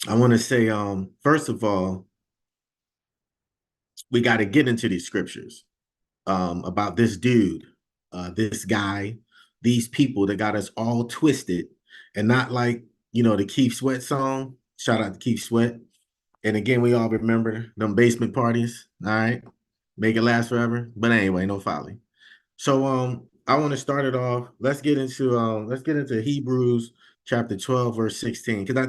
I want to say, first of all, we got to get into these scriptures about this dude, this guy, these people that got us all twisted, and not like the Keith Sweat song. Shout out to Keith Sweat. And again, we all remember them basement parties. All right, make it last forever. But anyway, no folly. So I want to start it off. Let's get into Hebrews chapter 12, verse 16. Because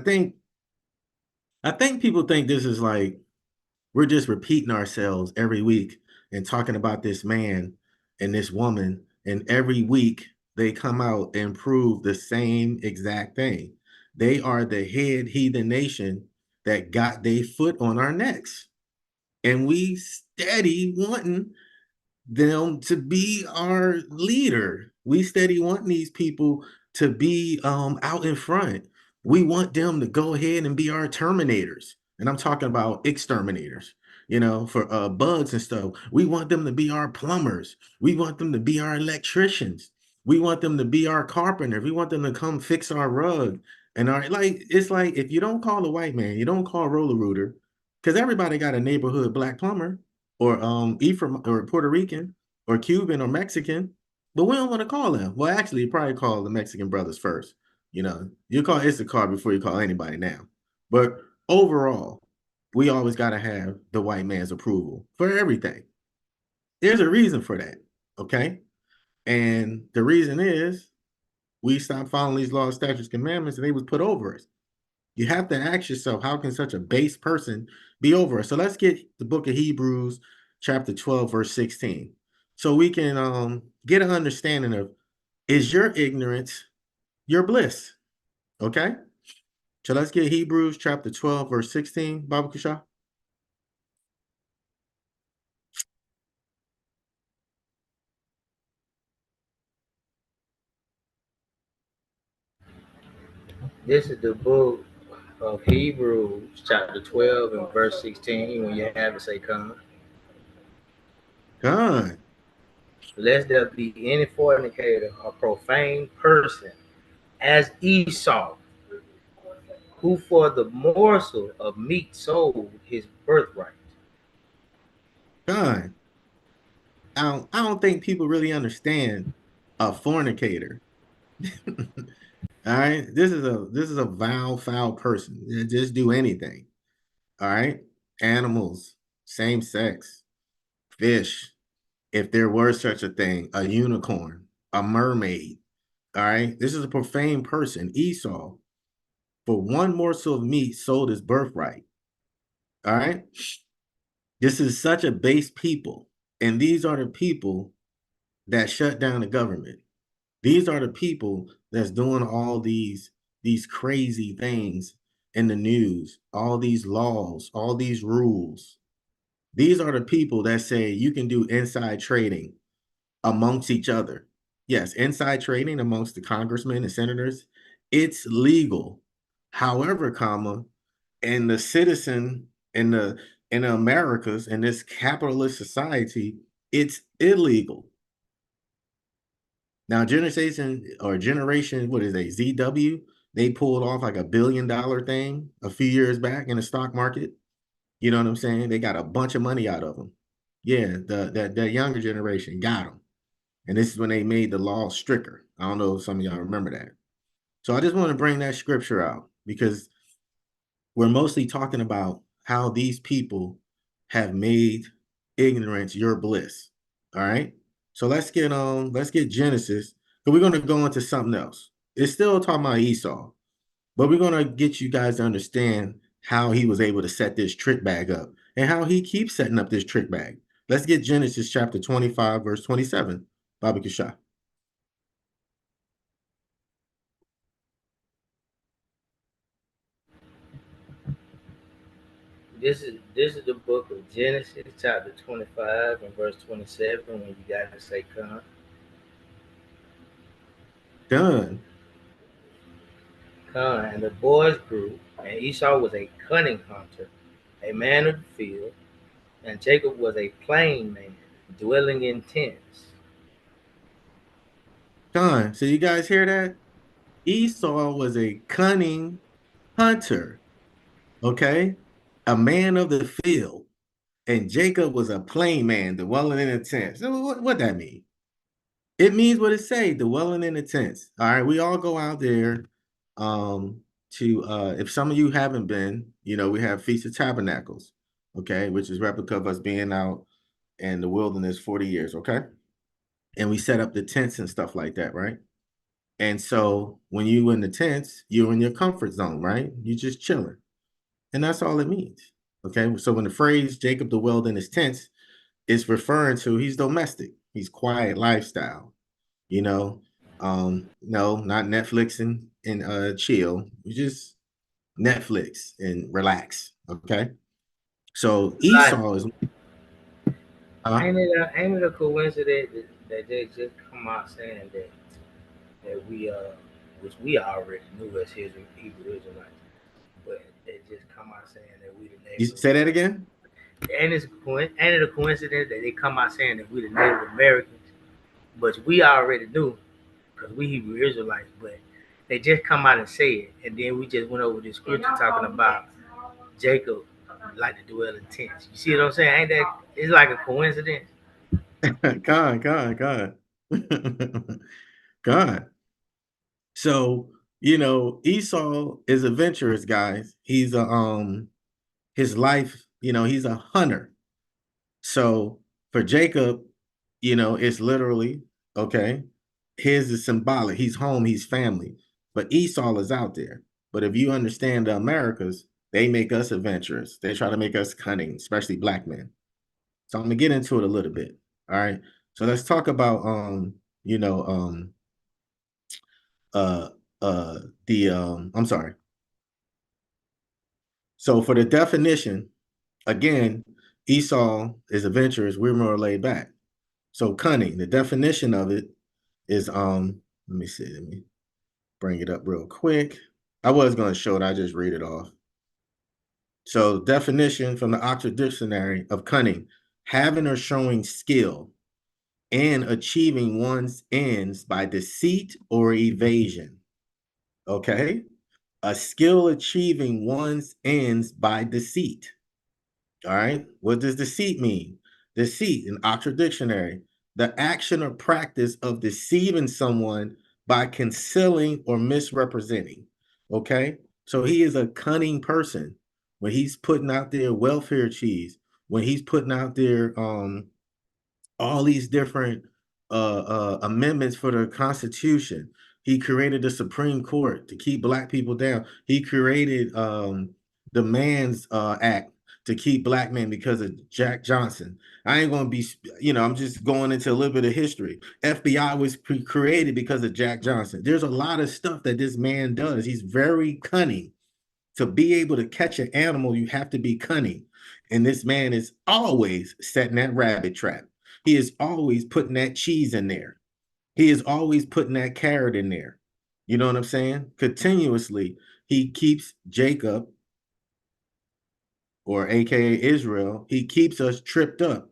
I think people think this is like we're just repeating ourselves every week and talking about this man and this woman, and every week they come out and prove the same exact thing. They are the head heathen nation that got their foot on our necks. And we steady wanting them to be our leader. We steady want these people to be out in front. We want them to go ahead and be our terminators. And I'm talking about exterminators, for bugs and stuff. We want them to be our plumbers. We want them to be our electricians. We want them to be our carpenters. We want them to come fix our rug. And it's like if you don't call a white man, you don't call roller rooter, because everybody got a neighborhood black plumber or Ephraim or Puerto Rican or Cuban or Mexican, but we don't want to call them. Well, actually, you probably call the Mexican brothers first. You call Issachar before you call anybody now. But overall, we always got to have the white man's approval for everything. There's a reason for that, okay? And the reason is we stopped following these laws, statutes, commandments, and they was put over us. You have to ask yourself, how can such a base person be over us? So let's get the book of Hebrews, chapter 12, verse 16. So we can get an understanding of, is your ignorance your bliss? Okay? So let's get Hebrews chapter 12, verse 16, Baba Kusha. This is the book of Hebrews, chapter 12 and verse 16. When you have it, say, come. God. Lest there be any fornicator or profane person as Esau, who for the morsel of meat sold his birthright. God. I don't think people really understand a fornicator. All right. This is a vile, foul person. They just do anything. All right. Animals, same sex, fish, if there were such a thing, a unicorn, a mermaid. All right. This is a profane person. Esau, for one morsel of meat, sold his birthright. All right. This is such a base people. And these are the people that shut down the government. These are the people that's doing all these crazy things in the news, all these laws, all these rules. These are the people that say you can do inside trading amongst each other. Yes, inside trading amongst the congressmen and senators, it's legal. However, and the citizen in the Americas in this capitalist society, it's illegal. Now, generation, what is they? ZW, they pulled off like $1 billion thing a few years back in the stock market. You know what I'm saying? They got a bunch of money out of them. Yeah, that younger generation got them. And this is when they made the law stricter. I don't know if some of y'all remember that. So I just want to bring that scripture out because we're mostly talking about how these people have made ignorance your bliss. All right. So let's get Genesis, but we're gonna go into something else. It's still talking about Esau, but we're gonna get you guys to understand how he was able to set this trick bag up and how he keeps setting up this trick bag. Let's get Genesis chapter 25, verse 27. Baba Kishah. This is the book of Genesis, chapter 25 and verse 27. When you got to say, come. Done. Come. And the boys grew, and Esau was a cunning hunter, a man of the field, and Jacob was a plain man, dwelling in tents. Done. So you guys hear that? Esau was a cunning hunter. Okay, a man of the field, and Jacob was a plain man, dwelling in a tent. So what that mean? It means what it say, dwelling in the tents. All right, we all go out there to if some of you haven't been, we have Feast of Tabernacles, okay, which is replica of us being out in the wilderness 40 years, okay? And we set up the tents and stuff like that, right? And so when you in the tents, you're in your comfort zone, right? You just chilling. And that's all it means. Okay. So when the phrase Jacob dwelled in his tents is referring to he's domestic, he's quiet lifestyle, you know. No, not Netflix and chill. You just Netflix and relax. Okay. So Like, Esau is uh ain't it a coincidence that they just come out saying that we which we already knew as Hebrew Israelites, but they just come out saying that we the you Native say that Americans. again? Ain't it a coincidence that they come out saying that we the Native Americans, but we already knew because we Hebrew Israelites, but they just come out and say it, and then we just went over the scripture talking about Jacob like to dwell in tents. You see what I'm saying? Ain't that? It's like a coincidence. God. God. So, Esau is adventurous, guys. He's a his life, he's a hunter. So for Jacob, it's literally okay. His is symbolic. He's home, he's family. But Esau is out there. But if you understand the Americas, they make us adventurous. They try to make us cunning, especially black men. So I'm gonna get into it a little bit. All right. So let's talk about you know, uh the I'm sorry. So for the definition, again, Esau is adventurous, we're more laid back. So cunning, the definition of it is let me see, let me bring it up real quick. I was going to show it, I just read it off. So definition from the Oxford Dictionary of cunning, having or showing skill and achieving one's ends by deceit or evasion. Okay? A skill achieving one's ends by deceit. All right. What does deceit mean? Deceit in Oxford Dictionary, the action or practice of deceiving someone by concealing or misrepresenting. Okay. So he is a cunning person when he's putting out there welfare cheese, when he's putting out there all these different amendments for the Constitution. He created the Supreme Court to keep black people down. He created the Man's Act to keep black men because of Jack Johnson. I ain't going to be, I'm just going into a little bit of history. FBI was created because of Jack Johnson. There's a lot of stuff that this man does. He's very cunning. To be able to catch an animal, you have to be cunning. And this man is always setting that rabbit trap. He is always putting that cheese in there. He is always putting that carrot in there. You know what I'm saying? Continuously, he keeps Jacob, or AKA Israel, he keeps us tripped up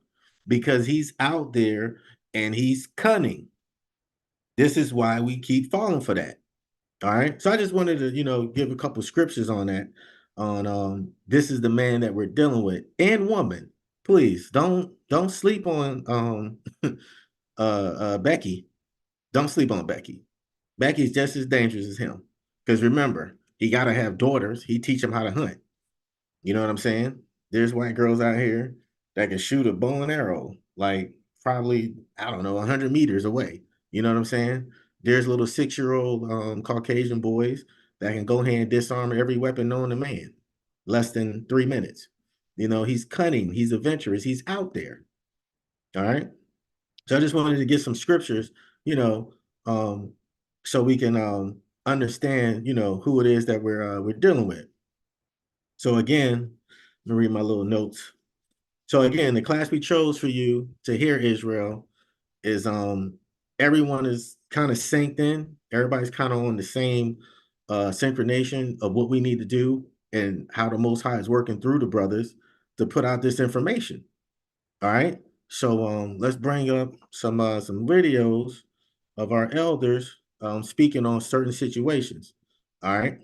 because he's out there and he's cunning. This is why we keep falling for that. All right. So I just wanted to, give a couple scriptures on that. On this is the man that we're dealing with and woman. Please don't sleep on Becky. Don't sleep on Becky. Becky's just as dangerous as him. Because remember, he gotta have daughters. He teach them how to hunt. You know what I'm saying? There's white girls out here that can shoot a bow and arrow, like probably, I don't know, 100 meters away. You know what I'm saying? There's little 6-year-old Caucasian boys that can go ahead and disarm every weapon known to man, less than 3 minutes. He's cunning, he's adventurous, he's out there. All right. So I just wanted to get some scriptures, you know, um, so we can understand, who it is that we're dealing with. So again, let me read my little notes. So again, the class we chose for you to hear Israel is everyone is kind of synced in. Everybody's kind of on the same synchronization of what we need to do and how the Most High is working through the brothers to put out this information. All right. So let's bring up some videos of our elders speaking on certain situations. All right.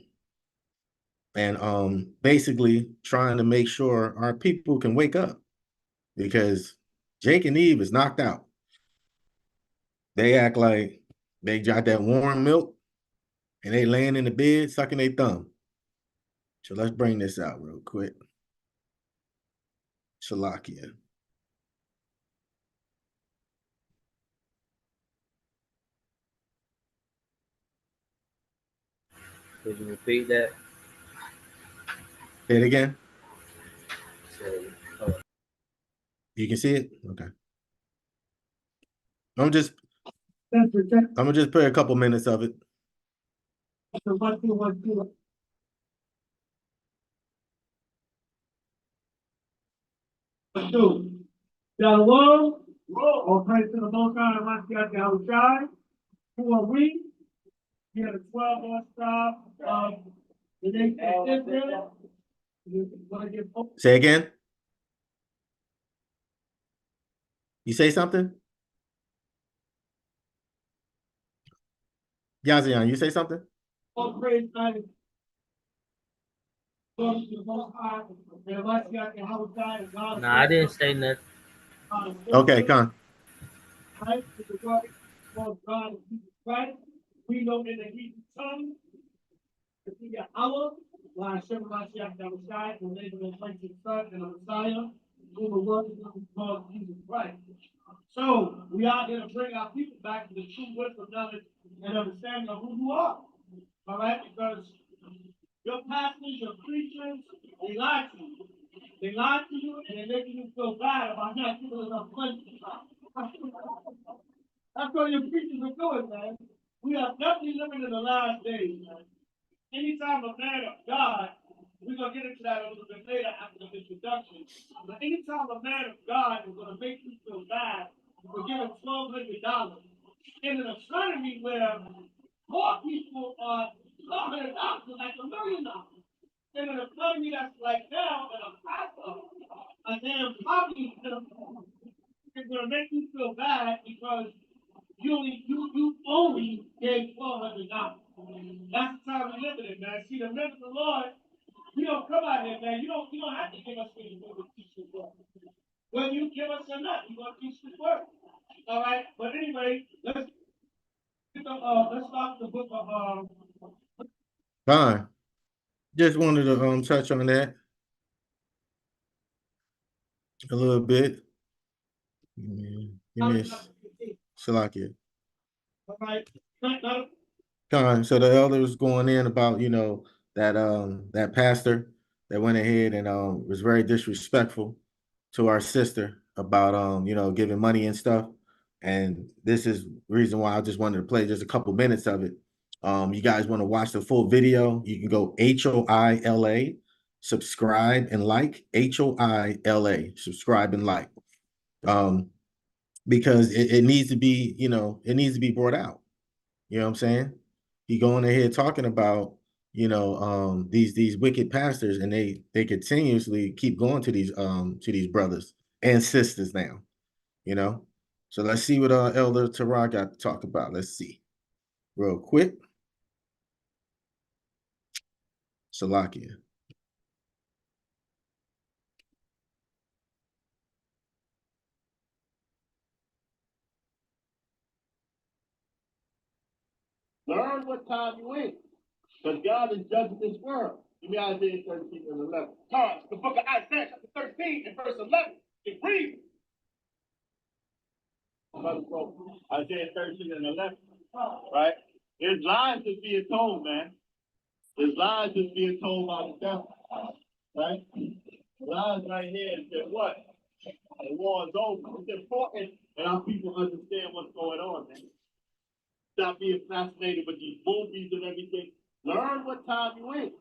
and basically trying to make sure our people can wake up, because Jake and Eve is knocked out. They act like they got that warm milk and they laying in the bed sucking their thumb. So let's bring this out real quick. Shalakia. Could you repeat that? Say it again. So, You can see it? Okay. I'm gonna just play a couple minutes of it. Shalom, all praise to the Most High, Mashiach Yahushai. Who are we? We are the 12 lost tribe of the nation of Israel. Say again. You say something? Yazian, you say something? All praise to the Most High, Mashiach Yahushai. no, I didn't say nothing. Okay, come. Christ is the word of God of Jesus Christ. We know in the Hebrew tongue, the Yahweh, why Hashem Mashiach Yahushai, the name of the righteous Son and the Messiah, who the word is called Jesus Christ. So we are here to bring our people back to the true wisdom, knowledge, and understanding of who you are. All right, because your pastors, your preachers, they lie to you. They lie to you and they're making you feel bad about not giving enough money. That's what your preachers are doing, man. We are definitely living in the last days, man. Anytime a man of God, we're going to get into that a little bit later after the introduction, but anytime a man of God is going to make you feel bad for giving $1,200 in an economy where poor people are $1,200 like $1,000,000. In an economy that's like now in a pastor, a damn poverty is going to make you feel bad because you only gave $1,200. That's the time we live in, man. See, the men of the Lord, we don't come out here, man. You don't have to give us anything to teach this word. Whether you give us or not, you're gonna teach this word. All right. But anyway, let's start the book of Fine. Just wanted to touch on that a little bit. Give me a Shalakia. all right. So the elder was going in about, that pastor that went ahead and was very disrespectful to our sister about giving money and stuff. And this is the reason why I just wanted to play just a couple minutes of it. You guys want to watch the full video, you can go HOILA, subscribe and like, HOILA, subscribe and like. Because it needs to be, it needs to be brought out. You know what I'm saying? He going ahead talking about, these wicked pastors, and they continuously keep going to these brothers and sisters now, you know. So let's see what Elder Tarah got to talk about. Let's see real quick. Salakia. Learn what time you in. Because God is judging this world. Give me Isaiah 13 and 11. Cards, the book of Isaiah, chapter 13 and verse 11. It reads. Isaiah 13 and 11. Right? His lies is being told, man. His lies is being told by the devil. Right? Lies right here and said what? The war is over. It's important that our people understand what's going on, man. Stop being fascinated with these movies and everything. Learn what time you in.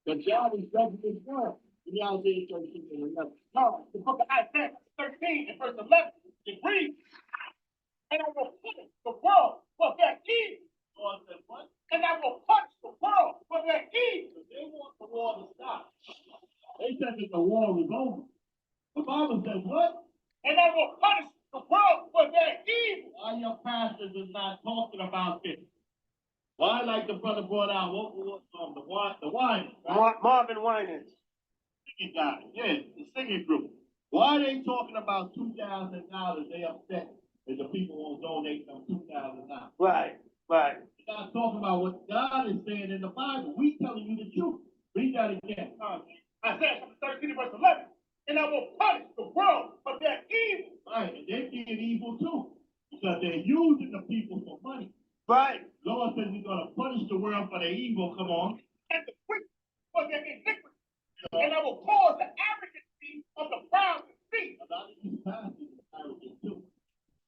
Because God is judging this world. In Isaiah 13 and 11. No, the book of Isaiah 13 and verse 11. It reads, and I will punish the world for their evil. God said, what? And I will punish the world for their evil. They want the war to stop. They said that the war was over. The Bible says what? And I will punish the world for their evil. Why your pastors is not talking about this? Why, like the brother brought out, the wine, right? Marvin Winans. Singing guy, yeah, the singing group. Why are they talking about $2,000? They upset that the people won't donate them $2,000. Right, right. They're not talking about what God is saying in the Bible. We telling you the truth. Read that again. Isaiah 13 verse 11. And I will punish the world for their evil. Right, and they're being evil too. Because they're using the people for money. Right. Lord says he's going to punish the world for their evil. Come on. And the quick for their iniquity. And I will cause the arrogancy of the proud to speak. A lot of these pastors are arrogant too.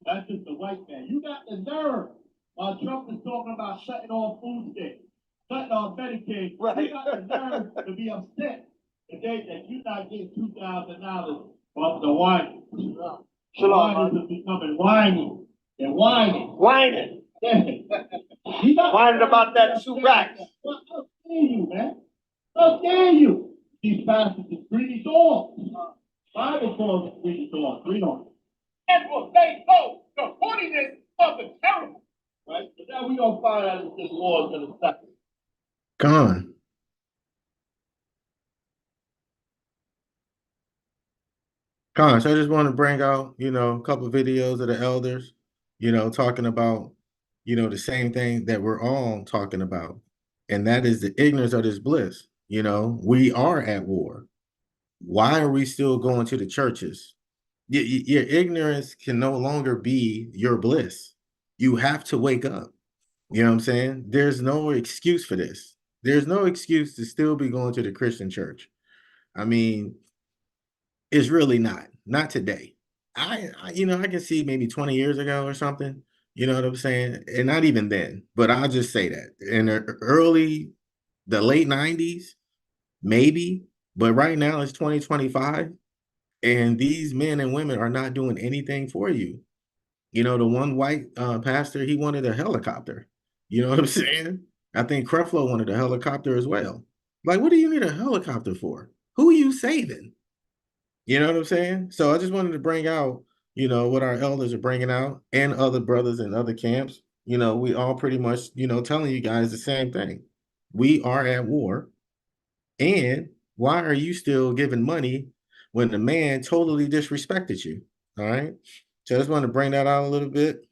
That's just the white man. You got the nerve. While Trump is talking about shutting off food stamps, shutting off Medicaid, right. You got the nerve to be upset today that you're not getting $2,000 off the wine. The wine is becoming whiny. They're whining. Whining. Whining about that 2 racks. How dare you, man? How dare you? These pastors is greedy dogs. Bible calls them greedy dogs. Read on. And will say so, the holiness of the terrible. Right? But now we don't find out if this war is going to stop. Gone. Gone. So I just want to bring out, a couple of videos of the elders, talking about, the same thing that we're all talking about. And that is the ignorance of this bliss. We are at war. Why are we still going to the churches? Your ignorance can no longer be your bliss. You have to wake up. You know what I'm saying? There's no excuse for this. There's no excuse to still be going to the Christian church. I mean, it's really not today. I can see maybe 20 years ago or something, you know what I'm saying? And not even then, but I'll just say that in the late 90s, maybe, but right now it's 2025 and these men and women are not doing anything for you. The one white pastor, he wanted a helicopter. You know what I'm saying? I think Creflo wanted a helicopter as well. Like, what do you need a helicopter for? Who are you saving? You know what I'm saying? So I just wanted to bring out, what our elders are bringing out and other brothers in other camps. We all pretty much, telling you guys the same thing. We are at war. And why are you still giving money when the man totally disrespected you? All right. So I just want to bring that out a little bit.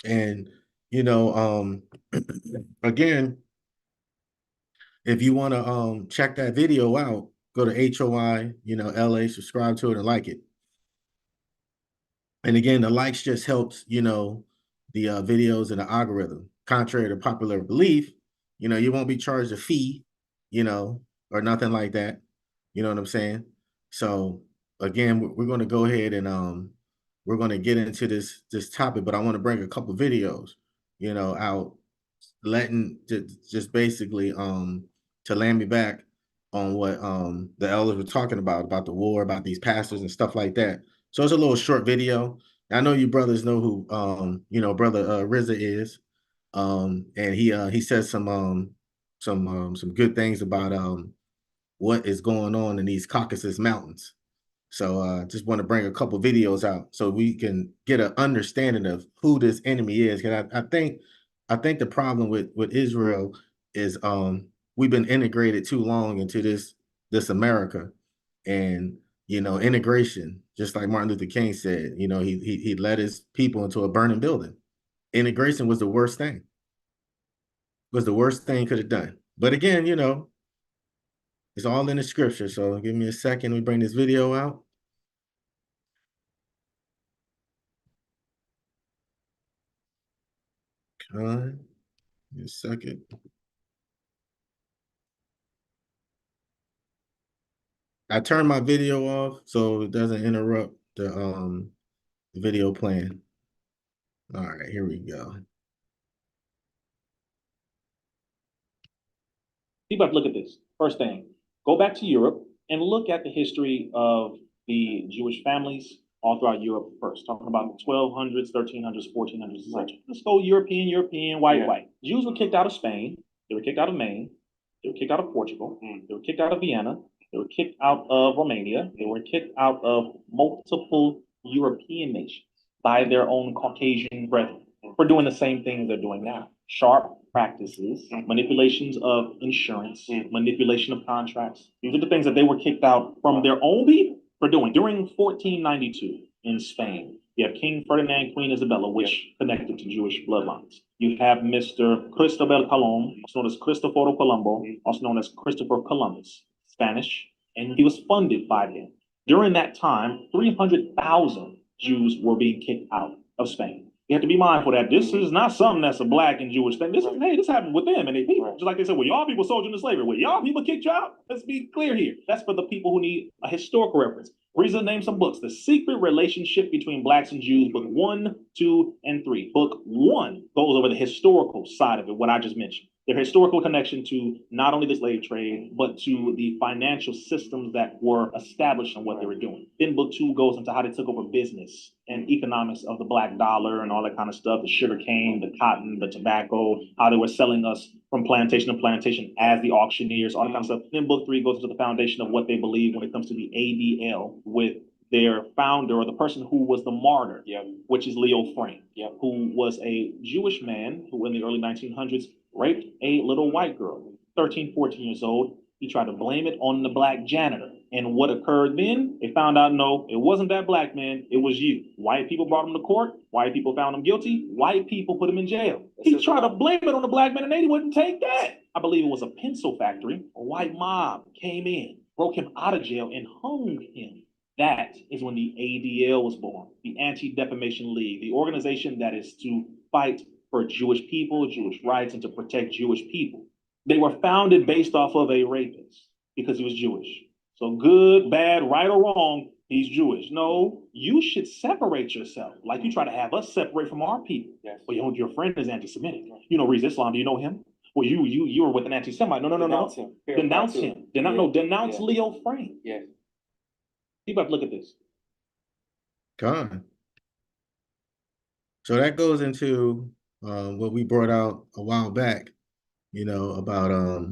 And, again, if you want to check that video out, go to HOI, LA, subscribe to it and like it. And again, the likes just helps, the videos and the algorithm. Contrary to popular belief, you won't be charged a fee, or nothing like that. You know what I'm saying? So again, we're going to go ahead and we're going to get into this topic, but I want to bring a couple videos, out, letting just basically to land me back on what the elders were talking about the war, about these pastors and stuff like that. So it's a little short video. I know you brothers know who brother RZA is. And he says some good things about what is going on in these Caucasus Mountains. So just want to bring a couple videos out so we can get an understanding of who this enemy is. Because I think the problem with Israel is we've been integrated too long into this America, and integration, just like Martin Luther King said, he led his people into a burning building. Integration was the worst thing. Was the worst thing he could have done. But again, it's all in the scripture. So give me a second. We bring this video out. Give me a second. I turned my video off so it doesn't interrupt the video playing. All right, here we go. People have to look at this. First thing, go back to Europe and look at the history of the Jewish families all throughout Europe first. Talking about the 1200s, 1300s, 1400s, etc. Let's go European, white. Jews were kicked out of Spain. They were kicked out of Maine. They were kicked out of Portugal. They were kicked out of Vienna. They were kicked out of Romania. They were kicked out of multiple European nations by their own Caucasian brethren for doing the same thing they're doing now. Sharp, practices, manipulations of insurance, manipulation of contracts. These are the things that they were kicked out from their own people for doing. During 1492 in Spain, you have King Ferdinand, Queen Isabella, which connected to Jewish bloodlines. You have Mr. Cristobal Colon, also known as Cristoforo Colombo, also known as Christopher Columbus, Spanish, and he was funded by them. During that time, 300,000 Jews were being kicked out of Spain. You have to be mindful that this is not something that's a black and Jewish thing. This is, hey, this happened with them and they people. Just like they said, well, y'all people sold you into slavery. Well, y'all people kicked you out. Let's be clear here. That's for the people who need a historical reference. Reason to name some books. The Secret Relationship Between Blacks and Jews, book 1, 2, and 3. Book 1 goes over the historical side of it, what I just mentioned. Their historical connection to not only the slave trade, but to the financial systems that were established and what they were doing. Then book 2 goes into how they took over business and economics of the black dollar and all that kind of stuff, the sugar cane, the cotton, the tobacco, how they were selling us from plantation to plantation as the auctioneers, all that kind of stuff. Then book 3 goes into the foundation of what they believe when it comes to the ADL with their founder or the person who was the martyr, which is Leo Frank, who was a Jewish man who in the early 1900s raped a little white girl, 13, 14 years old. He tried to blame it on the black janitor. And what occurred then, they found out, no, it wasn't that black man, it was you. White people brought him to court. White people found him guilty. White people put him in jail. He tried to blame it on the black man and they wouldn't take that. I believe it was a pencil factory. A white mob came in, broke him out of jail and hung him. That is when the ADL was born, the Anti-Defamation League, the organization that is to fight for Jewish people, Jewish rights, and to protect Jewish people. They were founded based off of a rapist because he was Jewish. So good, bad, right or wrong, he's Jewish. No, you should separate yourself like you try to have us separate from our people. Yes. But your friend is anti-Semitic. You know, Riz Islam, do you know him? Well, you were with an anti-Semite. No. Denounce him. Denounce him. Denounce Leo Frank. Yes. People have to look at this. God. So that goes into what we brought out a while back, about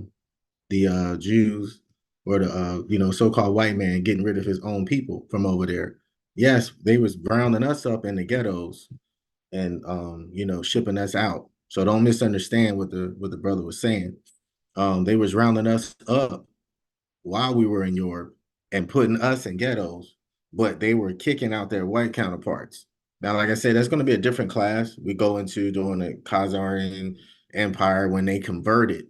the Jews or the so-called white man getting rid of his own people from over there. Yes, they was rounding us up in the ghettos and shipping us out. So don't misunderstand what the brother was saying. They was rounding us up while we were in Europe and putting us in ghettos, but they were kicking out their white counterparts. Now, like I said, that's going to be a different class we go into during the Khazarian Empire when they converted.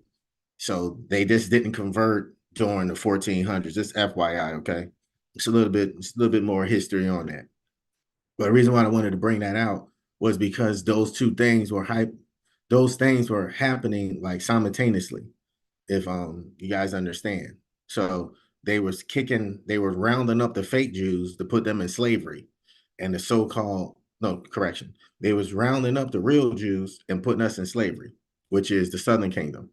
So they just didn't convert during the 1400s. Just FYI, okay? It's a little bit more history on that. But the reason why I wanted to bring that out was because those two things were those things were happening like simultaneously, if you guys understand. So they were rounding up the fake Jews to put them in slavery, and the so-called no correction, they was rounding up the real Jews and putting us in slavery, which is the Southern Kingdom.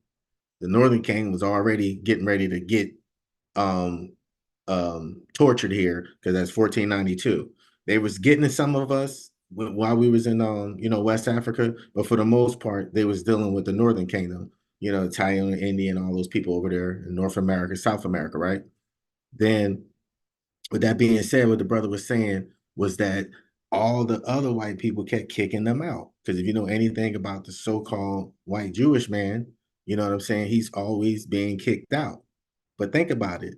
The Northern Kingdom was already getting ready to get um, tortured here because that's 1492. They was getting some of us while we was in West Africa, but for the most part, they was dealing with the Northern Kingdom, Italian, Indian, all those people over there in North America, South America, right? Then, with that being said, what the brother was saying was that all the other white people kept kicking them out. Because if you know anything about the so-called white Jewish man, you know what I'm saying? He's always being kicked out. But think about it.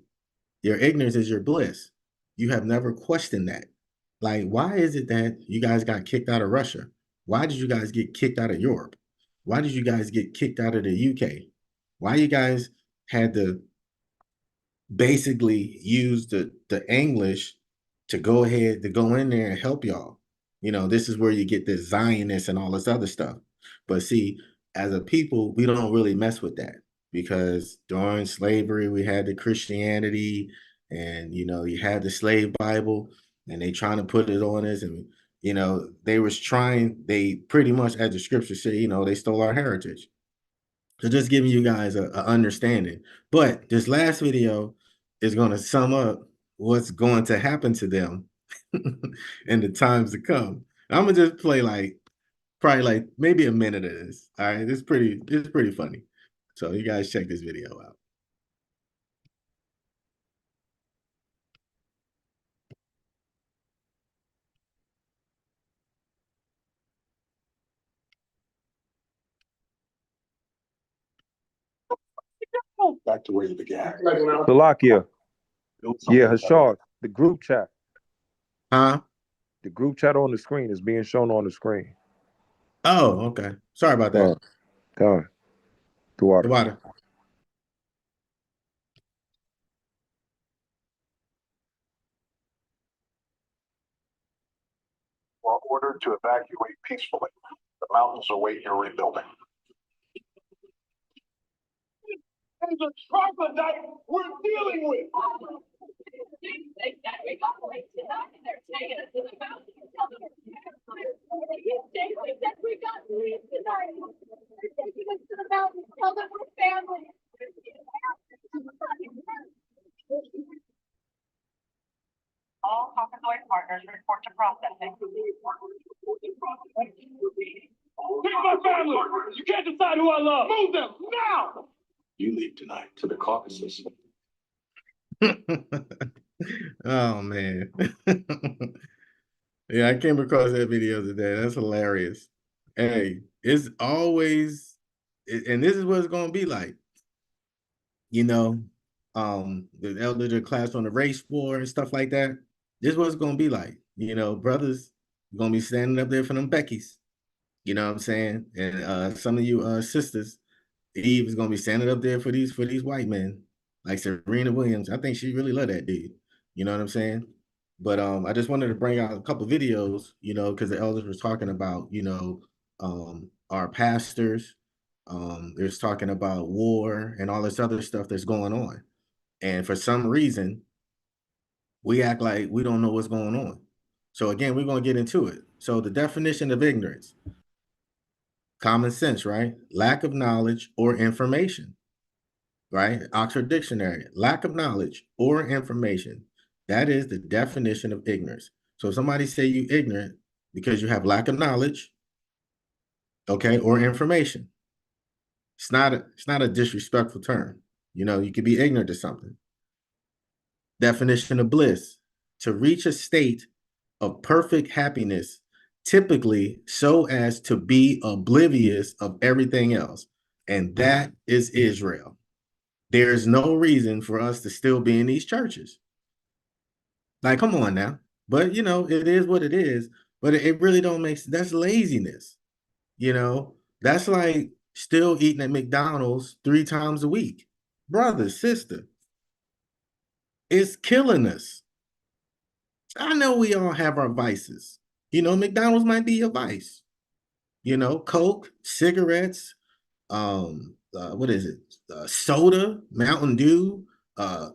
Your ignorance is your bliss. You have never questioned that. Like, why is it that you guys got kicked out of Russia? Why did you guys get kicked out of Europe? Why did you guys get kicked out of the UK? Why you guys had to basically use the English to go ahead to go in there and help y'all? This is where you get this Zionist and all this other stuff. But see, as a people, we don't really mess with that because during slavery, we had the Christianity and, you had the slave Bible and they trying to put it on us. And, they pretty much, as the scriptures say, they stole our heritage. So just giving you guys a understanding. But this last video is going to sum up what's going to happen to them in the times to come. I'm gonna just play probably maybe a minute of this. All right, it's pretty funny. So you guys check this video out. Back to where you began. Salakia. Yeah, Hashar, the group chat. Huh? The group chat on the screen is being shown on the screen. Oh, okay. Sorry about that. Done. The The water. water. Are ordered to evacuate peacefully. The mountains await your rebuilding. There's a troglodyte we're dealing with. They said we got away tonight and they're taking us to the mountains and telling us they said we got leave tonight. They're taking us to the mountains, tell them we're family. All Hockenzoid partners report to processing. Take my family! You can't decide who I love! Move them now! You leave tonight to the Caucasus. Oh man. Yeah, I came across that video today. That's hilarious. Hey, it's always, and this is what it's gonna be like. You know, the elder class on the race war and stuff like that. This is what it's gonna be like. You know, brothers gonna be standing up there for them Beckys. You know what I'm saying? And some of you sisters, Eve is gonna be standing up there for these white men, like Serena Williams. I think she really love that dude. You know what I'm saying? But I just wanted to bring out a couple videos, you know, because the elders was talking about, you know, our pastors. There's talking about war and all this other stuff that's going on. And for some reason, we act like we don't know what's going on. So again, we're gonna get into it. So the definition of ignorance, common sense, right? Lack of knowledge or information, right? Oxford Dictionary, lack of knowledge or information. That is the definition of ignorance. So if somebody say you ignorant because you have lack of knowledge, okay, or information, it's not a disrespectful term. You know, you could be ignorant to something. Definition of bliss, to reach a state of perfect happiness, typically so as to be oblivious of everything else. And that is Israel. There's no reason for us to still be in these churches. Like, come on now. But you know, it is what it is. But it really don't make sense. That's laziness. You know, that's like still eating at McDonald's 3 times a week. Brother, sister, it's killing us. I know we all have our vices. You know, McDonald's might be your vice. You know, Coke, cigarettes, what is it? Soda, Mountain Dew,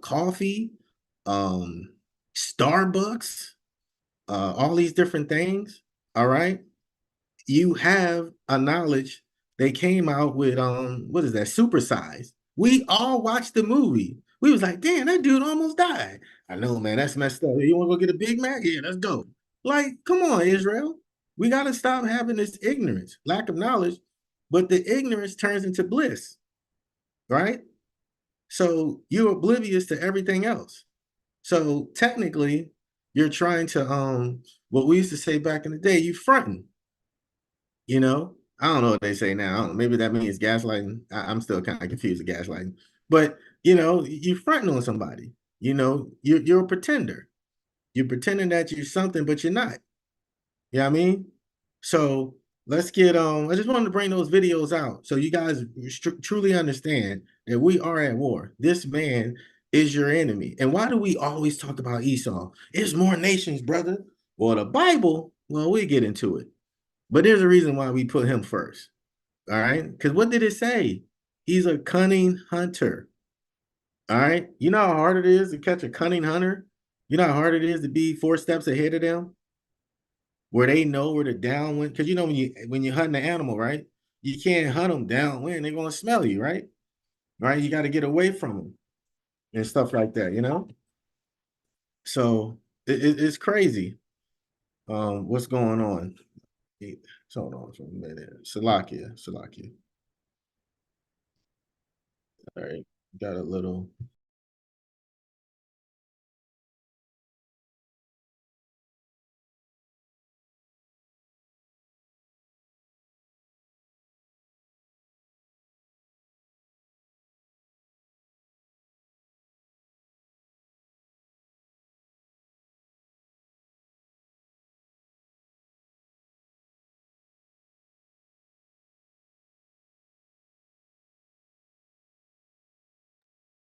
coffee, Starbucks, all these different things. All right. You have a knowledge. They came out with what is that? Supersize. We all watched the movie. We was like, damn, that dude almost died. I know, man, that's messed up. You want to go get a Big Mac? Yeah, let's go. Like, come on, Israel. We got to stop having this ignorance, lack of knowledge, but the ignorance turns into bliss, right? So you're oblivious to everything else. So technically, you're trying to what we used to say back in the day, you fronting. You know, I don't know what they say now. I don't know. Maybe that means gaslighting. I'm still kind of confused with gaslighting. But you know, you're fronting on somebody. You know, you're a pretender. You're pretending that you're something, but you're not. You know what I mean? So let's get I just wanted to bring those videos out so you guys truly understand that we are at war. This man is your enemy. And why do we always talk about Esau? It's more nations, brother. Well, the Bible, well, we get into it. But there's a reason why we put him first. All right. Because what did it say? He's a cunning hunter. All right. You know how hard it is to catch a cunning hunter? You know how hard it is to be 4 steps ahead of them? Where they know where the downwind, because you know when you hunt an animal, right? You can't hunt them downwind, they're gonna smell you, right? Right? You got to get away from them and stuff like that, you know? So it's crazy. What's going on? Hold on for a minute. Salakia. All right, got a little.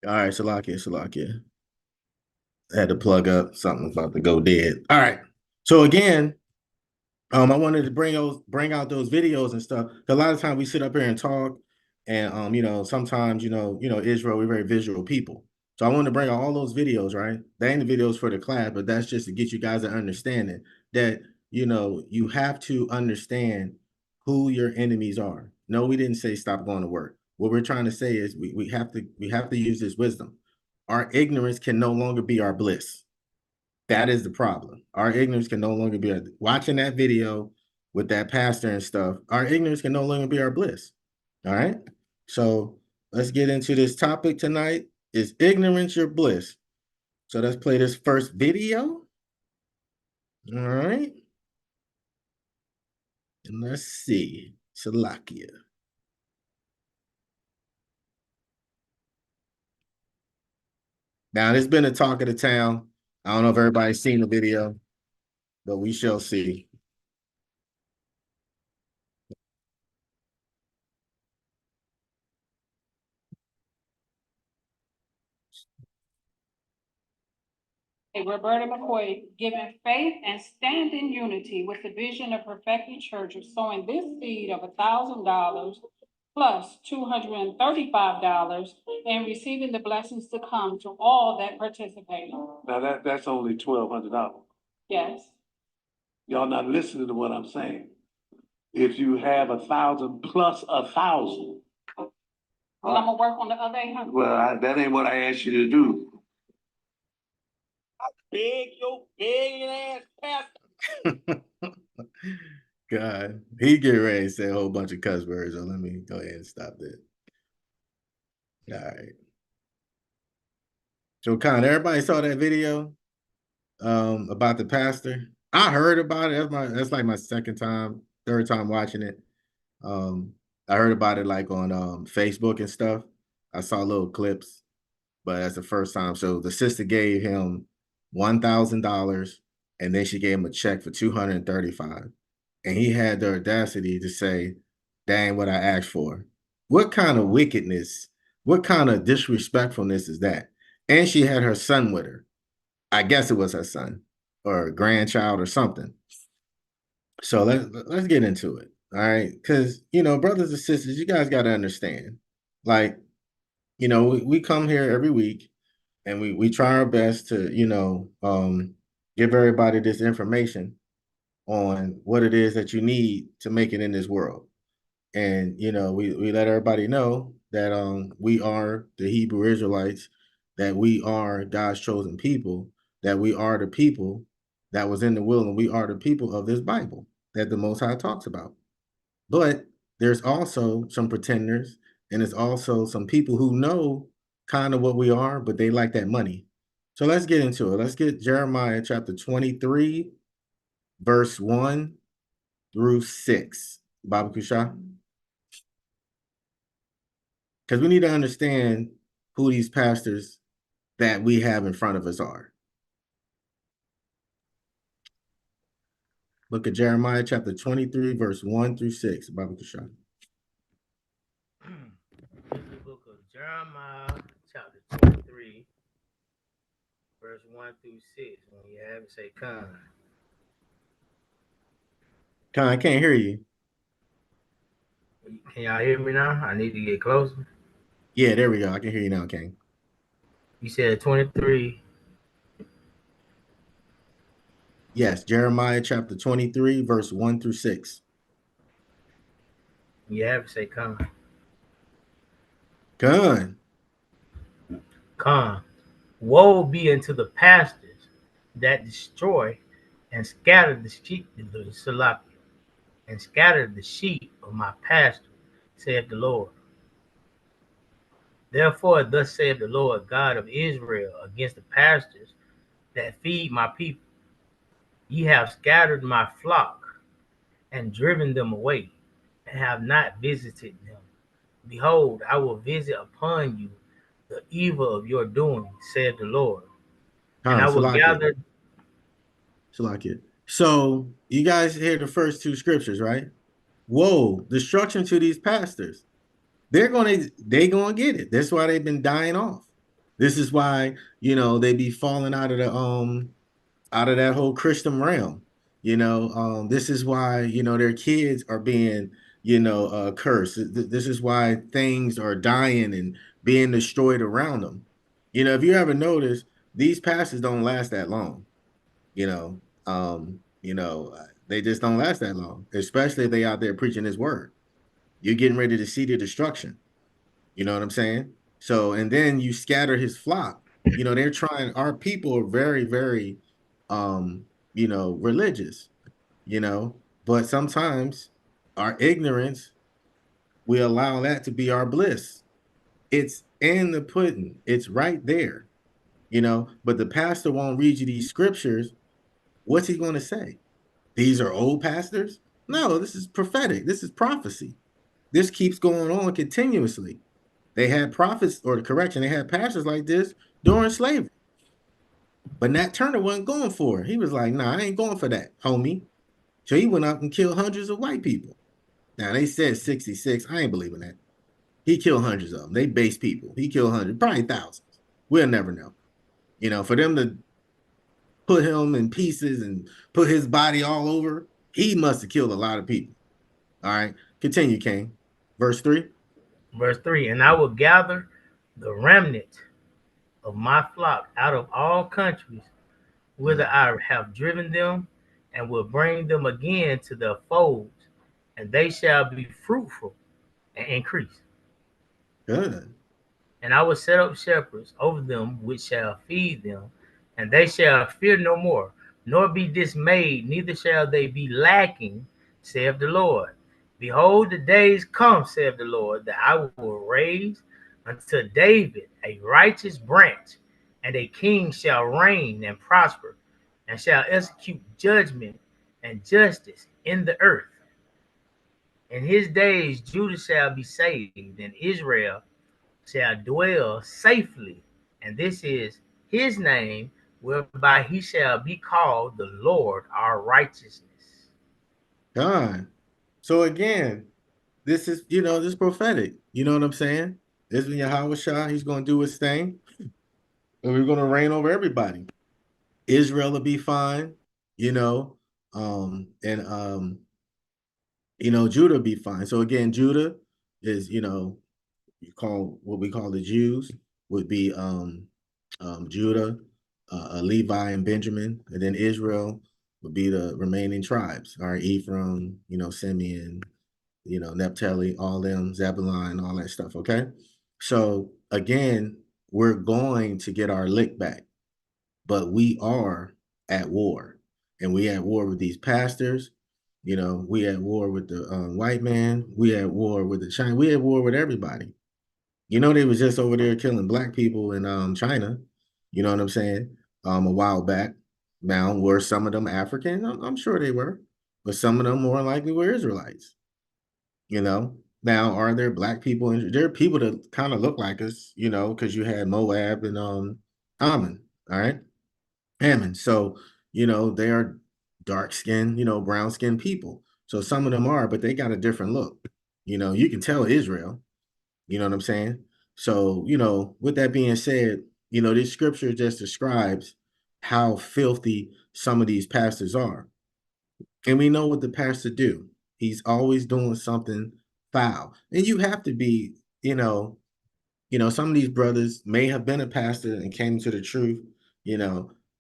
All right, Salakia. I had to plug up something about to go dead. All right. So again, I wanted to bring out those videos and stuff. A lot of times we sit up here and talk, and sometimes Israel, we're very visual people. So I wanted to bring out all those videos, right? They ain't the videos for the class, but that's just to get you guys an understanding that you have to understand who your enemies are. No, we didn't say stop going to work. What we're trying to say is we have to use this wisdom. Our ignorance can no longer be our bliss. That is the problem. Our ignorance can no longer be watching that video with that pastor and stuff. Our ignorance can no longer be our bliss. All right. So let's get into this topic tonight. Is ignorance your bliss? So let's play this first video. All right. And let's see. Salakia. Now, it's been a talk of the town. I don't know if everybody's seen the video, but we shall see. Roberta McCoy, giving faith and stand in unity with the vision of perfecting church of sowing this seed of $1,000 plus $235 and receiving the blessings to come to all that participate. Now that's only $1,200. Yes. Y'all not listening to what I'm saying. If you have 1,000 plus 1,000. Well, I'm gonna work on the other 800. Well, that ain't what I asked you to do. Big, your big ass pastor. God, he get ready to say a whole bunch of cuss words. So let me go ahead and stop that. All right. So, everybody saw that video about the pastor. I heard about it. That's like my third time watching it. I heard about it like on Facebook and stuff. I saw little clips, but that's the first time. So the sister gave him $1,000, and then she gave him a check for $235, and he had the audacity to say, "Dang, what I asked for." What kind of wickedness? What kind of disrespectfulness is that? And she had her son with her. I guess it was her son or grandchild or something. So let's get into it. All right. Because, brothers and sisters, you guys got to understand. Like, we come here every week and we try our best to, give everybody this information on what it is that you need to make it in this world. And, we let everybody know that we are the Hebrew Israelites, that we are God's chosen people, that we are the people that was in the will, and we are the people of this Bible that the Most High talks about. But there's also some pretenders, and there's also some people who know kind of what we are, but they like that money. So let's get into it. Let's get Jeremiah chapter 23, verse 1 through 6. Baba Kusha. Because we need to understand who these pastors that we have in front of us are. Look at Jeremiah chapter 23, verse 1 through 6. Baba Kusha. This is the book of Jeremiah, chapter 23, verse 1 through 6. When you have it, say, Khan. I can't hear you. Can y'all hear me now? I need to get closer. Yeah, there we go. I can hear you now, King. You said 23. Yes, Jeremiah chapter 23, verse 1 through 6. You have it, say, Khan. Khan. Khan. Woe be unto the pastors that destroy and scatter the sheep, and scatter the sheep of my pasture, saith the Lord. Therefore, thus saith the Lord God of Israel against the pastors that feed my people. Ye have scattered my flock and driven them away, and have not visited them. Behold, I will visit upon you the evil of your doing, saith the Lord. And Khan, I will gather. Salakia. So you guys hear the first two scriptures, right? Whoa, destruction to these pastors. They gonna get it. That's why they've been dying off. This is why, they be falling out of that whole Christian realm. This is why, their kids are being, cursed. This is why things are dying and being destroyed around them. If you ever notice, these pastors don't last that long. You know, they just don't last that long, especially if they out there preaching his word. You're getting ready to see the destruction. You know what I'm saying? So, and then you scatter his flock. They're trying, our people are very, very, religious, but sometimes our ignorance, we allow that to be our bliss. It's in the pudding, it's right there, but the pastor won't read you these scriptures. What's he going to say? These are old pastors? No, this is prophetic. This is prophecy. This keeps going on continuously. They had prophets, or correction, they had pastors like this during slavery. But Nat Turner wasn't going for it. He was like, nah, I ain't going for that, homie. So he went out and killed hundreds of white people. Now they said 66. I ain't believing that. He killed hundreds of them. They base people. He killed hundreds, probably thousands. We'll never know. For them to put him in pieces and put his body all over, he must have killed a lot of people. All right. Continue, King. Verse 3. Verse 3, and I will gather the remnant of my flock out of all countries whither I have driven them, and will bring them again to their folds, and they shall be fruitful and increase. Good. And I will set up shepherds over them which shall feed them, and they shall fear no more, nor be dismayed, neither shall they be lacking, saith the Lord. Behold, the days come, saith the Lord, that I will raise unto David a righteous branch, and a king shall reign and prosper, and shall execute judgment and justice in the earth. In his days Judah shall be saved, and Israel shall dwell safely, and this is his name, whereby he shall be called the Lord our righteousness. God. So again, this is, this is prophetic. You know what I'm saying? This is Yahweh Shah. He's going to do his thing, and we're going to reign over everybody. Israel will be fine, and Judah will be fine. So again, Judah is, you call what we call the Jews would be Judah, Levi, and Benjamin, and then Israel would be the remaining tribes. All right, Ephraim, Simeon, Naphtali, all them, Zebulun, all that stuff. Okay, so again, we're going to get our lick back, but we are at war, and we at war with these pastors. We at war with the white man. We at war with the China. We at war with everybody. They was just over there killing black people in China. You know what I'm saying? A while back. Now, were some of them African? I'm sure they were, but some of them more likely were Israelites. Now, are there black people? There are people that kind of look like us. Because you had Moab and Ammon. All right, Ammon. So they are dark skinned, brown skinned people. So some of them are, but they got a different look. You can tell Israel. You know what I'm saying? So, with that being said, this scripture just describes how filthy some of these pastors are. And we know what the pastor do. He's always doing something foul. And you have to be, some of these brothers may have been a pastor and came to the truth.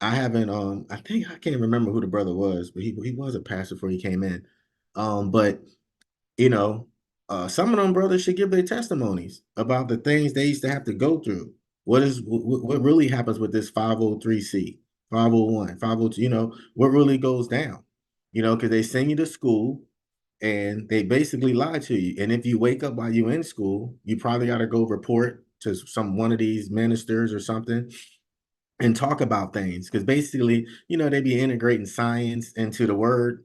I haven't I think I can't remember who the brother was, but he was a pastor before he came in. But you know, some of them brothers should give their testimonies about the things they used to have to go through. What really happens with this 503c, 501, 502, what really goes down, because they send you to school and they basically lie to you. And if you wake up while you're in school, you probably got to go report to one of these ministers or something and talk about things, because basically, they be integrating science into the word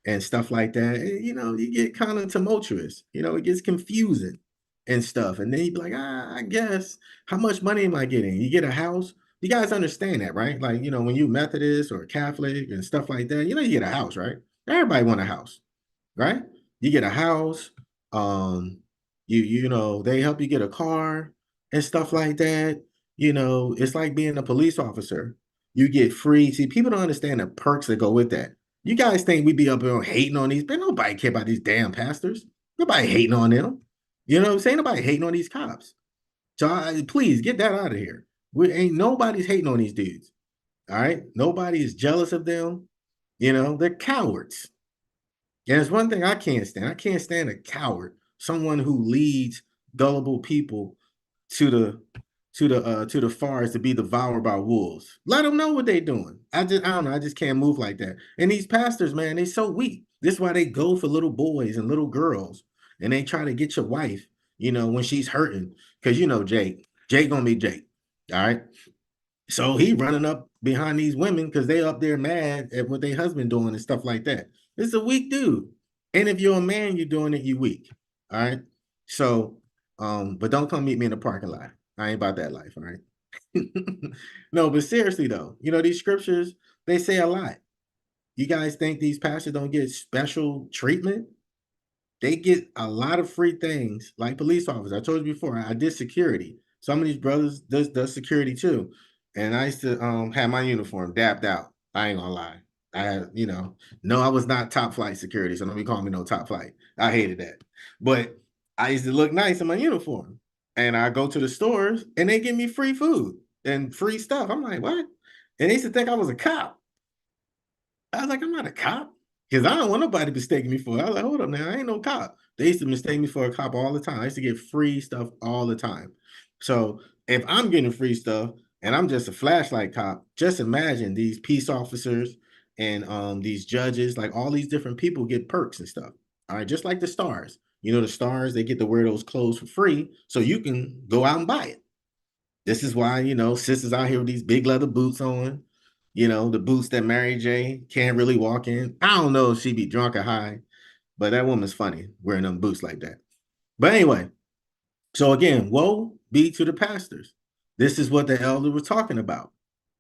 and stuff like that. And, you get kind of tumultuous, it gets confusing and stuff. And then you be like, I guess, how much money am I getting? You get a house. You guys understand that, right? Like, when you Methodist or Catholic and stuff like that, you get a house, right? Everybody want a house, right? You get a house. They help you get a car and stuff like that. It's like being a police officer. You get free. See, people don't understand the perks that go with that. You guys think we be up here hating on these, but nobody care about these damn pastors. Nobody hating on them. You know what I'm saying? Nobody hating on these cops. So please get that out of here. We ain't nobody's hating on these dudes. All right. Nobody is jealous of them. They're cowards. And it's one thing I can't stand. I can't stand a coward, someone who leads gullible people to the forest to be devoured by wolves. Let them know what they're doing. I don't know. I just can't move like that. And these pastors, man, they're so weak. This is why they go for little boys and little girls, and they try to get your wife, when she's hurting, because Jake gonna be Jake. All right. So he running up behind these women because they up there mad at what their husband doing and stuff like that. This is a weak dude. And if you're a man, you're doing it, you weak. All right. So, but don't come meet me in the parking lot. I ain't about that life. All right. No, but seriously though, these scriptures, they say a lot. You guys think these pastors don't get special treatment? They get a lot of free things like police officers. I told you before, I did security. Some of these brothers does security too. And I used to have my uniform dapped out. I ain't gonna lie. I had, no, I was not top flight security, so don't be calling me no top flight. I hated that. But I used to look nice in my uniform. And I go to the stores and they give me free food and free stuff. I'm like, what? And they used to think I was a cop. I was like, I'm not a cop. Because I don't want nobody mistaking me for it. I was like, hold up now, I ain't no cop. They used to mistake me for a cop all the time. I used to get free stuff all the time. So if I'm getting free stuff and I'm just a flashlight cop, just imagine these peace officers and these judges, like all these different people get perks and stuff. All right, just like the stars. The stars, they get to wear those clothes for free, so you can go out and buy it. This is why, sisters out here with these big leather boots on, the boots that Mary J can't really walk in. I don't know if she be drunk or high, but that woman's funny wearing them boots like that. But anyway, so again, woe be to the pastors. This is what the elder was talking about.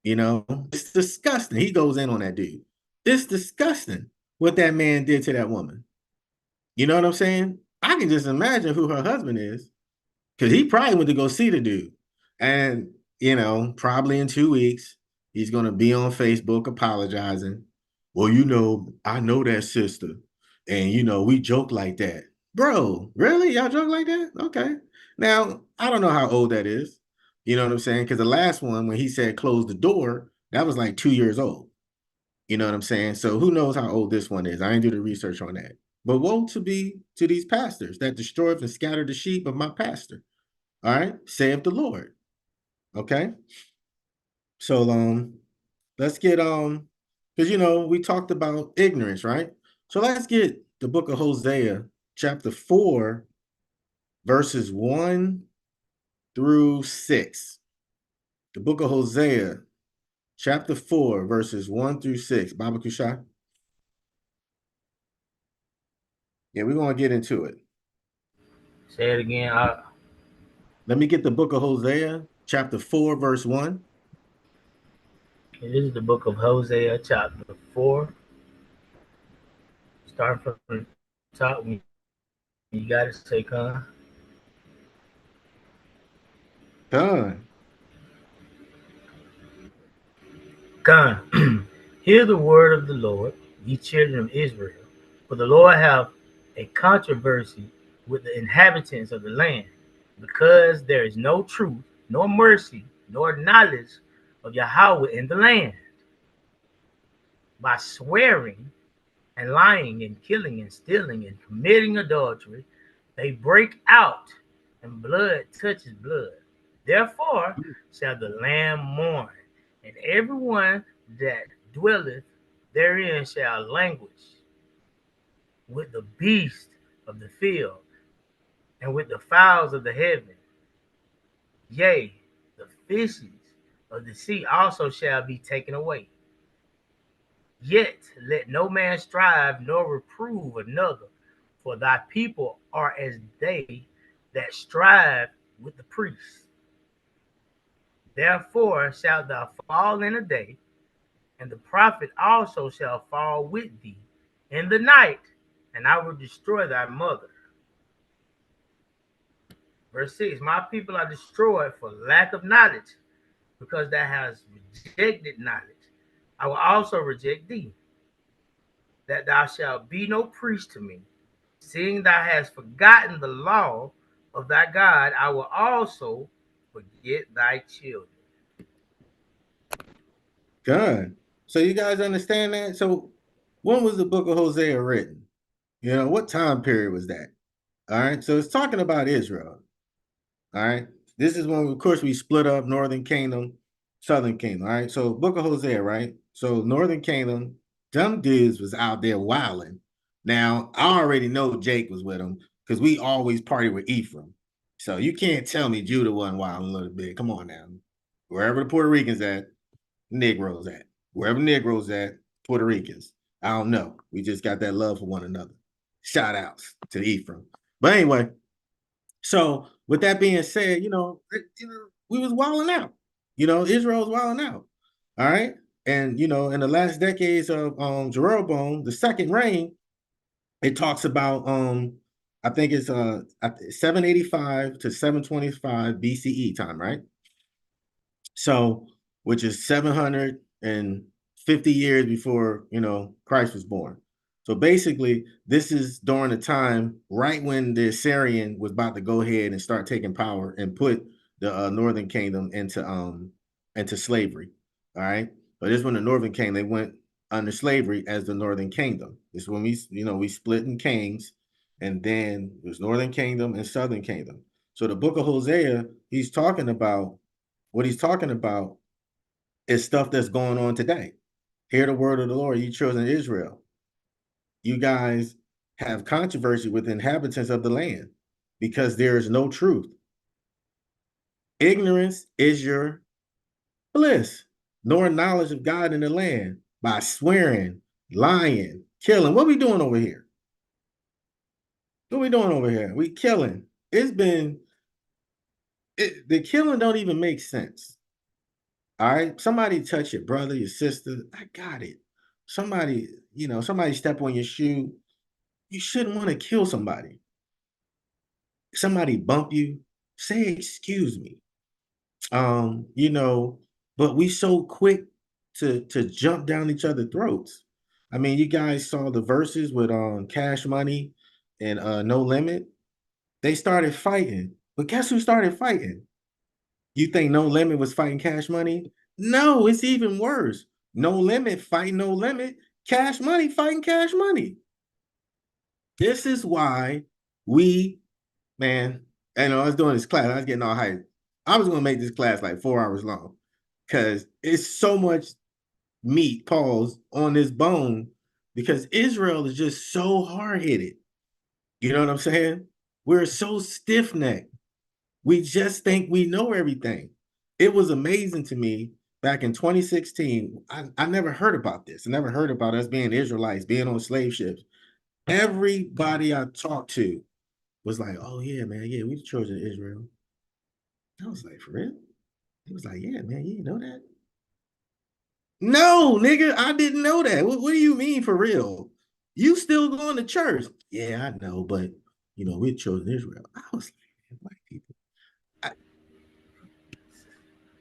It's disgusting. He goes in on that dude. It's disgusting what that man did to that woman. You know what I'm saying? I can just imagine who her husband is. Because he probably went to go see the dude. And, probably in 2 weeks, he's going to be on Facebook apologizing. Well, I know that sister. And, we joke like that. Bro, really? Y'all joke like that? Okay. Now, I don't know how old that is. You know what I'm saying? Because the last one, when he said close the door, that was like 2 years old. You know what I'm saying? So who knows how old this one is? I ain't do the research on that. But woe to these pastors that destroyed and scattered the sheep of my pastor. All right, saith the Lord. Okay. So let's get because we talked about ignorance, right? So let's get the book of Hosea, chapter 4, verses 1 through 6. The book of Hosea, chapter 4, verses 1 through 6. Baba Kusha. Yeah, we're gonna get into it. Say it again. Let me get the book of Hosea, chapter 4, verse 1. This is the book of Hosea, chapter 4. Starting from the top, you got to say, Con. Done. Con. Hear the word of the Lord, ye children of Israel. For the Lord hath a controversy with the inhabitants of the land, because there is no truth, nor mercy, nor knowledge of Yahweh in the land. By swearing and lying and killing and stealing and committing adultery, they break out, and blood touches blood. Therefore shall the land mourn, and everyone that dwelleth therein shall languish with the beasts of the field and with the fowls of the heaven. Yea, the fishes of the sea also shall be taken away. Yet let no man strive nor reprove another, for thy people are as they that strive with the priests. Therefore shalt thou fall in a day, and the prophet also shall fall with thee in the night, and I will destroy thy mother. Verse 6, my people are destroyed for lack of knowledge. because thou hast rejected knowledge, I will also reject thee, that thou shalt be no priest to me. Seeing thou hast forgotten the law of thy God, I will also forget thy children. God. So you guys understand that? So when was the book of Hosea written? You know, what time period was that? All right. So it's talking about Israel. All right. This is when, of course, we split up Northern Kingdom, Southern Kingdom. All right. So Book of Hosea, right? So Northern Kingdom, them dudes was out there wilding. Now, I already know Jake was with them because we always party with Ephraim. So you can't tell me Judah wasn't wilding a little bit. Come on now. Wherever the Puerto Ricans at, Negroes at. Wherever Negroes at, Puerto Ricans. I don't know. We just got that love for one another. Shout outs to Ephraim. But anyway, so with that being said, we was wilding out. Israel was wilding out. All right. And in the last decades of Jeroboam, the second reign, it talks about I think it's 785 to 725 BCE time, right? So, which is 750 years before, Christ was born. So basically, this is during the time right when the Assyrian was about to go ahead and start taking power and put the Northern Kingdom into slavery. All right, but this when the Northern Kingdom they went under slavery as the Northern Kingdom. This is when we split in kings, and then there's Northern Kingdom and Southern Kingdom. So the Book of Hosea, what he's talking about is stuff that's going on today. Hear the word of the Lord, you children of Israel. You guys have controversy with inhabitants of the land because there is no truth. Ignorance is your bliss, nor knowledge of God in the land by swearing, lying, killing. What we doing over here? What we doing over here? We killing. The killing don't even make sense. All right. Somebody touch your brother, your sister. I got it. Somebody step on your shoe. You shouldn't want to kill somebody. Somebody bump you, say excuse me. Um, you know, but we so quick to jump down each other's throats. I mean, you guys saw the verses with Cash Money and No Limit. They started fighting. But guess who started fighting? You think No Limit was fighting Cash Money? No, it's even worse. No Limit fighting No Limit. Cash Money fighting Cash Money. This is why we, man, I was doing this class. I was getting all hyped. I was going to make this class like 4 hours long because it's so much meat, pause, on this bone because Israel is just so hard headed. You know what I'm saying? We're so stiff necked. We just think we know everything. It was amazing to me back in 2016. I never heard about this. I never heard about us being Israelites, being on slave ships. Everybody I talked to was like, oh, yeah, man. Yeah, we the children of Israel. I was like, for real? He was like, yeah, man. You didn't know that? No, nigga, I didn't know that. What do you mean for real? You still going to church? Yeah, I know, but, we're children of Israel. I was like, man, white people.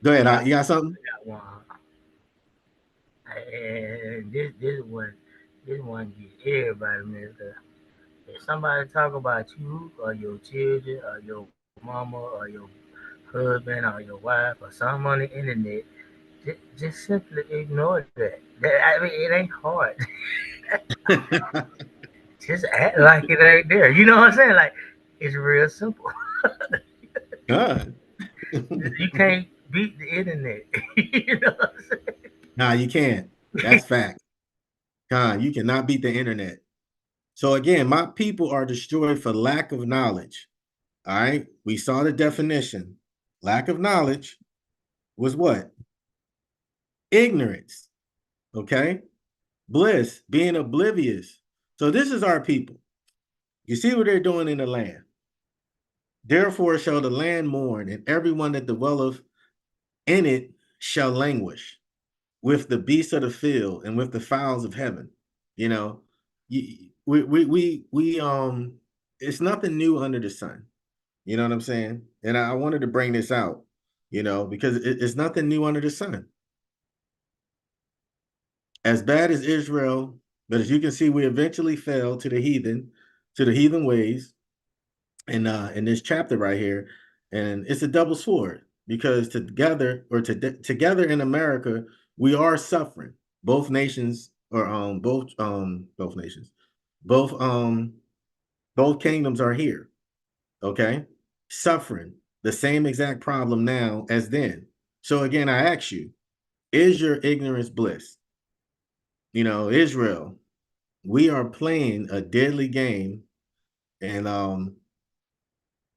Go ahead. Yeah, You got something? I got one. And this one get everybody messed up. If somebody talk about you or your children or your mama or your husband or your wife or something on the internet, just simply ignore that. I mean, it ain't hard. Just act like it ain't there. You know what I'm saying? Like it's real simple. God. You can't beat the internet. You know what I'm saying? Nah, you can't. That's fact. God, you cannot beat the internet. So again, my people are destroyed for lack of knowledge. All right. We saw the definition. Lack of knowledge was what? Ignorance. Okay. Bliss, being oblivious. So this is our people. You see what they're doing in the land. Therefore shall the land mourn, and everyone that dwelleth in it shall languish with the beasts of the field and with the fowls of heaven. You know, it's nothing new under the sun. You know what I'm saying? And I wanted to bring this out. because it's nothing new under the sun. As bad as Israel, but as you can see, we eventually fell to the heathen ways in this chapter right here. And it's a double sword because together in America, we are suffering. Both nations or both nations, both both kingdoms are here, okay? Suffering the same exact problem now as then. So again, I ask you, is your ignorance bliss? Israel, we are playing a deadly game, and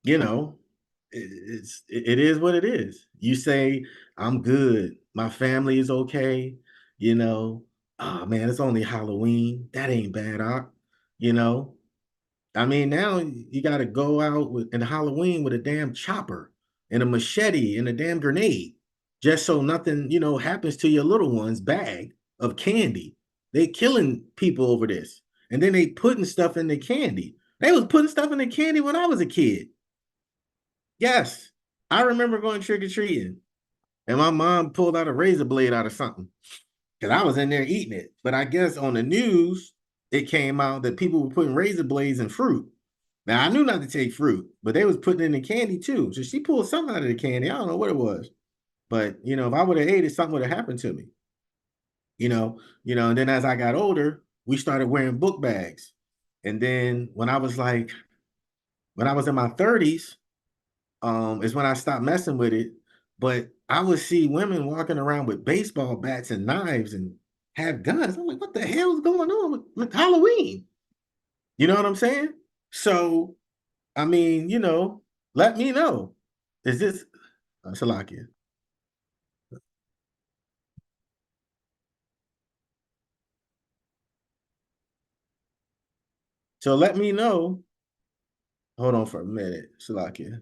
you know, it is what it is. You say, I'm good, my family is okay, you know. Oh man, it's only Halloween. That ain't bad, you know. I mean, now you got to go out in Halloween with a damn chopper and a machete and a damn grenade, just so nothing, happens to your little one's bag of candy. They killing people over this, and then they putting stuff in the candy. They was putting stuff in the candy when I was a kid. Yes, I remember going trick or treating, and my mom pulled out a razor blade out of something because I was in there eating it. But I guess on the news, it came out that people were putting razor blades in fruit. Now I knew not to take fruit, but they was putting it in the candy too. So she pulled something out of the candy. I don't know what it was, but if I would have ate it, something would have happened to me. And then as I got older, we started wearing book bags. And then when I was in my 30s, is when I stopped messing with it. But I would see women walking around with baseball bats and knives and have guns. I'm like, what the hell is going on with Halloween? You know what I'm saying? So, I mean, let me know. Is this Salakia? So let me know. Hold on for a minute, Salakia.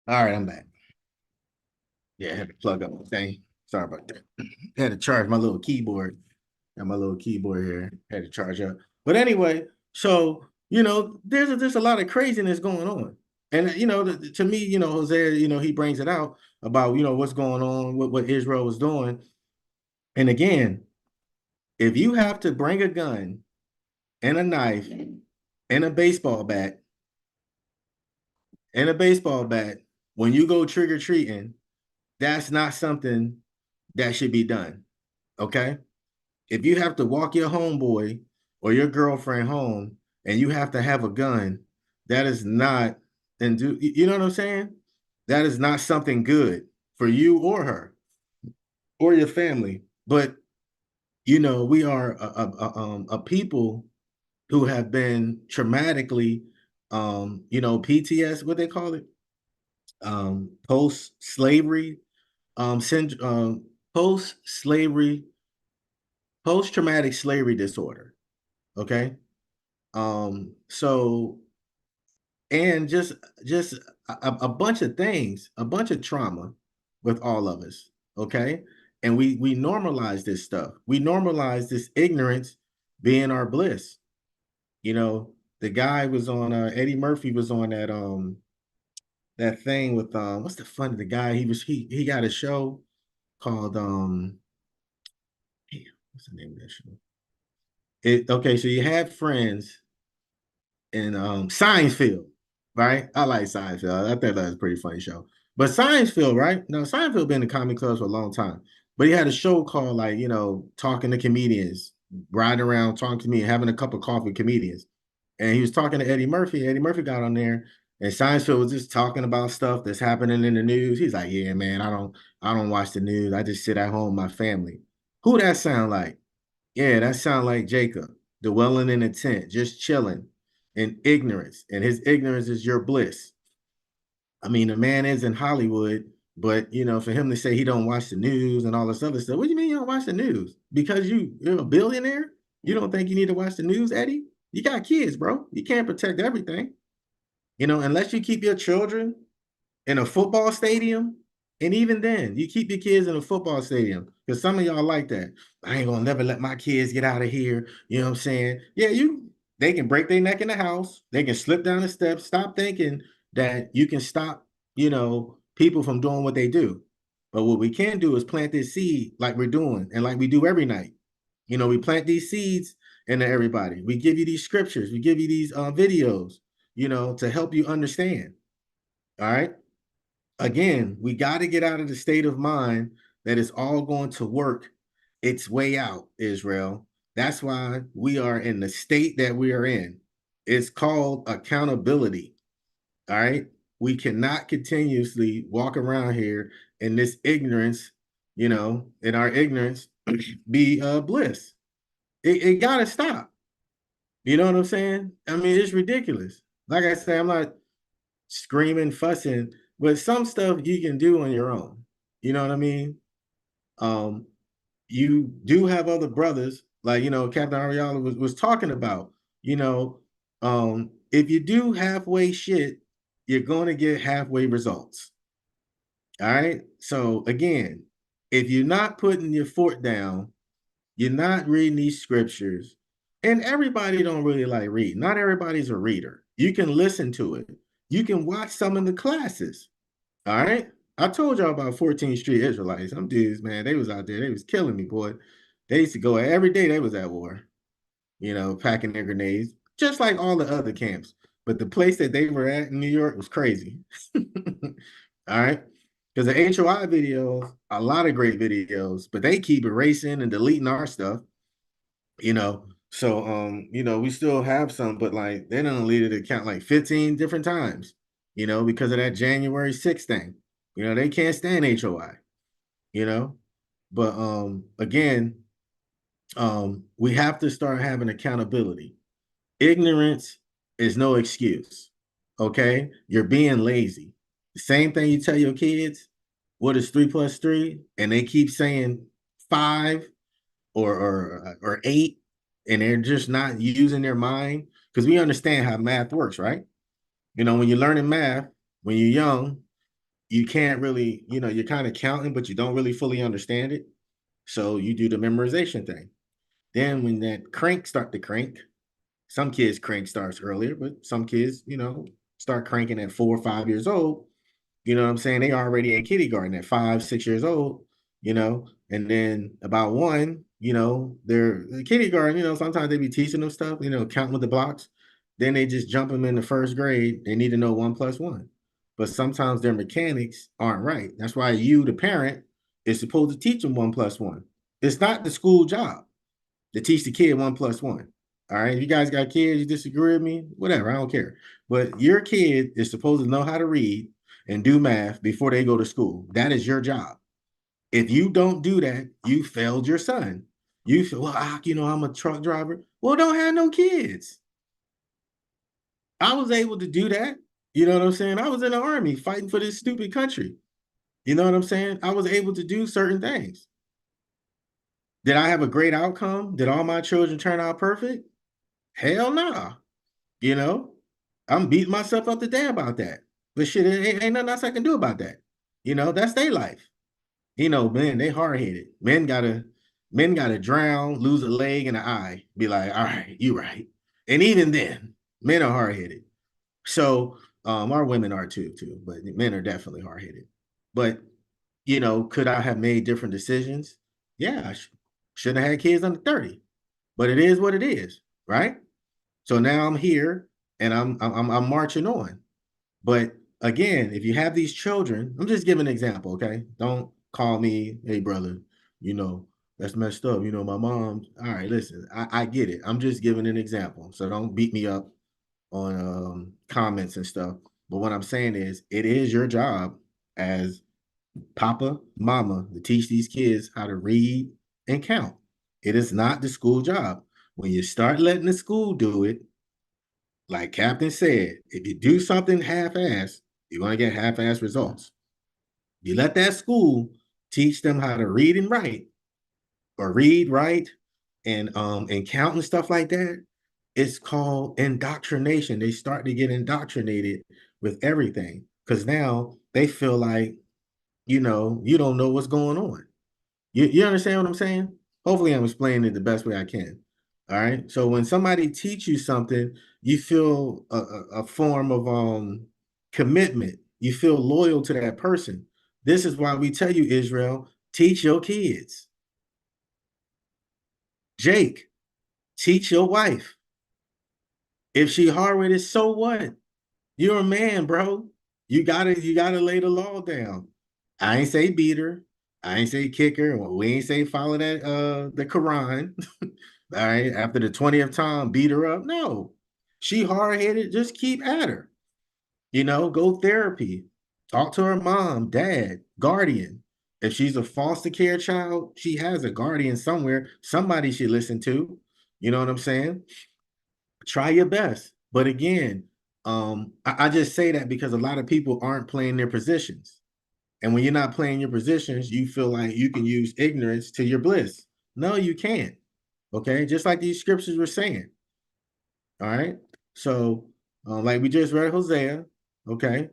All right, I'm back. Yeah, I had to plug up the thing. Sorry about that. Had to charge my little keyboard. Got my little keyboard here. Had to charge up. But anyway, so there's a lot of craziness going on. And to me, Hosea, he brings it out about what's going on, what Israel was doing. And again, if you have to bring a gun and a knife and a baseball bat when you go trick or treating, that's not something that should be done. Okay. If you have to walk your homeboy or your girlfriend home and you have to have a gun, that is not, and do you know what I'm saying? That is not something good for you or her or your family. But we are a people who have been traumatically, PTS, what they call it, post-slavery, post-slavery, post-traumatic slavery disorder. Okay. So, and just a bunch of things, a bunch of trauma with all of us. Okay. And we normalize this stuff. We normalize this ignorance being our bliss. The guy was on Eddie Murphy was on that thing with what's the fun of the guy? He got a show called what's the name of that show? Okay, so you had friends in Seinfeld, right? I like Seinfeld. I thought that was a pretty funny show. But Seinfeld, right? No, Seinfeld been in comedy clubs for a long time. But he had a show called talking to comedians, riding around talking to me and having a cup of coffee with comedians. And he was talking to Eddie Murphy. Eddie Murphy got on there, and Seinfeld was just talking about stuff that's happening in the news. He's like, "Yeah, man, I don't watch the news. I just sit at home with my family." Who that sound like? Yeah, that sound like Jacob, dwelling in a tent, just chilling in ignorance, and his ignorance is your bliss. I mean, the man is in Hollywood, but for him to say he don't watch the news and all this other stuff, what do you mean you don't watch the news? Because you're a billionaire? You don't think you need to watch the news, Eddie? You got kids, bro. You can't protect everything. Unless you keep your children in a football stadium, and even then, you keep your kids in a football stadium because some of y'all like that. I ain't gonna never let my kids get out of here. You know what I'm saying? Yeah, they can break their neck in the house, they can slip down the steps. Stop thinking that you can stop, people from doing what they do. But what we can do is plant this seed like we're doing and like we do every night. We plant these seeds into everybody. We give you these scriptures, we give you these videos, to help you understand. All right. Again, we got to get out of the state of mind that it's all going to work its way out, Israel. That's why we are in the state that we are in. It's called accountability. All right. We cannot continuously walk around here in this ignorance, in our ignorance, be bliss. It got to stop. You know what I'm saying? I mean, it's ridiculous. Like I said, I'm not screaming, fussing, but some stuff you can do on your own. You know what I mean? Um, you do have other brothers, like Captain Ariala was talking about. If you do halfway shit, you're going to get halfway results. All right. So again, if you're not putting your foot down, you're not reading these scriptures, and everybody don't really like read. Not everybody's a reader. You can listen to it. You can watch some of the classes. All right. I told y'all about 14th Street Israelites. Some dudes, man, they was out there. They was killing me, boy. They used to go every day. They was at war, packing their grenades, just like all the other camps. But the place that they were at in New York was crazy. All right. Because the HOI videos, a lot of great videos, but they keep erasing and deleting our stuff, you know. So we still have some, but like they done deleted the account like 15 different times, because of that January 6th thing. They can't stand HOI, you know. But again, we have to start having accountability. Ignorance is no excuse. Okay, you're being lazy. The same thing you tell your kids, what is 3 plus 3, and they keep saying 5 or 8, and they're just not using their mind, because we understand how math works, right? When you're learning math, when you're young, you can't really, you're kind of counting, but you don't really fully understand it. So you do the memorization thing. Then when that crank start to crank, some kids crank starts earlier, but some kids, start cranking at 4 or 5 years old. You know what I'm saying? They already in kindergarten at 5, 6 years old, and then about one, they're in kindergarten, sometimes they be teaching them stuff, counting with the blocks. Then they just jump them in the first grade. They need to know 1 plus 1. But sometimes their mechanics aren't right. That's why you, the parent, is supposed to teach them 1 plus 1. It's not the school job to teach the kid 1 plus 1. All right. If you guys got kids, you disagree with me, whatever, I don't care. But your kid is supposed to know how to read and do math before they go to school. That is your job. If you don't do that, you failed your son. You feel, well, I'm a truck driver. Well, don't have no kids. I was able to do that. You know what I'm saying? I was in the army fighting for this stupid country. You know what I'm saying? I was able to do certain things. Did I have a great outcome? Did all my children turn out perfect? Hell no. Nah. I'm beating myself up today about that. But shit, ain't nothing else I can do about that. That's their life. Man, they hard-headed. Men gotta drown, lose a leg and an eye. Be like, all right, you right. And even then, men are hard-headed. So our women are too, but men are definitely hard-headed. But could I have made different decisions? Yeah, I shouldn't have had kids under 30. But it is what it is, right? So now I'm here and I'm marching on. But again, if you have these children, I'm just giving an example, okay? Don't call me, hey brother, that's messed up. My mom. All right, listen, I get it. I'm just giving an example. So don't beat me up on comments and stuff. But what I'm saying is it is your job as papa, mama to teach these kids how to read and count. It is not the school job. When you start letting the school do it, like Captain said, if you do something half-assed, you're going to get half-assed results. You let that school teach them how to read and write, or read, write, and count and stuff like that. It's called indoctrination. They start to get indoctrinated with everything because now they feel like, you don't know what's going on. You understand what I'm saying? Hopefully, I'm explaining it the best way I can. All right. So when somebody teach you something, you feel a form of commitment. You feel loyal to that person. This is why we tell you, Israel, teach your kids. Jake, teach your wife. If she hard-headed, so what? You're a man, bro. You gotta lay the law down. I ain't say beat her. I ain't say kick her. Well, we ain't say follow that the Quran. All right. After the 20th time, beat her up. No. She hard-headed, just keep at her. Go therapy. Talk to her mom, dad, guardian. If she's a foster care child, she has a guardian somewhere. Somebody should listen to. You know what I'm saying? Try your best. But again, I just say that because a lot of people aren't playing their positions. And when you're not playing your positions, you feel like you can use ignorance to your bliss. No, you can't. Okay. Just like these scriptures were saying. All right. So, like we just read Hosea. Okay.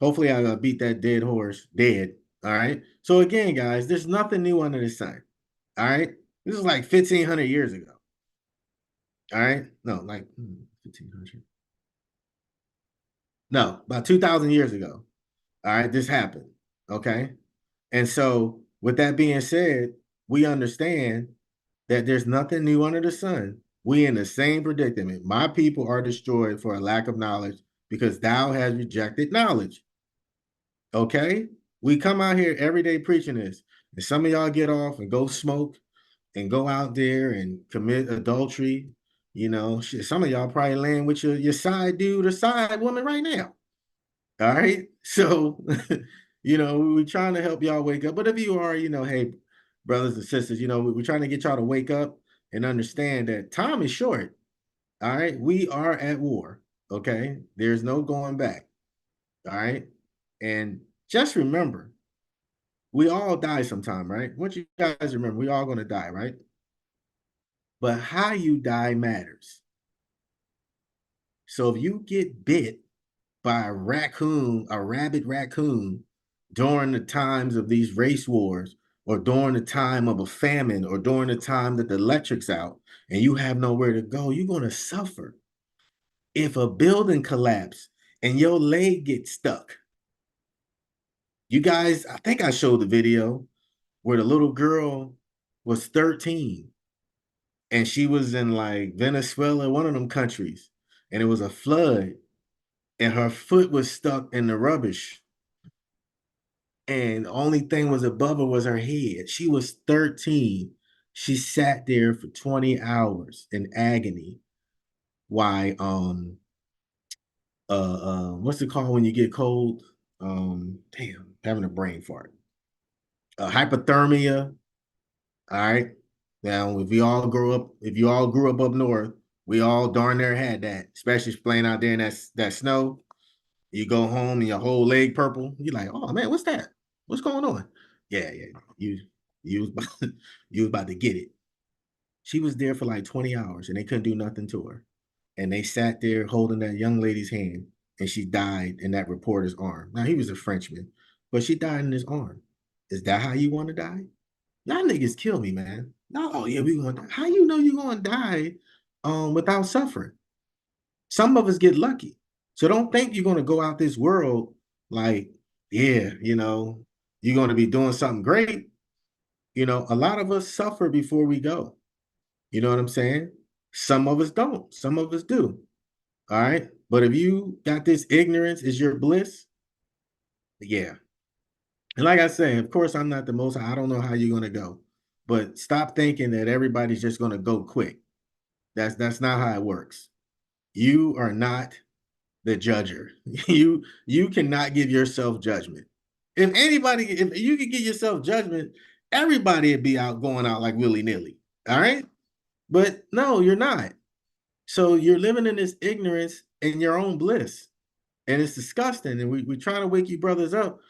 Hopefully, I beat that dead horse dead. All right. So, again, guys, there's nothing new under the sun. All right. This is like 1,500 years ago. All right. No, like 1,500. No, about 2,000 years ago. All right, this happened. Okay. And so, with that being said, we understand that there's nothing new under the sun. We in the same predicament. My people are destroyed for a lack of knowledge because thou has rejected knowledge. Okay. We come out here every day preaching this. And some of y'all get off and go smoke and go out there and commit adultery. Shit, some of y'all probably laying with your side dude or side woman right now. All right. So, we're trying to help y'all wake up. But if you are, hey, brothers and sisters, we're trying to get y'all to wake up and understand that time is short. All right. We are at war. Okay. There's no going back. All right. And just remember, we all die sometime, right? Once you guys remember, we all going to die, right? But how you die matters. So if you get bit by a raccoon, a rabid raccoon, during the times of these race wars, or during the time of a famine, or during the time that the electric's out, and you have nowhere to go, you're going to suffer. If a building collapses and your leg gets stuck, you guys, I think I showed the video where the little girl was 13 and she was in like Venezuela, one of them countries, and it was a flood and her foot was stuck in the rubbish and the only thing was above her was her head. She was 13. She sat there for 20 hours in agony. Why what's it called when you get cold? Damn, having a brain fart. Hypothermia. All right. Now, if you all grew up north, we all darn near had that, especially playing out there in that snow. You go home and your whole leg purple. You're like, oh man, what's that? What's going on? Yeah, yeah. You was about, you was about to get it. She was there for like 20 hours and they couldn't do nothing to her. And they sat there holding that young lady's hand and she died in that reporter's arm. Now he was a Frenchman, but she died in his arm. Is that how you want to die? Y'all niggas kill me, man. No, oh yeah, we gonna die. How you know you're gonna die without suffering? Some of us get lucky. So don't think you're gonna go out this world like, yeah, you're gonna be doing something great. A lot of us suffer before we go. You know what I'm saying? Some of us don't, some of us do. All right. But if you got this ignorance is your bliss, yeah. And like I say, of course, I'm not the most, I don't know how you're gonna go. But stop thinking that everybody's just gonna go quick. That's not how it works. You are not the judger. You cannot give yourself judgment. If you could give yourself judgment, everybody would be out going out like willy-nilly. All right. But no, you're not. So you're living in this ignorance in your own bliss. And it's disgusting. And we trying to wake you brothers up,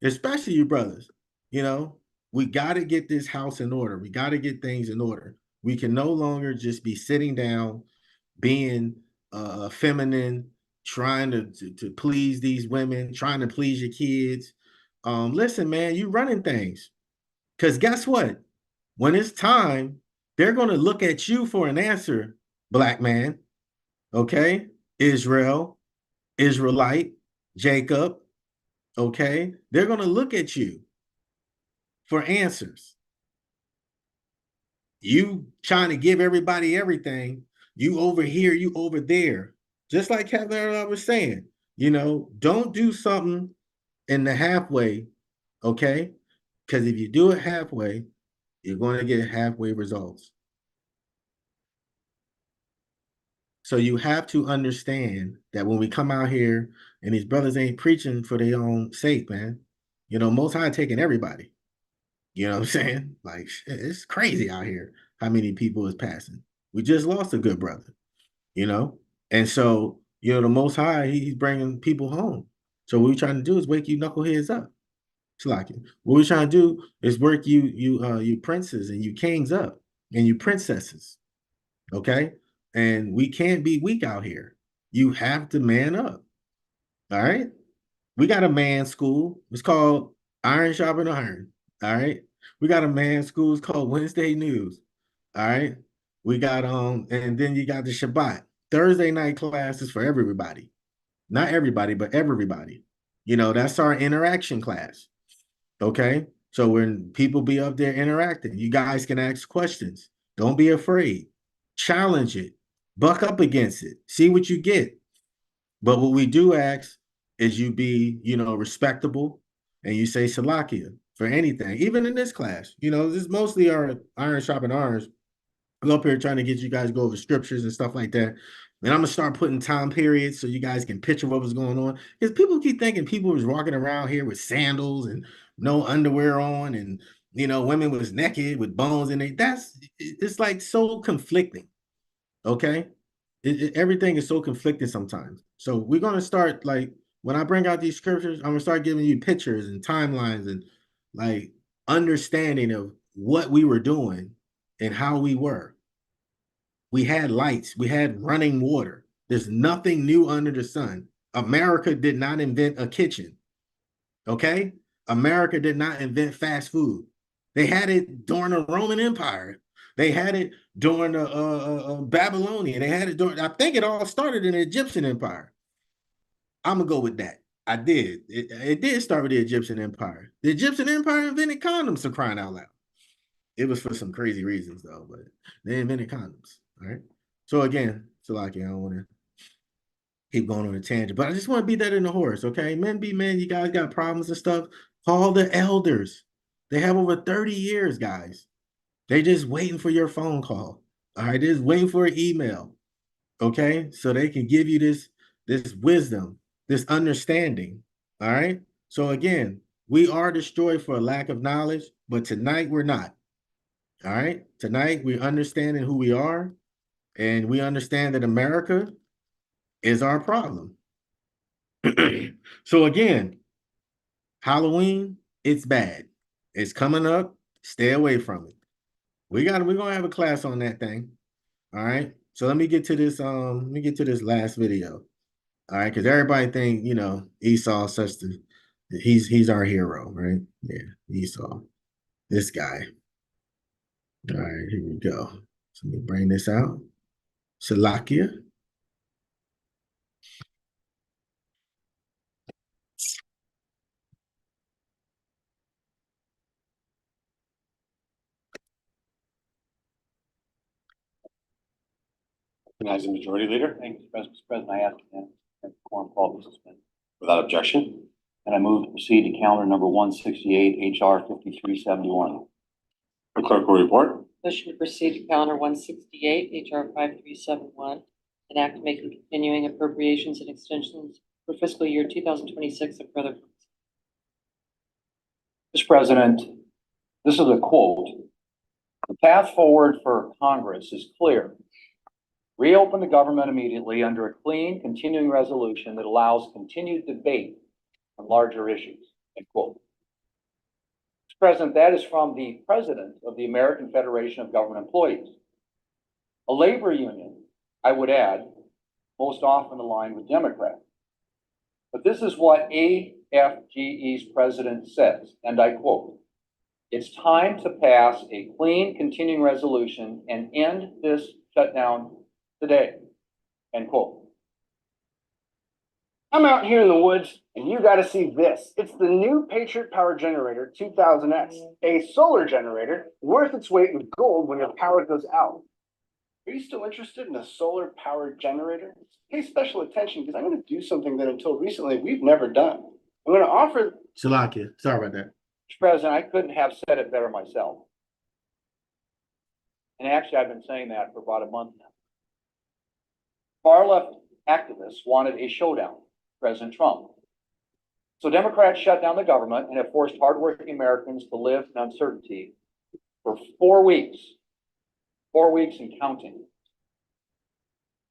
especially you brothers. You know, we got to get this house in order. We got to get things in order. We can no longer just be sitting down being feminine, trying to please these women, trying to please your kids. Listen, man, you running things. Because guess what? When it's time, they're going to look at you for an answer, black man. Okay? Israel, Israelite, Jacob. Okay? They're going to look at you for answers. You trying to give everybody everything. You over here, you over there. Just like Kevin was saying, don't do something in the halfway, okay? Because if you do it halfway, you're going to get halfway results. So you have to understand that when we come out here and these brothers ain't preaching for their own sake, man. Most High taking everybody. You know what I'm saying? Like, it's crazy out here how many people is passing. We just lost a good brother, And so, the Most High, he's bringing people home. So what we're trying to do is wake you knuckleheads up. It's like what we're trying to do is work you princes and you kings up and you princesses. Okay? And we can't be weak out here. You have to man up. All right? We got a man school. It's called Iron Sharpen Iron. All right. We got a man school. It's called Wednesday News. All right. We got and then you got the Shabbat. Thursday night classes for everybody. Not everybody, but everybody. That's our interaction class. Okay. So when people be up there interacting, you guys can ask questions. Don't be afraid. Challenge it. Buck up against it. See what you get. But what we do ask is you be, respectable and you say Salakia for anything, even in this class. This is mostly our iron sharpen irons. I'm up here trying to get you guys go over scriptures and stuff like that. And I'm gonna start putting time periods so you guys can picture what was going on. Because people keep thinking people was walking around here with sandals and no underwear on, and women was naked with bones in it. It's like so conflicting. Okay. Everything is so conflicting sometimes. So we're going to start, like, when I bring out these scriptures, I'm going to start giving you pictures and timelines and like understanding of what we were doing and how we were. We had lights, we had running water. There's nothing new under the sun. America did not invent a kitchen. Okay. America did not invent fast food. They had it during the Roman Empire. They had it during the Babylonian. They had it during, I think it all started in the Egyptian Empire. I'm going to go with that. I did. It did start with the Egyptian Empire. The Egyptian Empire invented condoms, for crying out loud. It was for some crazy reasons, though, but they invented condoms. All right. So again, Salaki, I don't want to keep going on a tangent, but I just want to beat that in the horse, okay? Men be men. You guys got problems and stuff. Call the elders. They have over 30 years, guys. They just waiting for your phone call. All right, they're just waiting for an email. Okay, so they can give you this wisdom, this understanding. All right. So again, we are destroyed for a lack of knowledge, but tonight we're not. All right. Tonight we're understanding who we are, and we understand that America is our problem. So again, Halloween, it's bad. It's coming up. Stay away from it. We're gonna have a class on that thing. All right. So let me get to this last video. All right, because everybody think, Esau such the he's our hero, right? Yeah, Esau. This guy. All right, here we go. So let me bring this out. Salakia. Recognizing Majority Leader. Thank you, Mr. President. I ask that quorum call be suspended. Without objection. And I move to proceed to calendar number 168, HR 5371. The clerk will report. Motion to proceed to calendar 168, HR 5371, an act making continuing appropriations and extensions for fiscal year 2026 and further. Mr. President, this is a quote. The path forward for Congress is clear. Reopen the government immediately under a clean, continuing resolution that allows continued debate on larger issues, end quote. Mr. President, that is from the president of the American Federation of Government Employees, a labor union I would add, most often aligned with Democrats. But this is what AFGE's president says, and I quote, "It's time to pass a clean continuing resolution and end this shutdown today," end quote. I'm out here in the woods, and you got to see this. It's the new Patriot Power Generator 2000X, a solar generator worth its weight in gold when your power goes out. Are you still interested in a solar powered generator? Pay special attention because I'm going to do something that until recently we've never done. I'm going to offer. Shalakia, sorry about that. Mr. President, I couldn't have said it better myself. And actually, I've been saying that for about a month now. Far left activists wanted a showdown with President Trump. So Democrats shut down the government and have forced hardworking Americans to live in uncertainty for 4 weeks. 4 weeks and counting.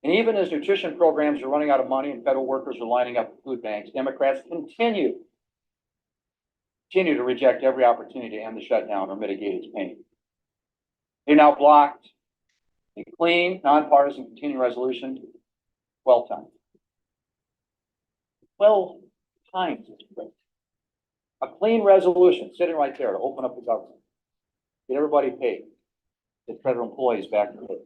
And even as nutrition programs are running out of money and federal workers are lining up at food banks, Democrats continue to reject every opportunity to end the shutdown or mitigate its pain. They now blocked a clean, nonpartisan continuing resolution 12 times. 12 times. A clean resolution sitting right there to open up the government, get everybody paid, get federal employees back to work.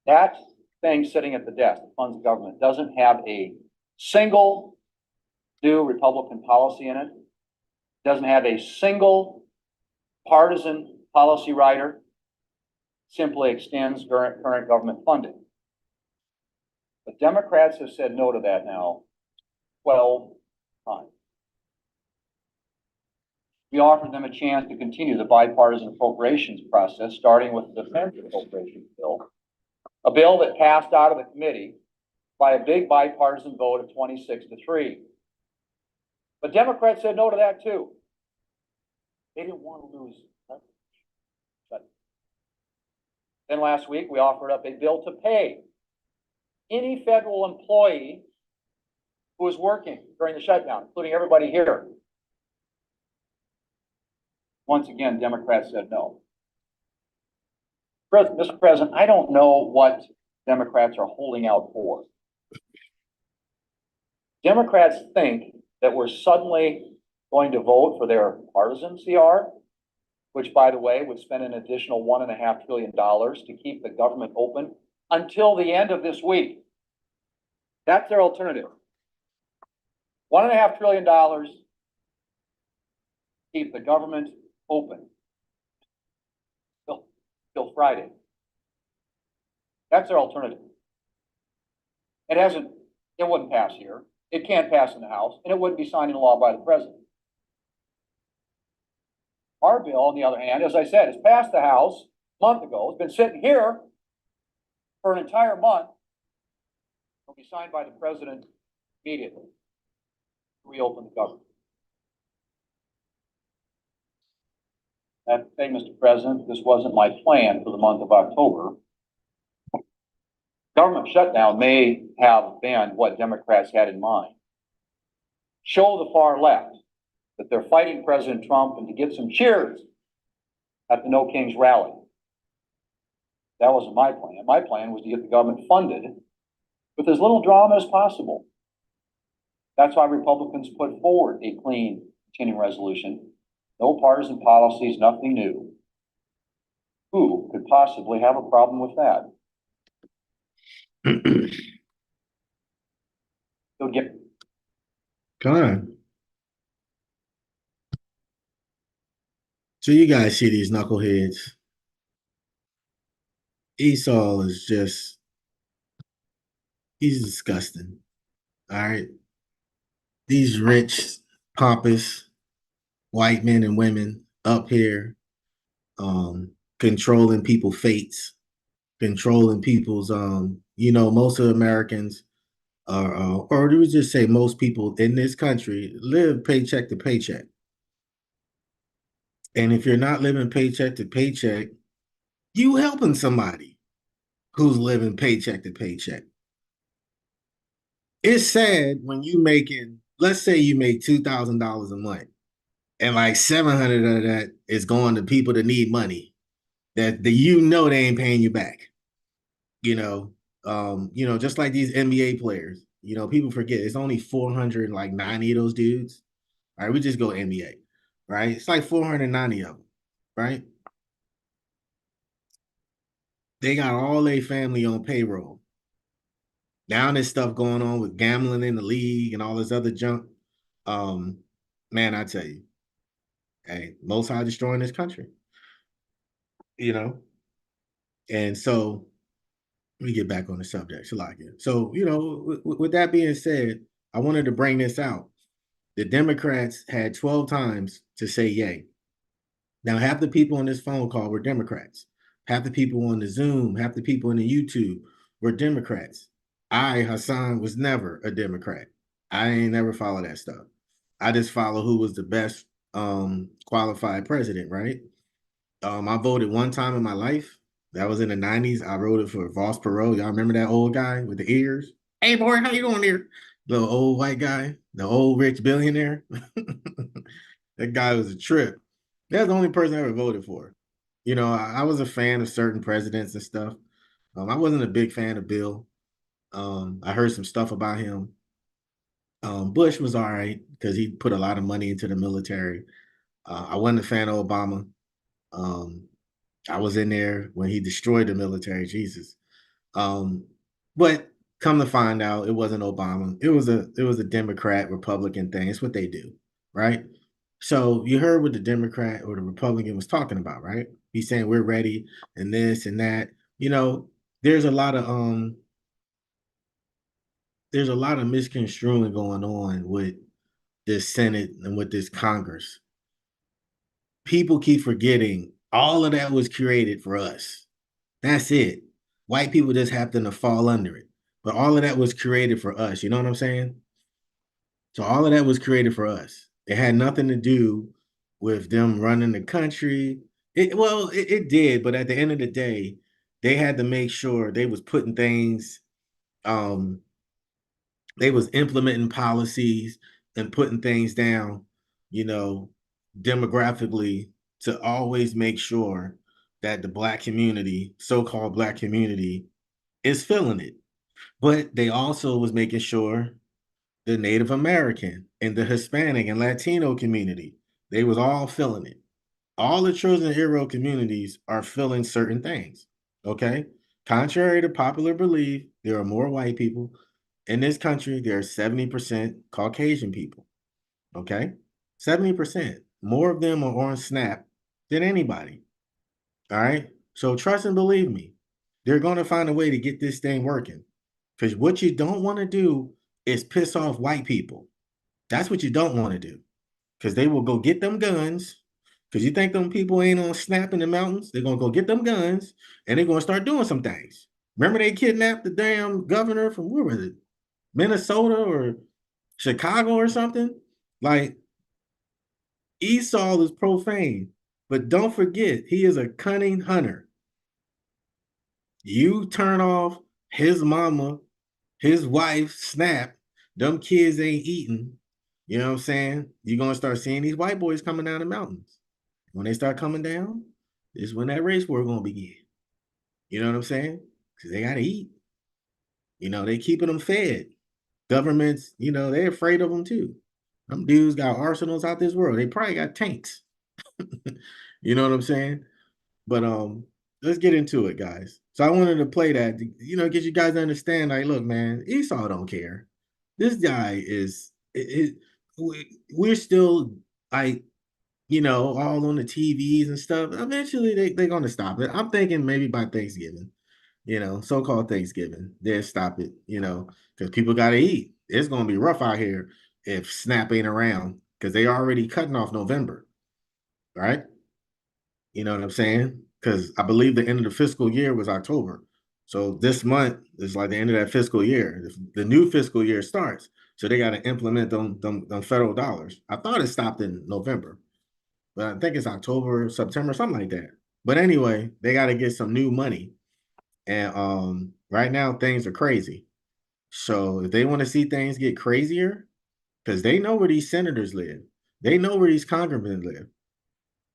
That thing sitting at the desk that funds the government doesn't have a single new Republican policy in it. Doesn't have a single partisan policy writer. Simply extends current government funding. But Democrats have said no to that now 12 times. We offered them a chance to continue the bipartisan appropriations process, starting with the defense appropriations bill, a bill that passed out of the committee by a big bipartisan vote of 26-3. But Democrats said no to that too. They didn't want to lose. But then last week, we offered up a bill to pay any federal employee who was working during the shutdown, including everybody here. Once again, Democrats said no. Mr. President, I don't know what Democrats are holding out for. Democrats think that we're suddenly going to vote for their partisan CR, which, by the way, would spend an additional $1.5 trillion to keep the government open until the end of this week. That's their alternative. $1.5 trillion to keep the government open till Friday. That's their alternative. It wouldn't pass here. It can't pass in the House, and it wouldn't be signed into law by the president. Our bill, on the other hand, as I said, has passed the House a month ago. It's been sitting here for an entire month. It'll be signed by the president immediately to reopen the government. That thing, Mr. President, this wasn't my plan for the month of October. Government shutdown may have been what Democrats had in mind. Show the far left that they're fighting President Trump and to get some cheers at the No Kings rally. That wasn't my plan. My plan was to get the government funded with as little drama as possible. That's why Republicans put forward a clean continuing resolution. No partisan policies, nothing new. Who could possibly have a problem with that? You'll get. Come on. So you guys see these knuckleheads. Esau is just, he's disgusting. All right. These rich, pompous white men and women up here, controlling people's fates, controlling people's, most of Americans are, or do we just say most people in this country live paycheck to paycheck. And if you're not living paycheck to paycheck, you helping somebody who's living paycheck to paycheck. It's sad when you making, let's say you make $2,000 a month, and like 700 of that is going to people that need money that they ain't paying you back. Just like these NBA players, people forget it's only 490 of those dudes. All right, we just go NBA, right? It's like 490 of them, right? They got all their family on payroll. Now there's stuff going on with gambling in the league and all this other junk. Um, Man, I tell you, hey, Most High destroying this country, you know. And so let me get back on the subject. Shalakia. So, with that being said, I wanted to bring this out. The Democrats had 12 times to say yay. Now, half the people on this phone call were Democrats. Half the people on the Zoom, half the people in the YouTube were Democrats. I, Hassan, was never a Democrat. I ain't never follow that stuff. I just follow who was the best qualified president, right? I voted one time in my life. That was in the 90s. I voted for Voss Perot. Y'all remember that old guy with the ears? Hey, boy, how you doing there? Little old white guy, the old rich billionaire. That guy was a trip. That's the only person I ever voted for. I was a fan of certain presidents and stuff. I wasn't a big fan of Bill. I heard some stuff about him. Bush was all right because he put a lot of money into the military. I wasn't a fan of Obama. Um, I was in there when he destroyed the military, Jesus. But come to find out, it wasn't Obama. It was a Democrat Republican thing. It's what they do, right? So you heard what the Democrat or the Republican was talking about, right? He's saying we're ready and this and that. You know, there's a lot of misconstruing going on with this Senate and with this Congress. People keep forgetting all of that was created for us. That's it. White people just happen to fall under it. But all of that was created for us. You know what I'm saying? So all of that was created for us. It had nothing to do with them running the country. It did, but at the end of the day, they had to make sure they was putting things, um, they was implementing policies and putting things down, you know, demographically to always make sure that the black community, so-called black community, is feeling it. But they also was making sure the Native American and the Hispanic and Latino community, they was all feeling it. All the chosen hero communities are feeling certain things. Okay. Contrary to popular belief, there are more white people. In this country, there are 70% Caucasian people. Okay. 70%. More of them are on SNAP than anybody. All right. So trust and believe me, they're going to find a way to get this thing working. Because what you don't want to do is piss off white people. That's what you don't want to do. Because they will go get them guns. Because you think them people ain't on SNAP in the mountains? They're going to go get them guns and they're going to start doing some things. Remember they kidnapped the damn governor from, where was it? Minnesota or Chicago or something? Like, Esau is profane. But don't forget, he is a cunning hunter. You turn off his mama, his wife, SNAP, them kids ain't eating. You know what I'm saying? You're going to start seeing these white boys coming down the mountains. When they start coming down, is when that race war going to begin. You know what I'm saying? Because they got to eat. They keeping them fed. Governments, they're afraid of them too. Them dudes got arsenals out this world. They probably got tanks. You know what I'm saying? But let's get into it, guys. So I wanted to play that, get you guys to understand. Like, look, man, Esau don't care. This guy is we're still like, all on the TVs and stuff. Eventually they're gonna stop it. I'm thinking maybe by Thanksgiving, so-called Thanksgiving, they'll stop it, because people gotta eat. It's gonna be rough out here if SNAP ain't around because they already cutting off November, right? You know what I'm saying? Because I believe the end of the fiscal year was October. So this month is like the end of that fiscal year. The new fiscal year starts. So they got to implement them federal dollars. I thought it stopped in November, but I think it's October, September, something like that. But anyway, they got to get some new money. And right now things are crazy. So if they want to see things get crazier, because they know where these senators live, they know where these congressmen live.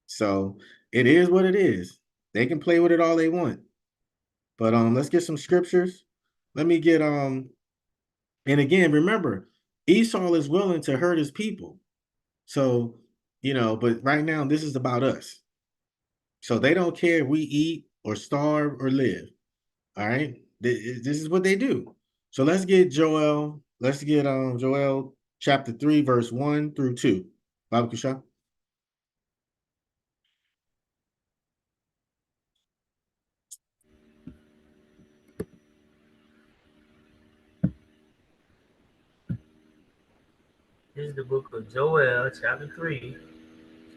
So it is what it is. They can play with it all they want. But let's get some scriptures. Let me get and again, remember, Esau is willing to hurt his people. So, but right now this is about us. So they don't care if we eat or starve or live. All right. This is what they do. So let's get Joel. Let's get Joel chapter 3, verse 1 through 2. Baba Kusha. This is the book of Joel, chapter 3.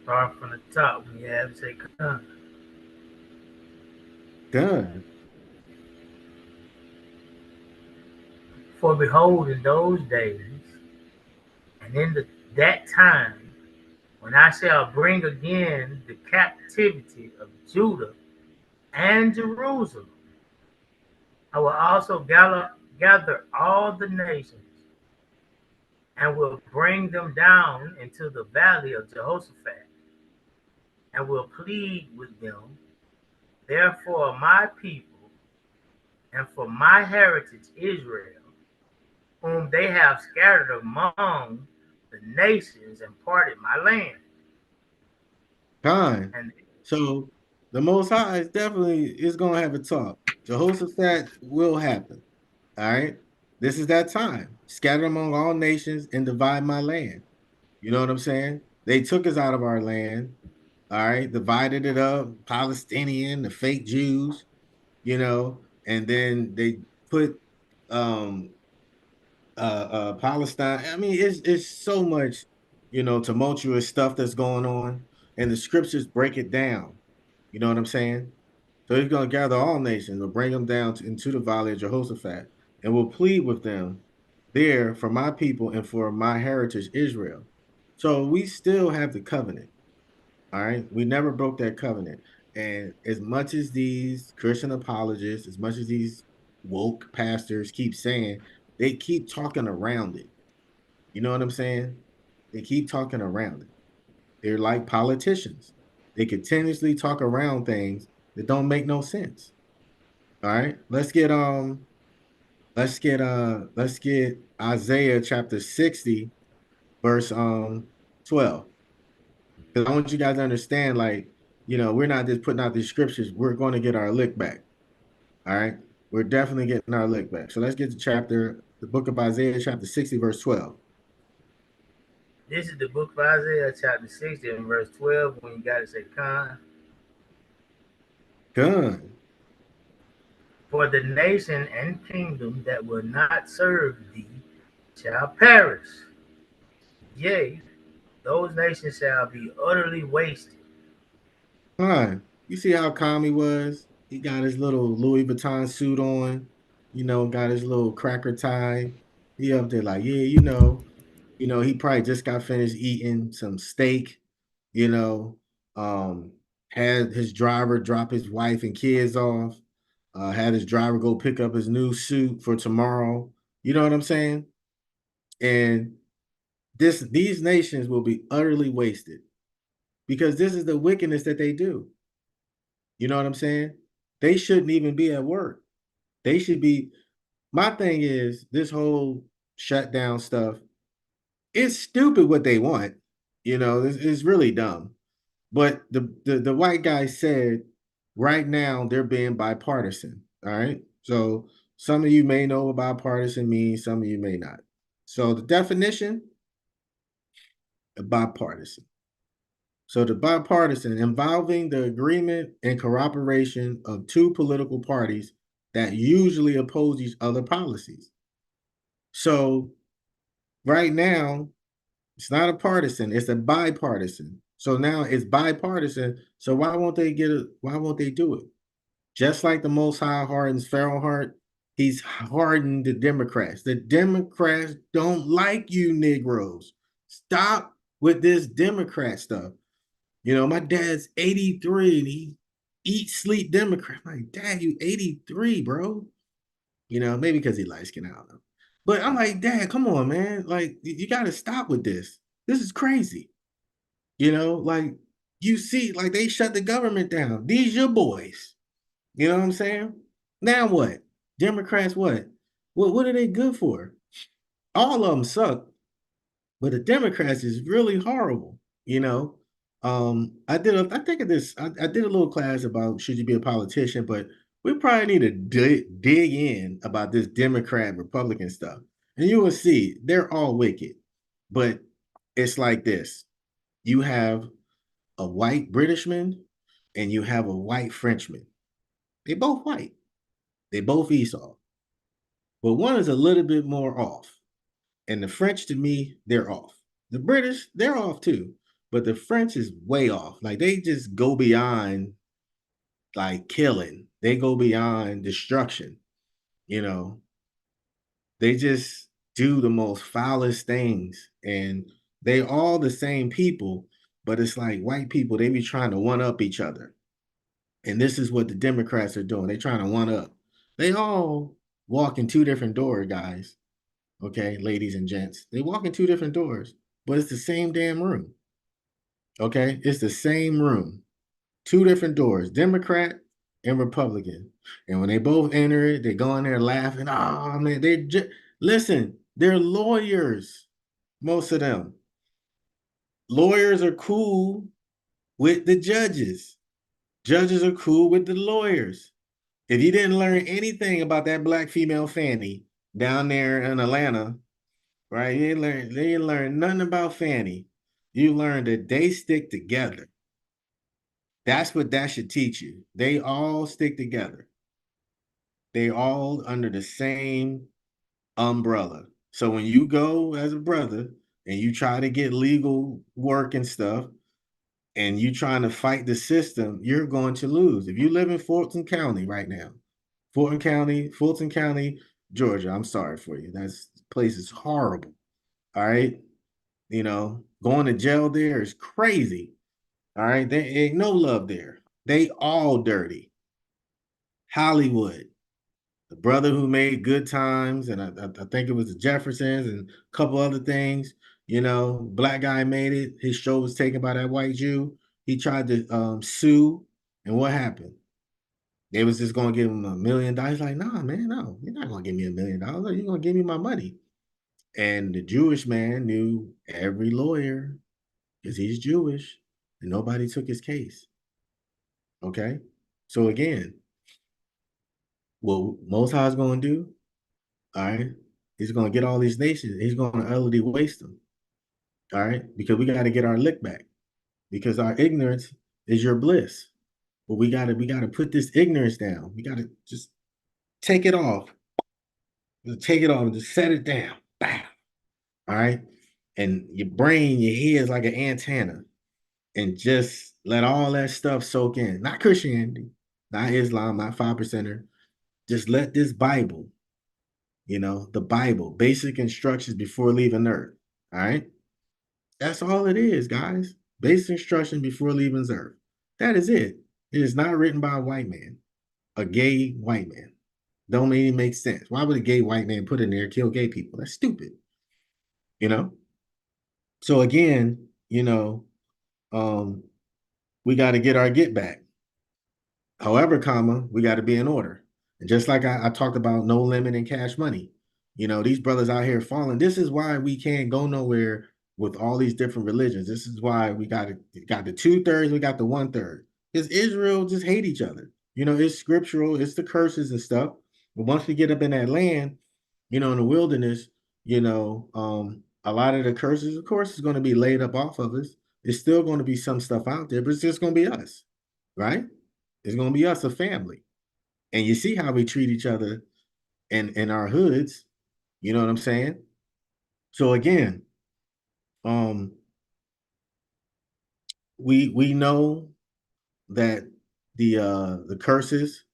Start from the top. We have say, come. Done. For behold, in those days, and in that time, when I shall bring again the captivity of Judah and Jerusalem, I will also gather all the nations and will bring them down into the valley of Jehoshaphat and will plead with them. Therefore, my people and for my heritage Israel, whom they have scattered among the nations and parted my land. Fine. And So the Most High is going to have a talk. Jehoshaphat will happen. All right. This is that time. Scatter among all nations and divide my land. You know what I'm saying? They took us out of our land. All right. Divided it up. Palestinian, the fake Jews, and then they put um Palestine. I mean, it's so much, tumultuous stuff that's going on, and the scriptures break it down. You know what I'm saying? So he's going to gather all nations, will bring them down into the valley of Jehoshaphat, and will plead with them there for my people and for my heritage Israel. So we still have the covenant. All right, we never broke that covenant. And as much as these Christian apologists, as much as these woke pastors keep saying, they keep talking around it. You know what I'm saying? They keep talking around it. They're like politicians. They continuously talk around things that don't make no sense. All right. Let's get Isaiah chapter 60, verse 12. Because I want you guys to understand, like, we're not just putting out these scriptures, we're going to get our lick back. All right. We're definitely getting our lick back. So let's get to the book of Isaiah, chapter 60, verse 12. this is the book of Isaiah, chapter 60, and verse 12. When you got to say, come. Good. For the nation and kingdom that will not serve thee shall perish. Yea, those nations shall be utterly wasted. Fine. You see how calm he was? He got his little Louis Vuitton suit on, got his little cracker tie. He up there like, yeah, he probably just got finished eating some steak, you know, um, had his driver drop his wife and kids off, had his driver go pick up his new suit for tomorrow. You know what I'm saying? And these nations will be utterly wasted because this is the wickedness that they do. You know what I'm saying? They shouldn't even be at work. They should be. My thing is this whole shutdown stuff. It's stupid what they want. It's really dumb. But the white guy said right now they're being bipartisan. All right. So some of you may know what bipartisan means, some of you may not. So the definition, bipartisan. So the bipartisan involving the agreement and cooperation of two political parties that usually oppose each other policies. So right now, it's not a partisan, it's a bipartisan. So now it's bipartisan. So why won't they do it? Just like the Most High hardens Pharaoh heart, he's hardened the Democrats. The Democrats don't like you Negroes. Stop with this Democrat stuff. My dad's 83 and he eats, sleep Democrat. I'm like, Dad, you 83, bro. Maybe because he light skin, I don't know. But I'm like, Dad, come on, man. Like, you got to stop with this. This is crazy. Like you see, like they shut the government down. These your boys. You know what I'm saying? Now what? Democrats, what? What are they good for? All of them suck, but the Democrats is really horrible. You know, I think of this. I did a little class about should you be a politician, but we probably need to dig in about this Democrat Republican stuff, and you will see they're all wicked. But it's like this: you have a white Britishman and you have a white Frenchman. They both white. They both Esau, but one is a little bit more off. And the French, to me, they're off. The British, they're off too. But the French is way off. Like they just go beyond like killing. They go beyond destruction. You know, they just do the most foulest things. And they all the same people, but it's like white people, they be trying to one up each other. And this is what the Democrats are doing. They're trying to one up. They all walk in two different doors, guys. Okay, ladies and gents. They walk in two different doors, but it's the same damn room. Okay, it's the same room, two different doors, Democrat and Republican. And when they both enter it, they go in there laughing. Oh man, listen. They're lawyers, most of them. Lawyers are cool with the judges. Judges are cool with the lawyers. If you didn't learn anything about that black female Fanny down there in Atlanta, right? They didn't learn nothing about Fanny. You learned that they stick together. That's what that should teach you. They all stick together. They all under the same umbrella. So when you go as a brother and you try to get legal work and stuff, and you trying to fight the system, you're going to lose. If you live in Fulton County right now, Fulton County, Georgia, I'm sorry for you. That's place is horrible. All right. You know, going to jail there is crazy. All right. There ain't no love there. They all dirty. Hollywood, the brother who made Good Times, and I think it was the Jeffersons and a couple other things. You know, black guy made it. His show was taken by that white Jew. He tried to sue, and what happened? They was just gonna give him $1 million. Like, nah, man, no, you're not gonna give me $1 million. You're gonna give me my money. And the Jewish man knew every lawyer because he's Jewish, and nobody took his case. Okay, so again, what Most High is gonna do, all right, he's gonna get all these nations. He's gonna utterly waste them, all right, because we got to get our lick back because our ignorance is your bliss. But we gotta put this ignorance down. We gotta just take it off, take it off, and just set it down. Bam. All right, and your brain, your head is like an antenna, and just let all that stuff soak in. Not Christianity, not Islam, not 5%er. Just let this Bible, the Bible, basic instructions before leaving Earth. All right. That's all it is, guys. Basic instruction before leaving Earth. That is it. It is not written by a white man, a gay white man. Don't even make sense. Why would a gay white man put in there kill gay people? That's stupid. You know? So again, we got to get our get back. However, we got to be in order. And just like I talked about no limit in cash money, these brothers out here falling. This is why we can't go nowhere with all these different religions. This is why we got the 2/3, we got the 1/3. Because Israel just hate each other. It's scriptural, it's the curses and stuff. But once we get up in that land, in the wilderness, a lot of the curses, of course, is going to be laid up off of us. It's still going to be some stuff out there, but it's just going to be us, right? It's going to be us, a family. And you see how we treat each other in our hoods. You know what I'm saying? So again, we know that the curses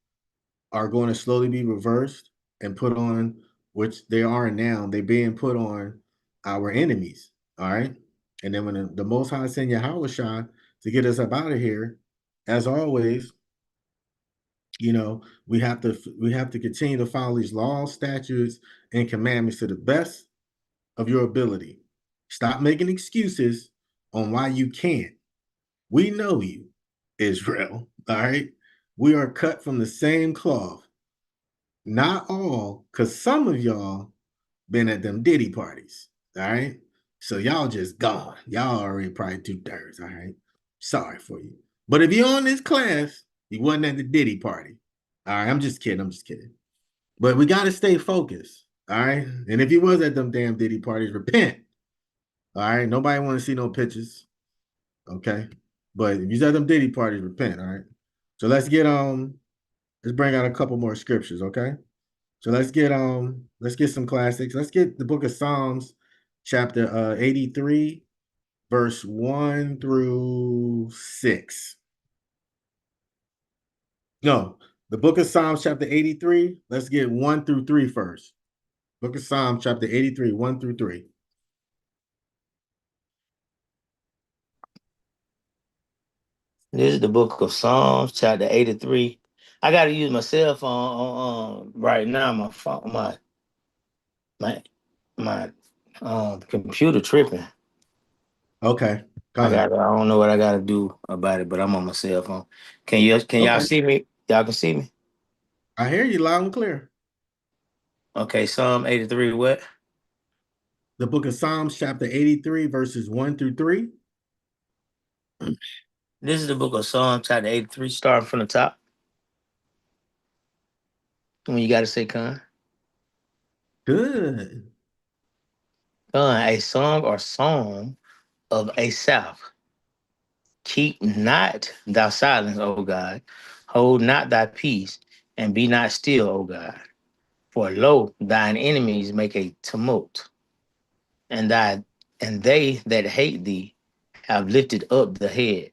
are going to slowly be reversed and put on, which they are now. They're being put on our enemies. All right. And then when the Most High send Yahweh to get us up out of here, as always, we have to continue to follow these laws, statutes, and commandments to the best of your ability. Stop making excuses on why you can't. We know you, Israel. All right. We are cut from the same cloth. Not all, because some of y'all been at them Diddy parties. All right. So y'all just gone. Y'all already probably 2/3. All right. Sorry for you. But if you're on this class, you wasn't at the Diddy party. All right. I'm just kidding. I'm just kidding. But we got to stay focused. All right. And if you was at them damn Diddy parties, repent. All right. Nobody want to see no pictures. Okay. But if you at them Diddy parties, repent. All right. So let's bring out a couple more scriptures, okay? So let's get some classics. Let's get the book of Psalms, chapter 83, verse 1 through 6. No, the book of Psalms, chapter 83. Let's get 1 through 3 first. Book of Psalms, chapter 83, 1 through 3. This is the book of Psalms, chapter 83. I gotta use my cell phone on right now. My phone, my my computer tripping. Okay, go I ahead. don't know what I gotta do about it, but I'm on my cell phone. Can y'all Okay, see me? Y'all can see me? I hear you loud and clear. Okay, Psalm 83, what? The book of Psalms, chapter 83, verses 1 through 3. This is the book of Psalm, chapter 83, starting from the top. When you gotta say Con. Good. Con, a song or psalm of Asaph. Keep not thou silence, O God. Hold not thy peace, and be not still, O God. For lo, thine enemies make a tumult, and they that hate thee have lifted up the head.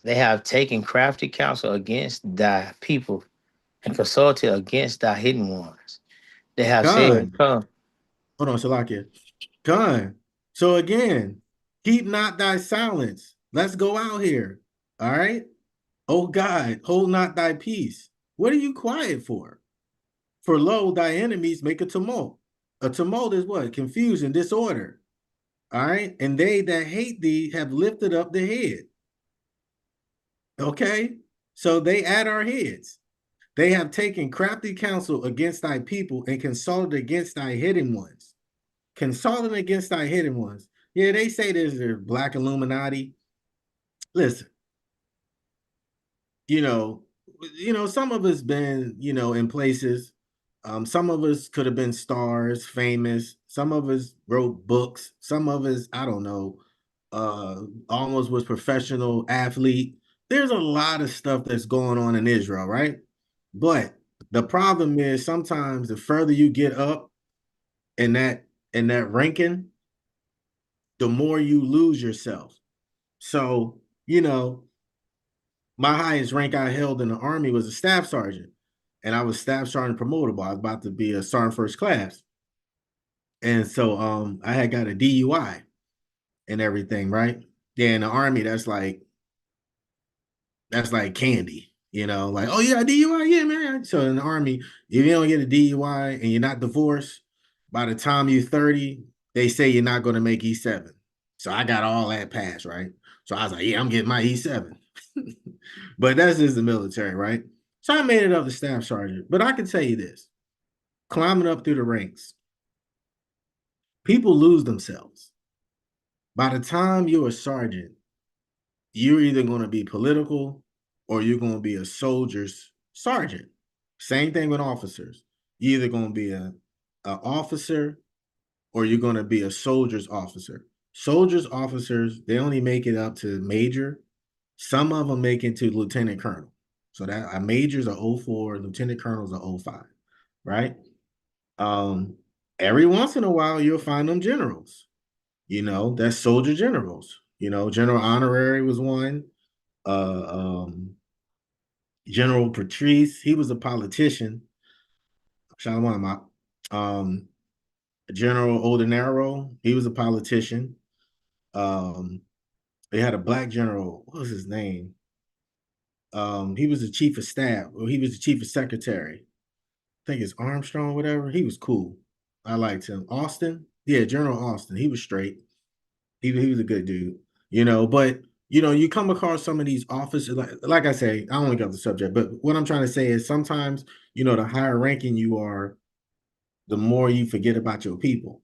They have taken crafty counsel against thy people, and consulted against thy hidden ones. They have said, Con. Come. Hold on, Shalakia. Con. So again, keep not thy silence. Let's go out here. All right. Oh God, hold not thy peace. What are you quiet for? For lo, thy enemies make a tumult. A tumult is what? Confusion, disorder. All right. And they that hate thee have lifted up the head. Okay. So they at our heads. They have taken crafty counsel against thy people and consulted against thy hidden ones. Consulting against thy hidden ones. Yeah, they say this is black Illuminati. Listen, you know, some of us been, in places. Some of us could have been stars, famous. Some of us wrote books. Some of us, I don't know, almost was professional athlete. There's a lot of stuff that's going on in Israel, right? But the problem is sometimes the further you get up in that ranking, the more you lose yourself. So, my highest rank I held in the Army was a staff sergeant, and I was staff sergeant promotable. I was about to be a sergeant first class. And so I had got a DUI and everything, right? Yeah, in the Army, that's like candy, like, oh yeah, DUI, yeah, man. So in the Army, if you don't get a DUI and you're not divorced, by the time you're 30, they say you're not going to make E7. So I got all that passed, right? So I was like, yeah, I'm getting my E7. But that's just the military, right? So I made it up to staff sergeant. But I can tell you this, climbing up through the ranks, people lose themselves. By the time you're a sergeant, you're either going to be political or you're going to be a soldier's sergeant. Same thing with officers. You're either going to be a officer or you're going to be a soldier's officer. Soldiers, officers, they only make it up to major. Some of them make it to lieutenant colonel. So that a major's a 04, lieutenant colonel's a 05, right? Um, every once in a while you'll find them generals. That's soldier generals. General Honorary was one. Uh, um, General Patrice, he was a politician. Shalom. Um, General Odenaro, he was a politician. Um, they had a black general. What was his name? He was the chief of staff, or he was the chief of secretary. I think it's Armstrong, whatever. He was cool. I liked him. Austin, yeah, General Austin. He was straight. He was a good dude. But you come across some of these officers, like I say, I don't want to get off the subject, but what I'm trying to say is sometimes, the higher ranking you are, the more you forget about your people.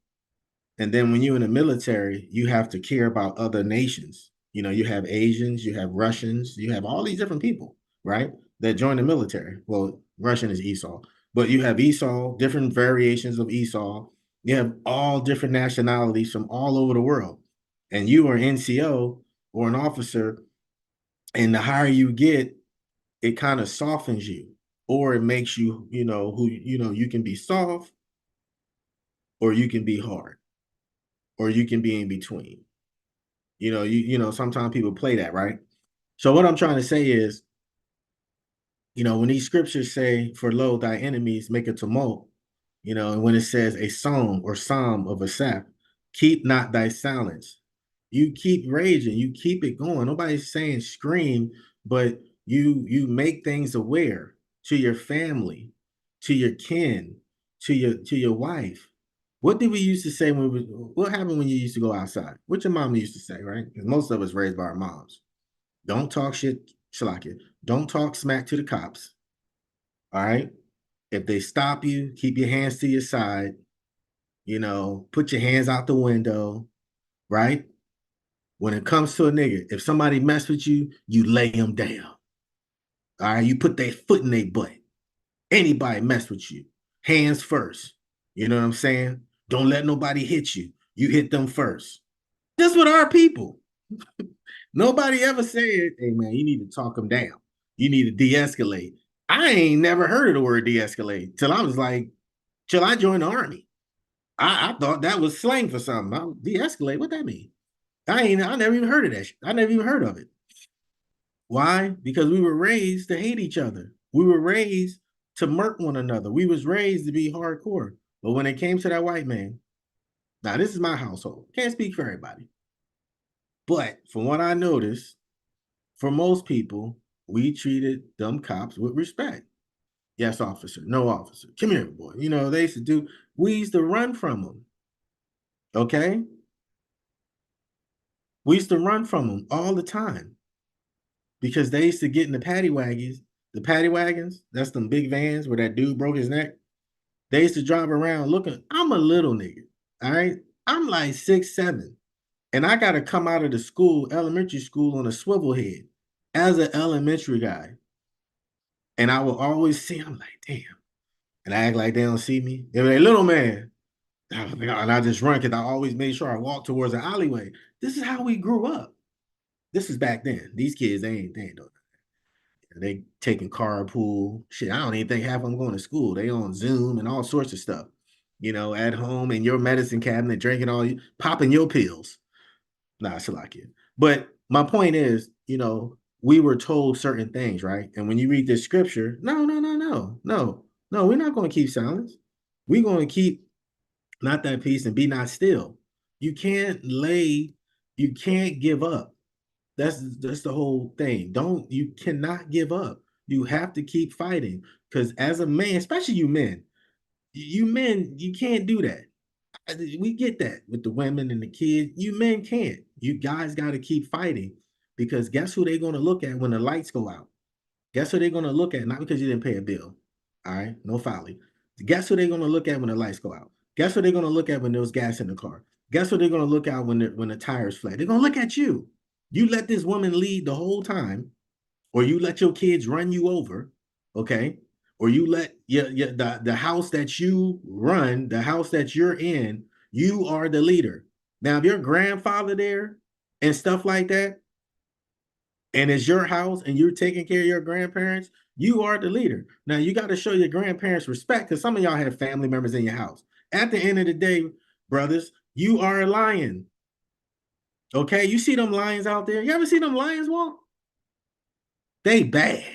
And then when you're in the military, you have to care about other nations. You have Asians, you have Russians, you have all these different people, right? That join the military. Well, Russian is Esau, but you have Esau, different variations of Esau. You have all different nationalities from all over the world. And you are NCO or an officer, and the higher you get, it kind of softens you, or it makes you, you can be soft or you can be hard or you can be in between. Sometimes people play that, right? So what I'm trying to say is, when these scriptures say, "For lo, thy enemies make a tumult," and when it says a song or psalm of asaph, keep not thy silence. You keep raging, you keep it going. Nobody's saying scream, but you make things aware to your family, to your kin, to your wife. What did we used to say what happened when you used to go outside? What your mom used to say, right? Because most of us raised by our moms. Don't talk shit, Shalaka. Don't talk smack to the cops. All right. If they stop you, keep your hands to your side. Put your hands out the window, right? When it comes to a nigga, if somebody mess with you, you lay them down. All right. You put their foot in their butt. Anybody mess with you, hands first. You know what I'm saying? Don't let nobody hit you. You hit them first. Just with our people. Nobody ever said, "Hey man, you need to talk them down. You need to de-escalate." I ain't never heard of the word de-escalate till I joined the army. I thought that was slang for something. De-escalate, what that mean? I never even heard of that. I never even heard of it. Why? Because we were raised to hate each other. We were raised to murk one another. We was raised to be hardcore. But when it came to that white man, now this is my household. Can't speak for everybody. But from what I noticed, for most people, we treated them cops with respect. Yes, officer. No, officer. Come here, boy. They used to we used to run from them. Okay? We used to run from them all the time because they used to get in the paddy wagons. The paddy wagons, that's them big vans where that dude broke his neck. They used to drive around looking. I'm a little nigga. All right. I'm like 6'7". And I got to come out of the elementary school on a swivel head as an elementary guy. And I will always see, I'm like, damn. And I act like they don't see me. They're like, "Little man." And I just run because I always made sure I walk towards the alleyway. This is how we grew up. This is back then. These kids, they ain't doing that. They taking carpool. Shit, I don't even think half of them going to school. They on Zoom and all sorts of stuff. At home in your medicine cabinet, drinking popping your pills. Nah, it's like it. But my point is, we were told certain things, right? And when you read this scripture, no, no, no, no, no, no, we're not going to keep silence. We're going to keep not that peace and be not still. You can't you can't give up. That's the whole thing. You cannot give up. You have to keep fighting. Because as a man, especially you men, you can't do that. We get that with the women and the kids. You men can't. You guys got to keep fighting because guess who they're going to look at when the lights go out? Guess who they're going to look at? Not because you didn't pay a bill. All right, no folly. Guess who they're going to look at when the lights go out? Guess what they're going to look at when there's gas in the car? Guess what they're going to look at when the tires flat? They're going to look at you. You let this woman lead the whole time, or you let your kids run you over, okay? Or you let the house that you run, the house that you're in, you are the leader. Now, if your grandfather there and stuff like that, and it's your house and you're taking care of your grandparents, you are the leader. Now, you got to show your grandparents respect because some of y'all have family members in your house. At the end of the day, brothers, you are a lion. Okay? You see them lions out there? You ever see them lions walk? They bad.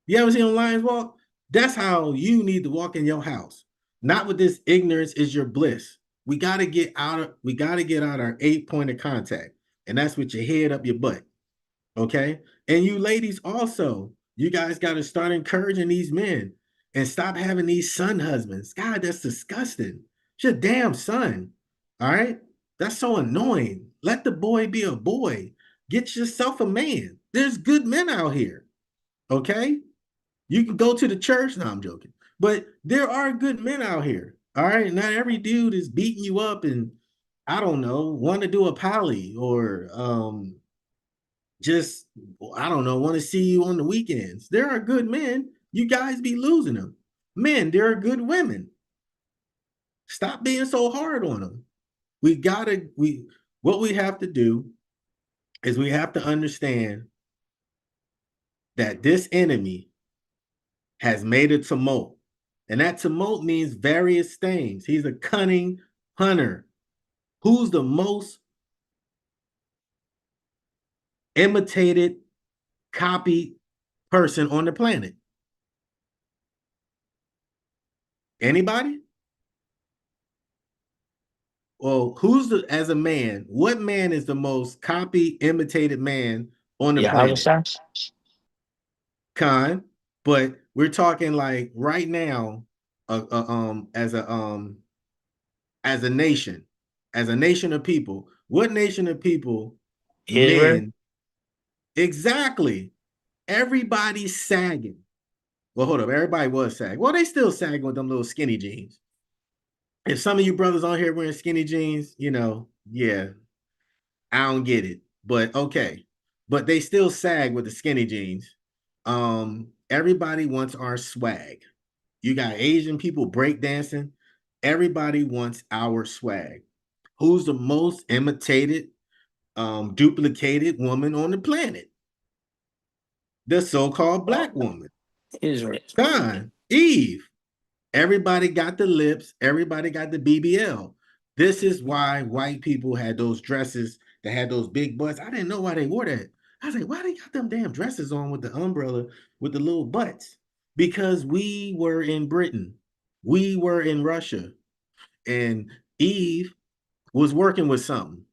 You ever see them lions walk? That's how you need to walk in your house. Not with this ignorance is your bliss. We got to get out our 8-point of contact. And that's with your head up your butt. Okay. And you ladies also, you guys got to start encouraging these men and stop having these son husbands. God, that's disgusting. It's your damn son. All right. That's so annoying. Let the boy be a boy. Get yourself a man. There's good men out here. Okay. You can go to the church. No, I'm joking. But there are good men out here. All right. Not every dude is beating you up and I don't know, want to do a poly or just I don't know, want to see you on the weekends. There are good men. You guys be losing them. Men, there are good women. Stop being so hard on them. We what we have to do is we have to understand that this enemy has made a tumult. And that tumult means various things. He's a cunning hunter. Who's the most imitated, copied person on the planet? Anybody? Well, as a man, what man is the most copied, imitated man on the Yeah, planet? Hashar. Khan, but we're talking like right now, as a nation of people. What nation of people, Israel. men, exactly? Everybody's sagging. Well, hold up. Everybody was sagging. Well, they still sagging with them little skinny jeans. If some of you brothers on here wearing skinny jeans, yeah, I don't get it. But okay. But they still sag with the skinny jeans. Everybody wants our swag. You got Asian people breakdancing. Everybody wants our swag. Who's the most imitated, duplicated woman on the planet? The so-called black woman. Israel. Fine. Eve. Everybody got the lips. Everybody got the BBL. This is why white people had those dresses that had those big butts. I didn't know why they wore that. I was like, why they got them damn dresses on with the umbrella with the little butts? Because we were in Britain. We were in Russia. And Eve was working with something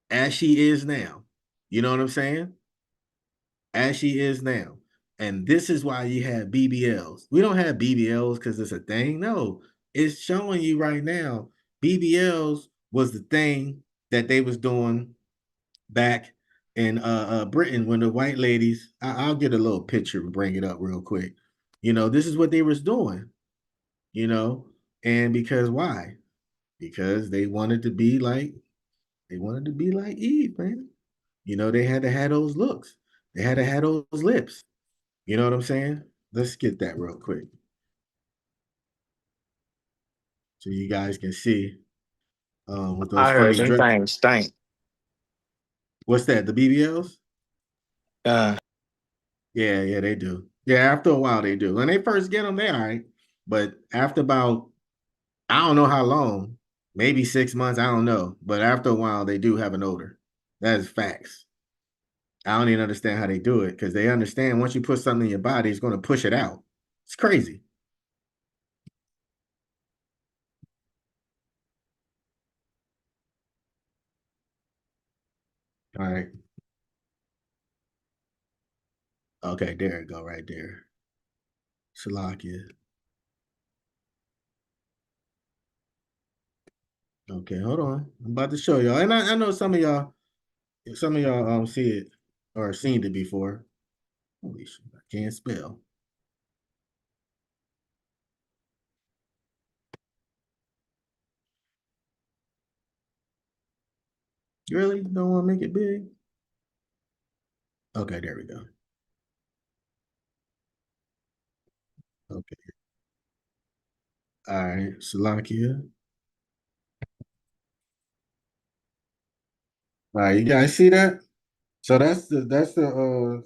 as she is now. You know what I'm saying? As she is now. And this is why you have BBLs. We don't have BBLs because it's a thing. No, it's showing you right now. BBLs was the thing that they was doing back in Britain when the white ladies. I'll get a little picture and bring it up real quick. This is what they was doing. You know, and because why? Because they wanted to be like Eve, man. They had to have those looks. They had to have those lips. You know what I'm saying? Let's get that real quick so you guys can see with those I heard funny them dress. things stink. What's that? The BBLs? Uh, Yeah, they do. Yeah, after a while they do. When they first get them, they all right. But after about, I don't know how long, maybe 6 months, I don't know. But after a while, they do have an odor. That is facts. I don't even understand how they do it because they understand once you put something in your body, it's going to push it out. It's crazy. All right. Okay, there it go, right there. Shalakia. Okay, hold on. I'm about to show y'all. And I know some of y'all see it or seen it before. Holy shit, I can't spell. You really don't want to make it big? Okay, there we go. Okay. All right, Salakia. All right, you guys see that? So that's the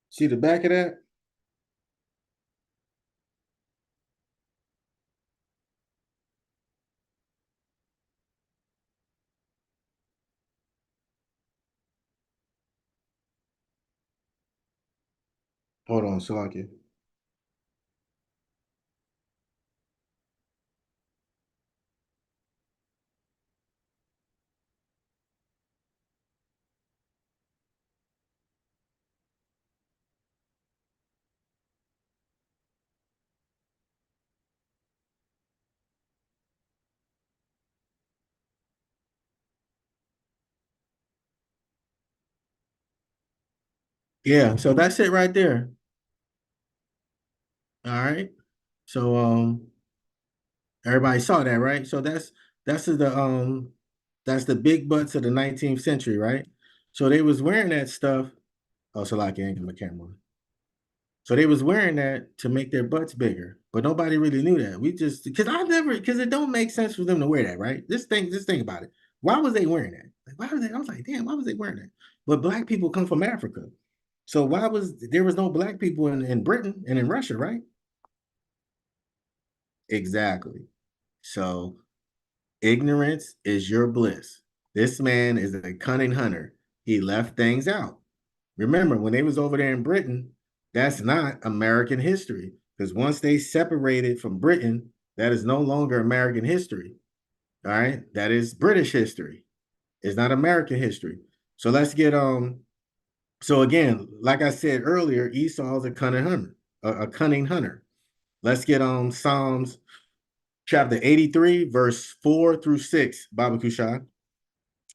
see the back of that? Hold on, Salakia. Yeah, so that's it right there. All right. So everybody saw that, right? So that's the big butts of the 19th century, right? So they was wearing that stuff. Oh, so like ain't my camera. So they was wearing that to make their butts bigger, but nobody really knew that. We just because it don't make sense for them to wear that, right? Just think about it. Why was they wearing that? Like, why was they? I was like, damn, why was they wearing that? But black people come from Africa, so why was there was no black people in Britain and in Russia, right? Exactly. So ignorance is your bliss. This man is a cunning hunter. He left things out. Remember, when they was over there in Britain, that's not American history. Because once they separated from Britain, that is no longer American history. All right. That is British history. It's not American history. So let's get so again, like I said earlier, Esau is a cunning hunter, a cunning hunter. Let's get Psalms chapter 83, verse 4 through 6, Baba Kushai.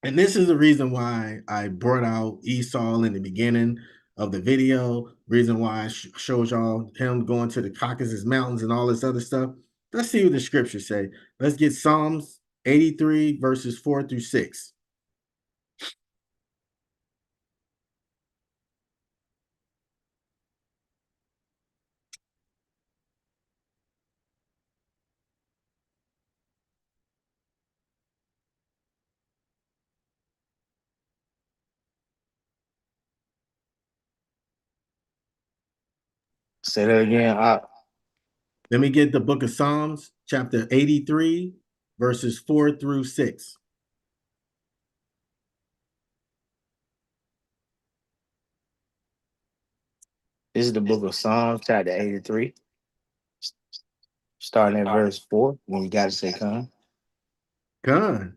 And this is the reason why I brought out Esau in the beginning of the video, reason why I showed y'all him going to the Caucasus Mountains and all this other stuff. Let's see what the scriptures say. Let's get Psalms 83, verses 4 through 6. Say that again. Let me get the book of Psalms, chapter 83, verses 4 through 6. This is the book of Psalms, chapter 83, starting at verse 4. When you got to say, come. Gone.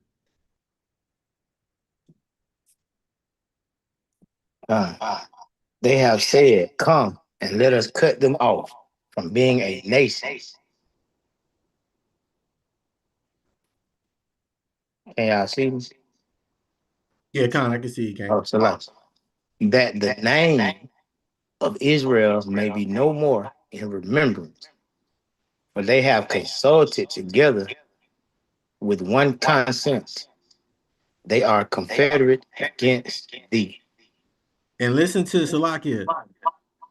Come. They have said, come and let us cut them off from being a nation. Can y'all see me? Yeah, Con, I can see you, King. Oh, so like, that the name of Israel may be no more in remembrance, for they have consulted together with one consent. They are confederate against thee. And listen to Salakia.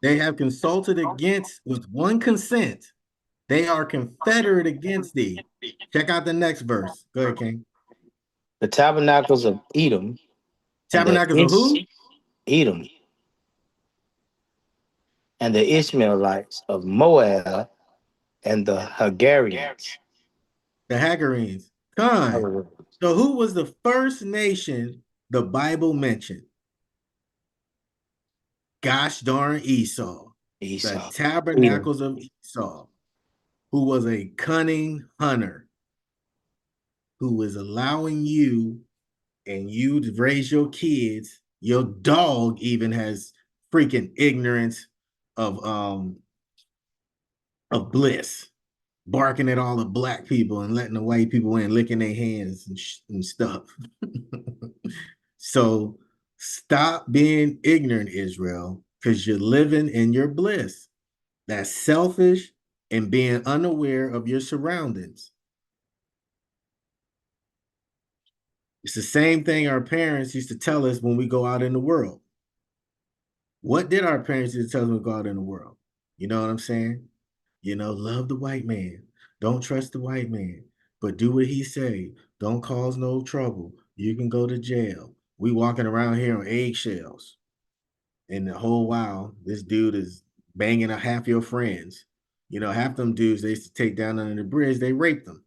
They have consulted against with one consent. They are confederate against thee. Check out the next verse. Go ahead, King. The tabernacles of Edom and the Tabernacles of who? Edom and the Ishmaelites of Moab and the Hagarians. The Hagarenes. Con. So who was the first nation the Bible mentioned? Gosh darn Esau. The Esau. Edom. tabernacles of Esau, who was a cunning hunter, who was allowing you and you to raise your kids. Your dog even has freaking ignorance of bliss, barking at all the black people and letting the white people in, licking their hands and stuff. So stop being ignorant, Israel, because you're living in your bliss. That's selfish and being unaware of your surroundings. It's the same thing our parents used to tell us when we go out in the world. What did our parents used to tell us when we go out in the world? You know what I'm saying? You know, love the white man. Don't trust the white man, but do what he say. Don't cause no trouble. You can go to jail. We walking around here on eggshells. And the whole while, this dude is banging a half your friends. You know, half them dudes they used to take down under the bridge, they raped them.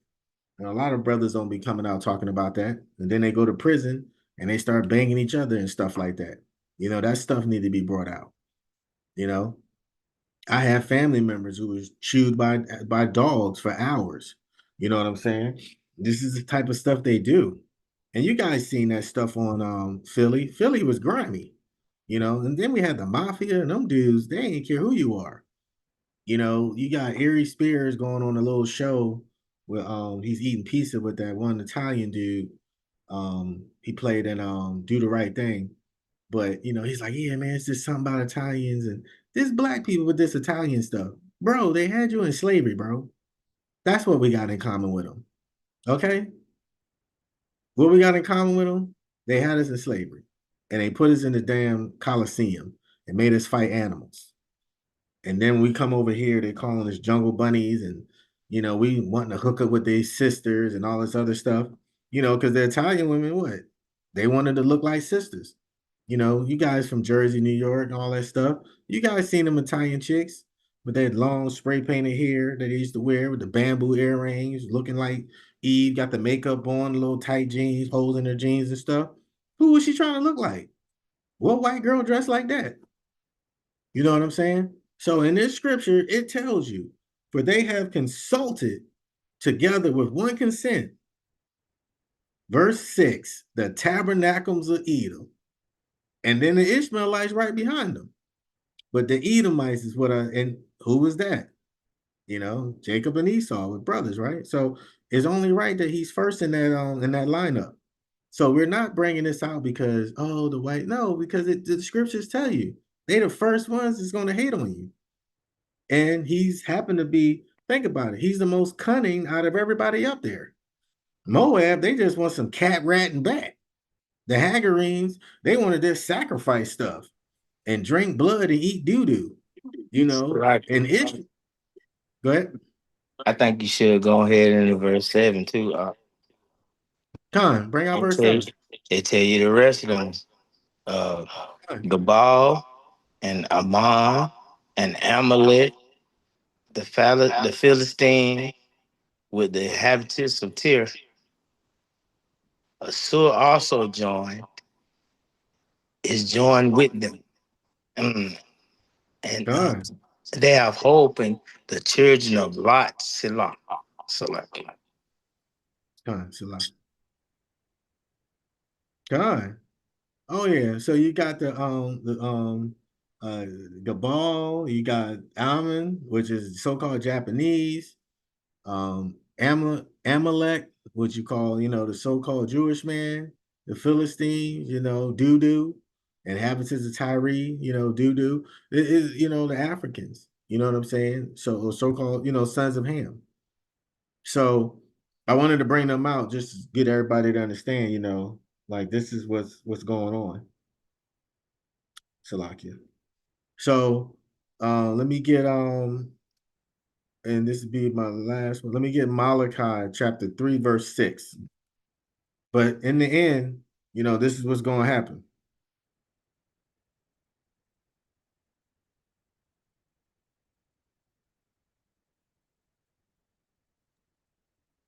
And a lot of brothers don't be coming out talking about that. And then they go to prison and they start banging each other and stuff like that. You know, that stuff need to be brought out. You know, I have family members who was chewed by dogs for hours. You know what I'm saying? This is the type of stuff they do. And you guys seen that stuff on Philly. Philly was grimy, you know, and then we had the mafia and them dudes, they ain't care who you are. You know, you got Ari Spears going on a little show where he's eating pizza with that one Italian dude. He played in Do the Right Thing. But he's like, yeah, man, it's just something about Italians and this black people with this Italian stuff. Bro, they had you in slavery, bro. That's what we got in common with them. Okay? What we got in common with them? They had us in slavery. And they put us in the damn Coliseum and made us fight animals. And then we come over here, they calling us jungle bunnies, and we wanting to hook up with their sisters and all this other stuff. Because the Italian women, what? They wanted to look like sisters. You guys from Jersey, New York, and all that stuff. You guys seen them Italian chicks with that long spray painted hair that they used to wear with the bamboo earrings, looking like Eve, got the makeup on, little tight jeans, holes in her jeans and stuff. Who was she trying to look like? What white girl dressed like that? You know what I'm saying? So in this scripture, it tells you, for they have consulted together with one consent. Verse 6, the tabernacles of Edom. And then the Ishmaelites right behind them. But the Edomites is and who was that? Jacob and Esau with brothers, right? So it's only right that he's first in that lineup. So we're not bringing this out because, the white, no, because the scriptures tell you they the first ones that's going to hate on you. And he's happened to be, think about it, he's the most cunning out of everybody up there. Moab, they just want some cat, rat, and bat. The Hagarenes, they want to just sacrifice stuff and drink blood and eat doo-doo, Right. And Israel, go ahead. I think you should go ahead into verse 7 too. Con, bring out verse 7. They tell you the rest of them. Gabal and Ammon and Amalek, the Philistine with the inhabitants of Tyre. Assur also is joined with them. And they have hope in the children of Lot, Selah. God. Oh yeah. So you got the Gabal, you got Ammon, which is so-called Japanese, Amalek, which you call, the so-called Jewish man, the Philistines, doo-doo, inhabitants of Tyre, doo-doo. It is, the Africans, you know what I'm saying? So-called, sons of Ham. So I wanted to bring them out just to get everybody to understand, like this is what's going on. Salakia. So let me get and this would be my last one. Let me get Malachi chapter 3, verse 6. But in the end, this is what's going to happen.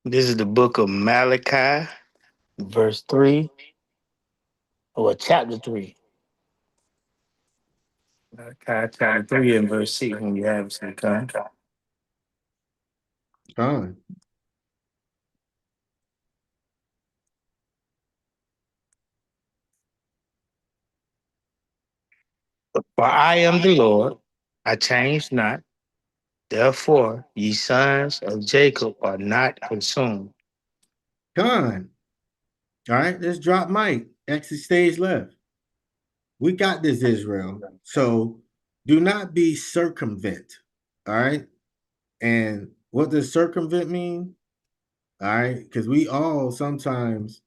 This is the book of Malachi, verse 3, or chapter 3. Malachi chapter 3 and verse 6 when you have some contract. Fine. For I am the Lord, I change not. Therefore, ye sons of Jacob are not consumed. Con. All right, let's drop mic. Exit stage left. We got this, Israel. So do not be circumvent. All right. And what does circumvent mean? All right, because we all sometimes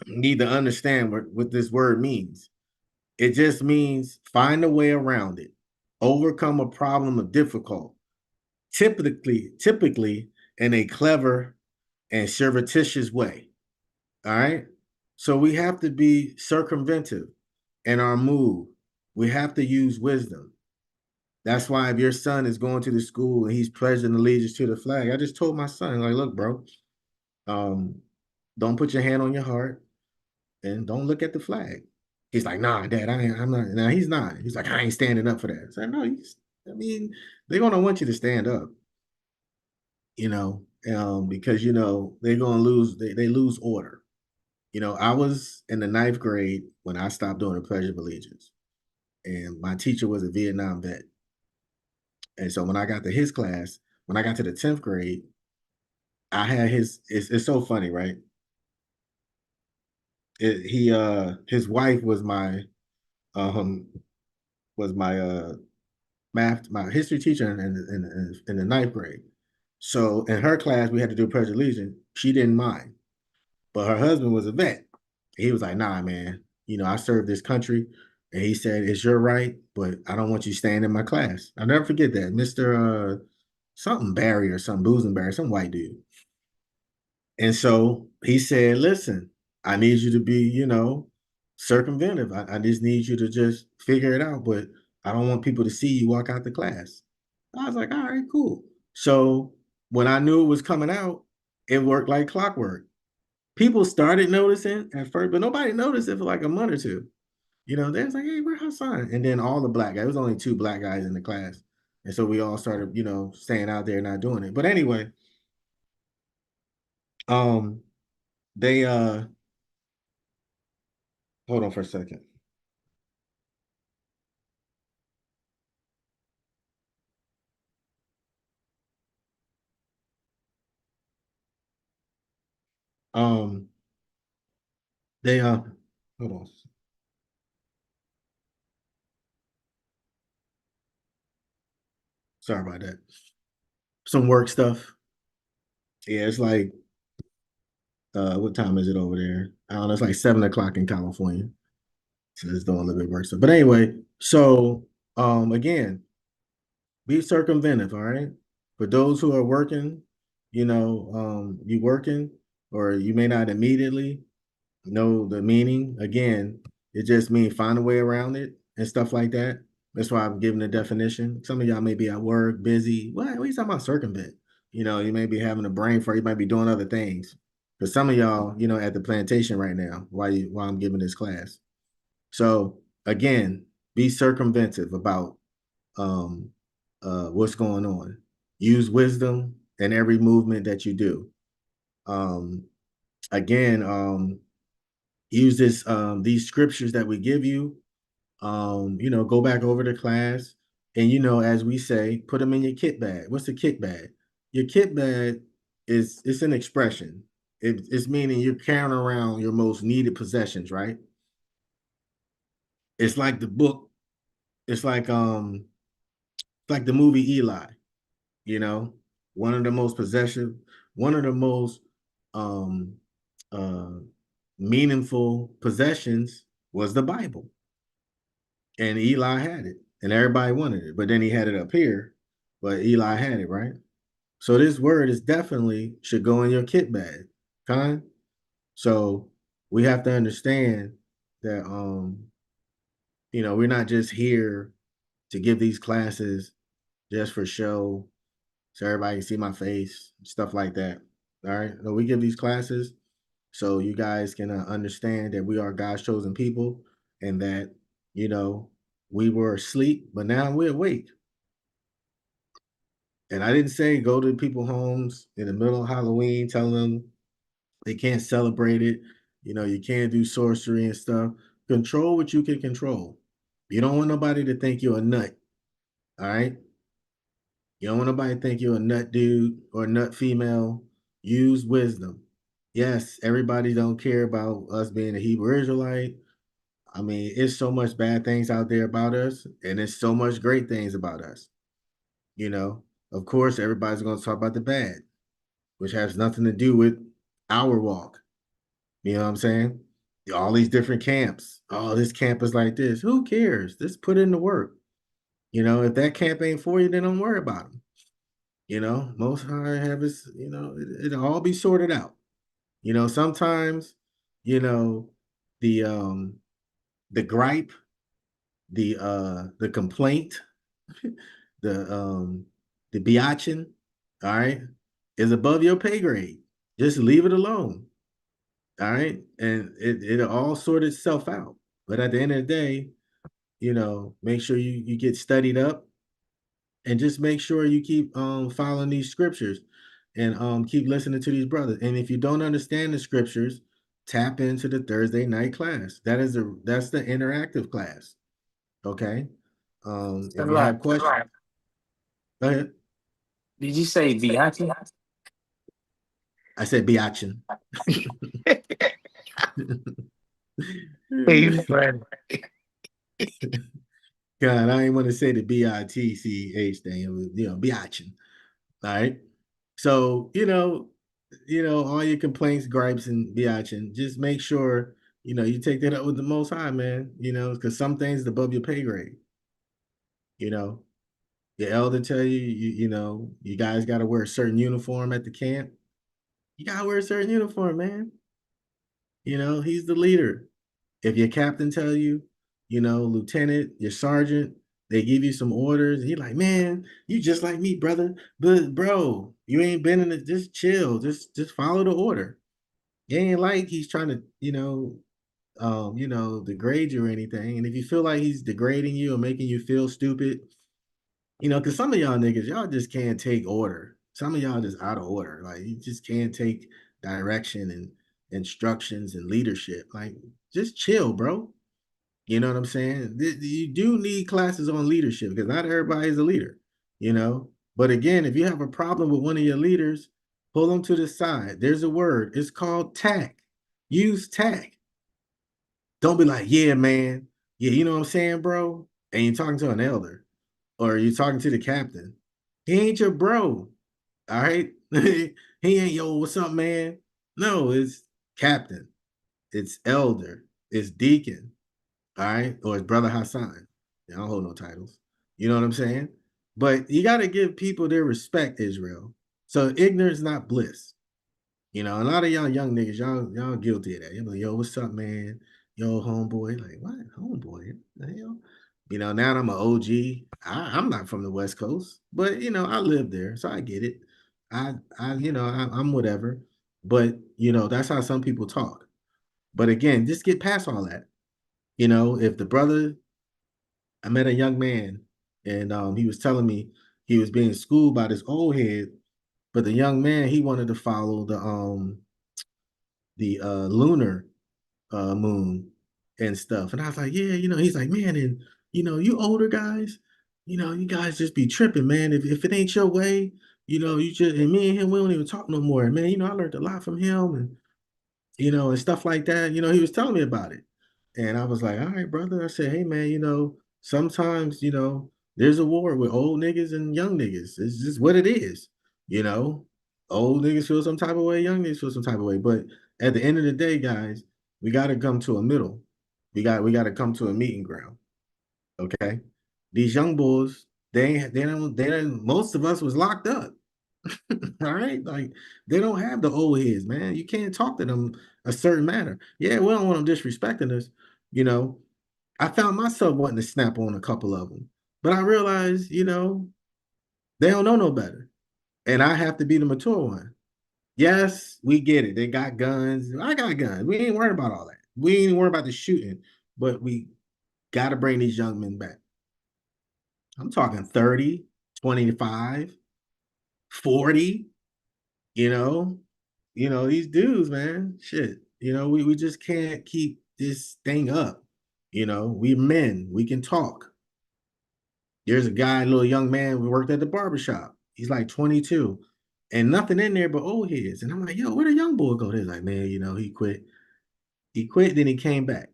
need to understand what this word means. It just means find a way around it, overcome a problem of difficult, typically in a clever and surreptitious way. All right. So we have to be circumventive in our move. We have to use wisdom. That's why if your son is going to the school and he's pledging allegiance to the flag, I just told my son, like, look, bro, don't put your hand on your heart and don't look at the flag. He's like, nah, Dad, I'm not. Now he's not. He's like, I ain't standing up for that. I said, no, they're gonna want you to stand up, because they're gonna lose. They lose order. I was in the 9th grade when I stopped doing the Pledge of Allegiance, and my teacher was a Vietnam vet. And so when I got to his class, when I got to the 10th grade, I had his. It's so funny, right? his wife was my um was my my history teacher in the ninth grade. So in her class, we had to do Pledge of Allegiance. She didn't mind, but her husband was a vet. He was like, "Nah, man. I served this country." And he said, "It's your right, but I don't want you staying in my class." I'll never forget that, Mister something Barry or some Boozenberry, some white dude. And so he said, "Listen, I need you to be, circumventive. I just need you to just figure it out, but I don't want people to see you walk out the class." I was like, "All right, cool." So when I knew it was coming out, it worked like clockwork. People started noticing at first, but nobody noticed it for like a month or two. They was like, "Hey, where Hassan?" And then all the black guys, it was only two black guys in the class. And so we all started, staying out there, not doing it. But anyway, um, they hold on for a second. Um, they hold on. Sorry about that. Some work stuff. Yeah, it's like what time is it over there? I don't know, it's like 7 o'clock in California. So it's doing a little bit of work stuff. But anyway, so again, be circumventive, all right? For those who are working, you working, or you may not immediately know the meaning. Again, it just means find a way around it and stuff like that. That's why I'm giving the definition. Some of y'all may be at work, busy. What are you talking about circumvent? You may be having a brain fart, you might be doing other things. But some of y'all, at the plantation right now, while I'm giving this class. So again, be circumventive about um, what's going on. Use wisdom in every movement that you do. Um, again, use these scriptures that we give you. Go back over the class, and as we say, put them in your kit bag. What's the kit bag? Your kit bag it's an expression. It's meaning you're carrying around your most needed possessions, right? It's like the book. It's like the movie Eli. you know, one of the most possessive, one of the most um uh meaningful possessions was the Bible. And Eli had it, and everybody wanted it, but then he had it up here, but Eli had it, right? So this word is definitely should go in your kit bag. Fine. So we have to understand that we're not just here to give these classes just for show, so everybody can see my face, stuff like that. All right. So we give these classes so you guys can understand that we are God's chosen people, and that, you know, we were asleep, but now we're awake. And I didn't say go to people's homes in the middle of Halloween, telling them they can't celebrate it. You can't do sorcery and stuff. Control what you can control. You don't want nobody to think you're a nut. All right. You don't want nobody to think you're a nut dude or a nut female. Use wisdom. Yes, everybody don't care about us being a Hebrew Israelite. I mean, it's so much bad things out there about us, and it's so much great things about us. Of course, everybody's going to talk about the bad, which has nothing to do with our walk. You know what I'm saying? All these different camps. Oh, this camp is like this. Who cares? Just put in the work. If that camp ain't for you, then don't worry about them. Most high have is, it'll all be sorted out. Sometimes, you know, the the gripe, the complaint, the the biatching, all right, is above your pay grade. Just leave it alone. All right. And it'll all sort itself out. But at the end of the day, make sure you get studied up, and just make sure you keep following these scriptures, and keep listening to these brothers. And if you don't understand the scriptures, tap into the Thursday night class. That's the interactive class. Okay. If you have questions, go ahead. Did you say Biati? I said biatching. You friend. God, I ain't want to say the BITCH thing. It was, biatching. All right. So, all your complaints, gripes, and biatching, just make sure, you take that up with the Most High, man, because some things is above your pay grade. Your elder tell you, you guys got to wear a certain uniform at the camp. You got to wear a certain uniform, man. He's the leader. If your captain tell you, lieutenant, your sergeant, they give you some orders, and you're like, man, you just like me, brother. But bro, you ain't been in it. Just chill. Just follow the order. It ain't like he's trying to, degrade you or anything. And if you feel like he's degrading you or making you feel stupid, because some of y'all niggas, y'all just can't take order. Some of y'all just out of order. Like you just can't take direction and instructions and leadership. Like just chill, bro. You know what I'm saying? You do need classes on leadership because not everybody's a leader, you know. But again, if you have a problem with one of your leaders, pull them to the side. There's a word. It's called tact. Use tact. Don't be like, yeah, man. Yeah, you know what I'm saying, bro? And you're talking to an elder or you're talking to the captain. He ain't your bro. All right. He ain't, yo, what's up, man? No, it's captain, it's elder, it's deacon, all right, or it's brother Hassan. I don't hold no titles. You know what I'm saying? But you got to give people their respect, Israel. So ignorance not bliss. A lot of y'all young niggas, y'all guilty of that. You're like, yo, what's up, man? Yo, homeboy. Like, what? Homeboy? The hell? Now I'm an OG. I'm not from the West Coast, but I live there, so I get it. I'm whatever. But that's how some people talk. But again, just get past all that. If the brother, I met a young man, and he was telling me he was being schooled by this old head, but the young man he wanted to follow the lunar moon and stuff. And I was like, yeah, he's like, man, and you older guys, you guys just be tripping, man. If it ain't your way, you just and me and him, we don't even talk no more. Man, I learned a lot from him and stuff like that. He was telling me about it. And I was like, all right, brother. I said, hey man, sometimes, there's a war with old niggas and young niggas. It's just what it is, you know. Old niggas feel some type of way, young niggas feel some type of way. But at the end of the day, guys, we gotta come to a middle. We gotta come to a meeting ground. Okay. These young bulls, they don't most of us was locked up. All right. Like they don't have the old heads, man. You can't talk to them a certain manner. Yeah, we don't want them disrespecting us. You know, I found myself wanting to snap on a couple of them, but I realized, they don't know no better. And I have to be the mature one. Yes, we get it. They got guns. I got guns. We ain't worried about all that. We ain't worried about the shooting, but we got to bring these young men back. I'm talking 30, 25, 40, you know, these dudes, man, shit, we just can't keep this thing up. We men, we can talk. There's a guy, a little young man, we worked at the barbershop. He's like 22 and nothing in there but old heads. And I'm like, yo, where the young boy go? They're like, man, he quit. He quit, then he came back.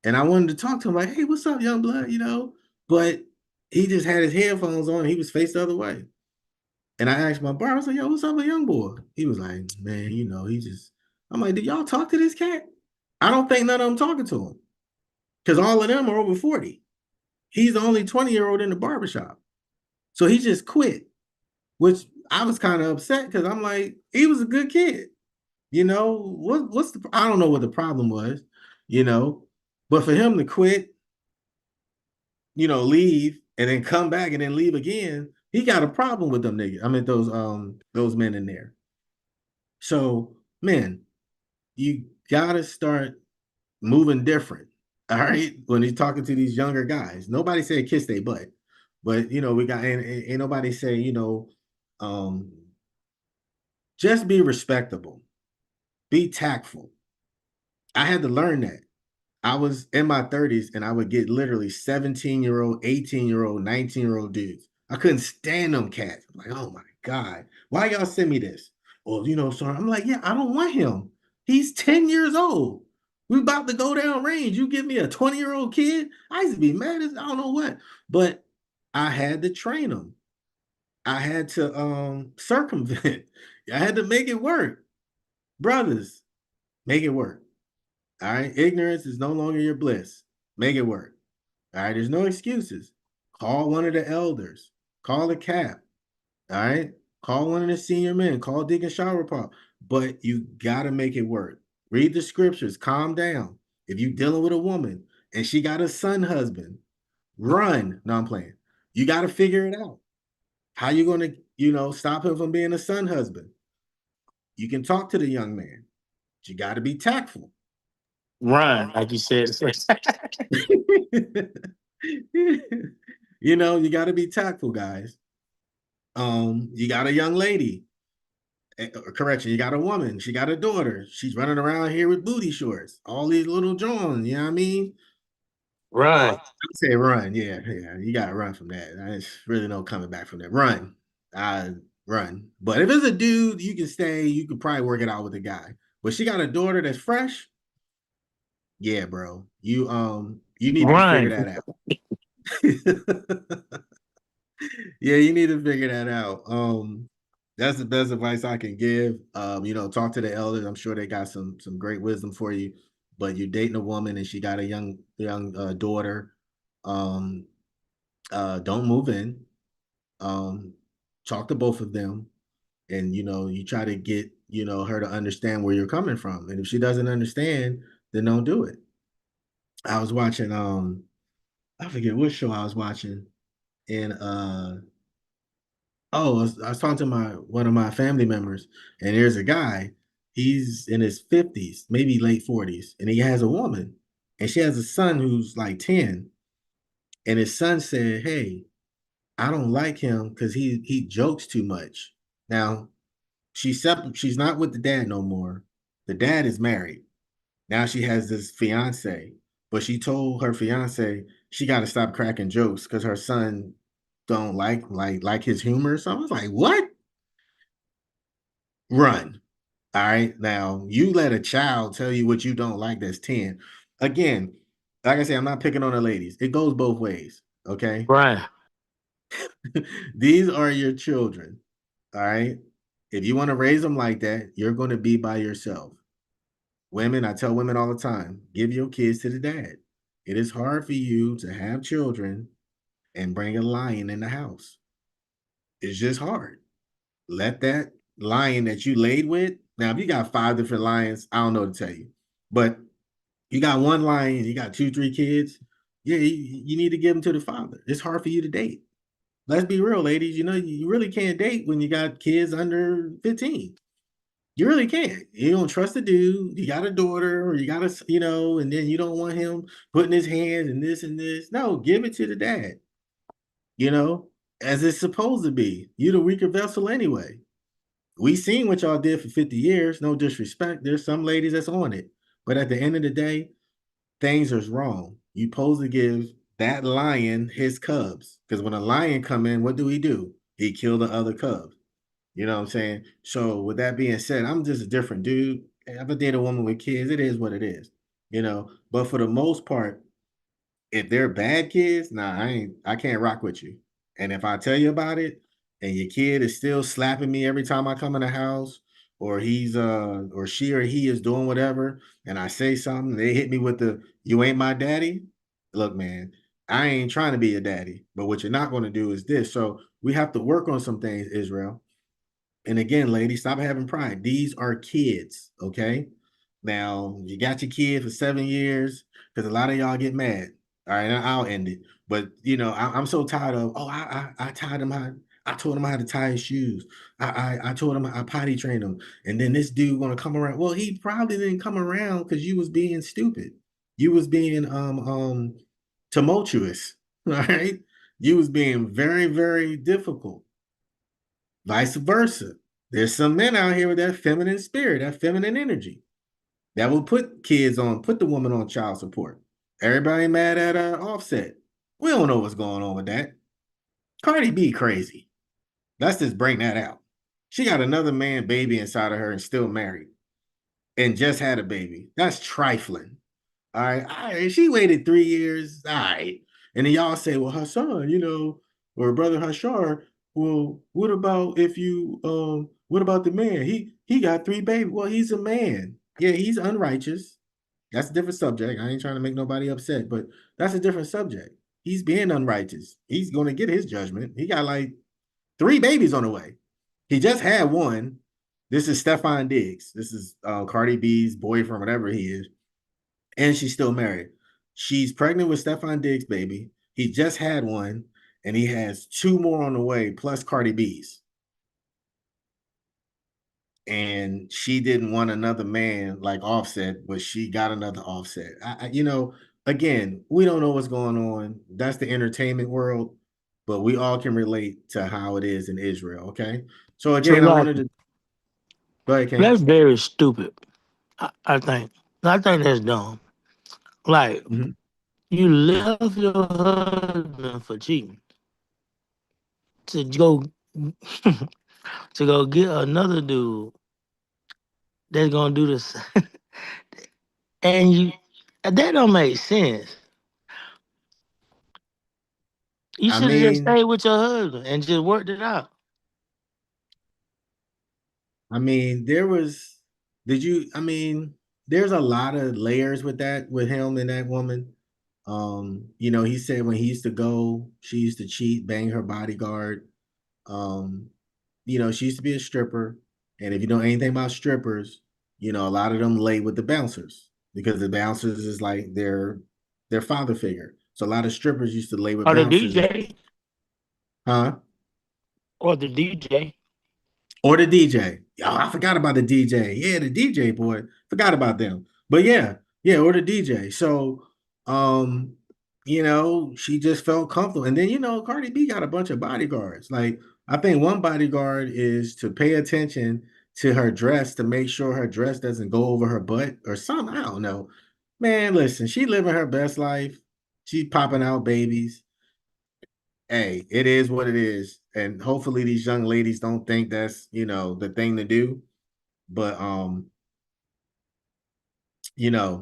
And I wanted to talk to him, like, hey, what's up, young blood? But he just had his headphones on. He was faced the other way. And I asked my barber, I was like, yo, what's up with young boy? He was like, man, he just, I'm like, did y'all talk to this cat? I don't think none of them talking to him because all of them are over 40. He's the only 20-year-old in the barbershop. So he just quit, which I was kind of upset because I'm like, he was a good kid. I don't know what the problem was, but for him to quit, leave and then come back and then leave again, he got a problem with them niggas. I mean, those men in there. So, man, you gotta start moving different. All right. When he's talking to these younger guys, nobody said kiss their butt, but we got ain't nobody say, um, just be respectable, be tactful. I had to learn that. I was in my 30s and I would get literally 17-year-old, 18-year-old, 19-year-old dudes. I couldn't stand them cats. I'm like, oh my God, why y'all send me this? Well, sorry. I'm like, yeah, I don't want him. He's 10 years old. We about to go down range. You give me a 20-year-old kid. I used to be mad as I don't know what, but I had to train them. I had to circumvent. I had to make it work. Brothers, make it work. All right. Ignorance is no longer your bliss. Make it work. All right. There's no excuses. Call one of the elders. Call the cap. All right. Call one of the senior men. Call Deacon Shower Pop. But you got to make it work. Read the scriptures. Calm down. If you're dealing with a woman and she got a son husband, run. No, I'm playing. You got to figure it out. How you going to, stop him from being a son husband? You can talk to the young man. But you got to be tactful. Run, like you said. You got to be tactful, guys. You got a young lady. Correction, you got a woman. She got a daughter. She's running around here with booty shorts. All these little Johns, you know what I mean? Run. I say run. Yeah. You got to run from that. There's really no coming back from that. Run. Run. But if it's a dude, you can stay. You can probably work it out with a guy. But she got a daughter that's fresh. Yeah, bro. You need to figure that out. Yeah, you need to figure that out. That's the best advice I can give. Talk to the elders. I'm sure they got some great wisdom for you. But you're dating a woman and she got a young daughter. Don't move in. Talk to both of them, and you try to get her to understand where you're coming from. And if she doesn't understand, then don't do it. I was watching I forget what show I was watching, and I was talking to one of my family members, and there's a guy. He's in his 50s, maybe late 40s, and he has a woman, and she has a son who's like 10. And his son said, "Hey, I don't like him because he jokes too much." Now, she's separate. She's not with the dad no more. The dad is married. Now she has this fiance, but she told her fiance she got to stop cracking jokes because her son don't like his humor. So I was like, "What? Run." All right. Now you let a child tell you what you don't like that's 10. Again, like I say, I'm not picking on the ladies. It goes both ways. Okay. Run. These are your children. All right. If you want to raise them like that, you're going to be by yourself. Women, I tell women all the time, give your kids to the dad. It is hard for you to have children and bring a lion in the house. It's just hard. Let that lion that you laid with. Now, if you got 5 different lions, I don't know what to tell you. But you got one lion, you got 2, 3 kids. Yeah, you need to give them to the father. It's hard for you to date. Let's be real, ladies. You really can't date when you got kids under 15. You really can't. You don't trust the dude. You got a daughter, or you got and then you don't want him putting his hands in this and this. No, give it to the dad. As it's supposed to be. You're the weaker vessel anyway. We seen what y'all did for 50 years. No disrespect. There's some ladies that's on it. But at the end of the day, things are wrong. You supposed to give that lion his cubs. Because when a lion come in, what do? He kill the other cubs. You know what I'm saying? So with that being said, I'm just a different dude. If I date a woman with kids, it is what it is. But for the most part, if they're bad kids, nah, I can't rock with you. And if I tell you about it and your kid is still slapping me every time I come in the house, or he's or she or he is doing whatever, and I say something, they hit me with the "you ain't my daddy." Look, man, I ain't trying to be your daddy, but what you're not going to do is this. So we have to work on some things, Israel. And again, ladies, stop having pride. These are kids, okay? Now, you got your kid for 7 years because a lot of y'all get mad. All right, I'll end it. But I'm so tired of. Oh, I tied him. I told him how to tie his shoes. I told him I potty trained him, and then this dude gonna come around. Well, he probably didn't come around because you was being stupid. You was being tumultuous. All right, you was being very very difficult. Vice versa. There's some men out here with that feminine spirit, that feminine energy that will put the woman on child support. Everybody mad at Offset. We don't know what's going on with that. Cardi B crazy. Let's just bring that out. She got another baby inside of her and still married and just had a baby. That's trifling. all right. She waited 3 years. All right. And then y'all say, well, Hassan, or brother Hashar, well, what about if you what about the man? He got three babies. Well, he's a man. Yeah, he's unrighteous. That's a different subject. I ain't trying to make nobody upset, but that's a different subject. He's being unrighteous. He's gonna get his judgment. He got like three babies on the way. He just had one. This is Stefan Diggs. This is Cardi B's boyfriend, whatever he is, and she's still married. She's pregnant with Stefan Diggs' baby. He just had one, and he has two more on the way, plus Cardi B's. And she didn't want another man like Offset, but she got another Offset. Again, we don't know what's going on. That's the entertainment world, but we all can relate to how it is in Israel. Okay, so So again, I like wanted to go ahead, Ken. that's very stupid. I think. I think that's dumb. Like Mhm. you left your husband for cheating to go to go get another dude that's gonna do this, and you that don't make sense. You I should have just mean, stayed with your husband and just worked it out. there was. Did you? There's a lot of layers with that, with him and that woman. He said when he used to go, she used to cheat, bang her bodyguard. Um, she used to be a stripper, and if you know anything about strippers, a lot of them lay with the bouncers because the bouncers is like their father figure. So a lot of strippers used to lay with Or the bouncers, DJ, huh? or the DJ. Or the DJ. Oh, I forgot about the DJ. Yeah, the DJ boy. Forgot about them. But yeah, or the DJ. So she just felt comfortable. And then, Cardi B got a bunch of bodyguards. Like, I think one bodyguard is to pay attention to her dress to make sure her dress doesn't go over her butt or something. I don't know. Man, listen, she living her best life. She popping out babies. Hey, it is what it is. And hopefully these young ladies don't think that's, the thing to do. But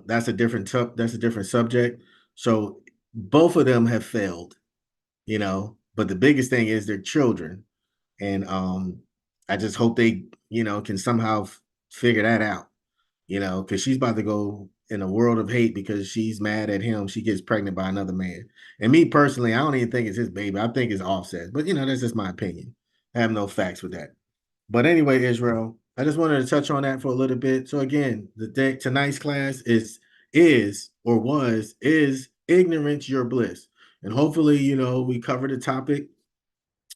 that's a different subject. So both of them have failed, but the biggest thing is their children. And I just hope they, can somehow figure that out, because she's about to go in a world of hate because she's mad at him. She gets pregnant by another man. And me personally, I don't even think it's his baby. I think it's Offset. But that's just my opinion. I have no facts with that. But anyway, Israel, I just wanted to touch on that for a little bit. So again, tonight's class is ignorance your bliss. And hopefully, we covered the topic.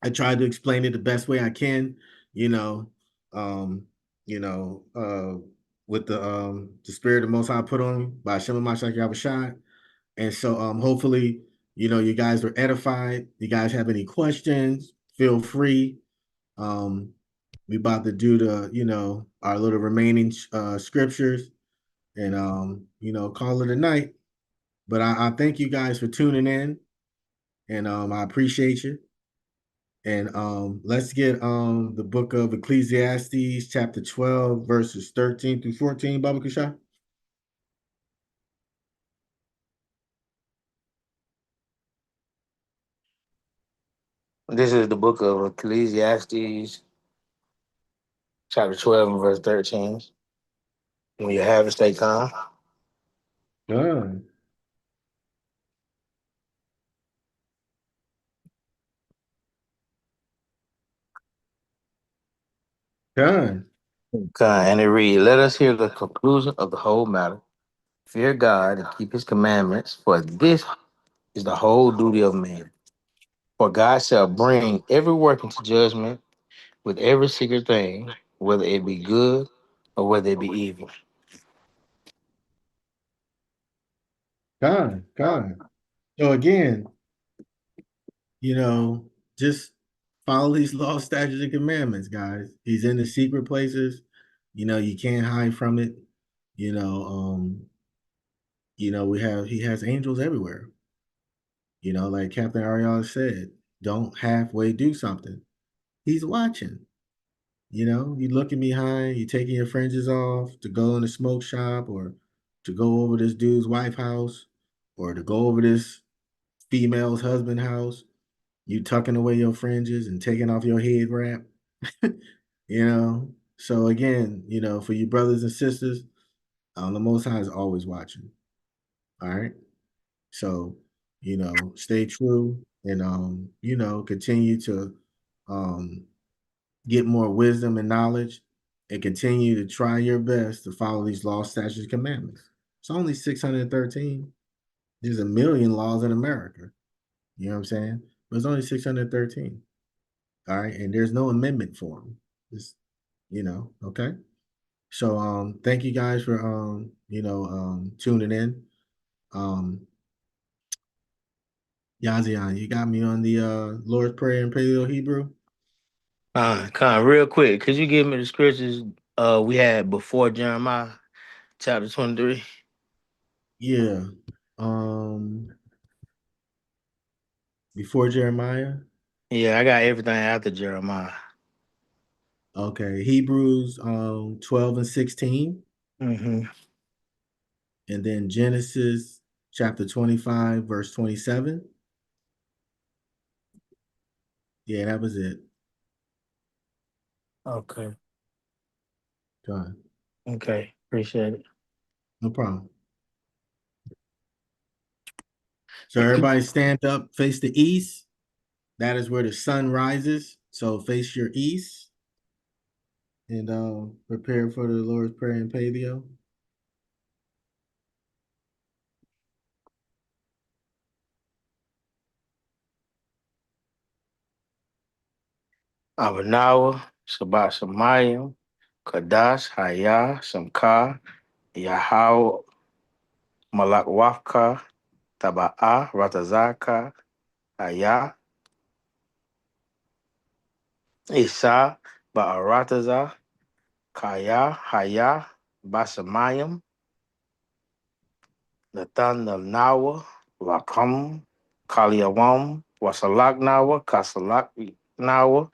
I tried to explain it the best way I can, you know, um, you know, uh, with the spirit of Most High put on me by Shema Mashak Yahweh. And so hopefully, you guys are edified. You guys have any questions, feel free. Um, we about to do our little remaining scriptures and call it a night. But I thank you guys for tuning in and I appreciate you. And let's get the book of Ecclesiastes, chapter 12, verses 13 through 14, Baba Kusha. This is the book of Ecclesiastes, chapter 12 and verse 13. When you have it, stay calm. Done. Done. Okay, and it reads, let us hear the conclusion of the whole matter. Fear God and keep his commandments, for this is the whole duty of man. For God shall bring every work into judgment with every secret thing, whether it be good or whether it be evil. Done. Done. So again, you know, just follow these laws, statutes, and commandments, guys. He's in the secret places. You can't hide from it. You know, um, he has angels everywhere. Like Captain Ariel said, don't halfway do something. He's watching. You looking behind, you taking your fringes off to go in the smoke shop or to go over this dude's wife house or to go over this female's husband house, you tucking away your fringes and taking off your head wrap. You know, so again, you know, for you brothers and sisters, the Most High is always watching. All right. So, you know, stay true and you know, continue to um get more wisdom and knowledge and continue to try your best to follow these laws, statutes, commandments. It's only 613. There's a million laws in America. You know what I'm saying? But it's only 613. All right. And there's no amendment for them. It's, you know, okay. So thank you guys for tuning in. Yazian, you got me on the Lord's Prayer and Paleo Hebrew? Real quick, could you give me the scriptures we had before Jeremiah chapter 23? Yeah. Before Jeremiah? Yeah, I got everything after Jeremiah. Okay. Hebrews 12 and 16. Mm-hmm. And then Genesis chapter 25, verse 27. Yeah, that was it. Okay. Go on. Okay. Appreciate it. No problem. So everybody stand up, face the east. That is where the sun rises. So face your east and prepare for the Lord's Prayer and Paleo. Abanawa, Shabbat Shemayim, Kadash, Haya, Samka, Yahau, Malak Wafka, Taba'a, Ratazaka, Haya, Isa, Ba'arataza, Kaya, Haya, Basamayim, Nathan Nawa, Wakam, Kaliawam, Wasalak Nawa, Kasalak Nawa,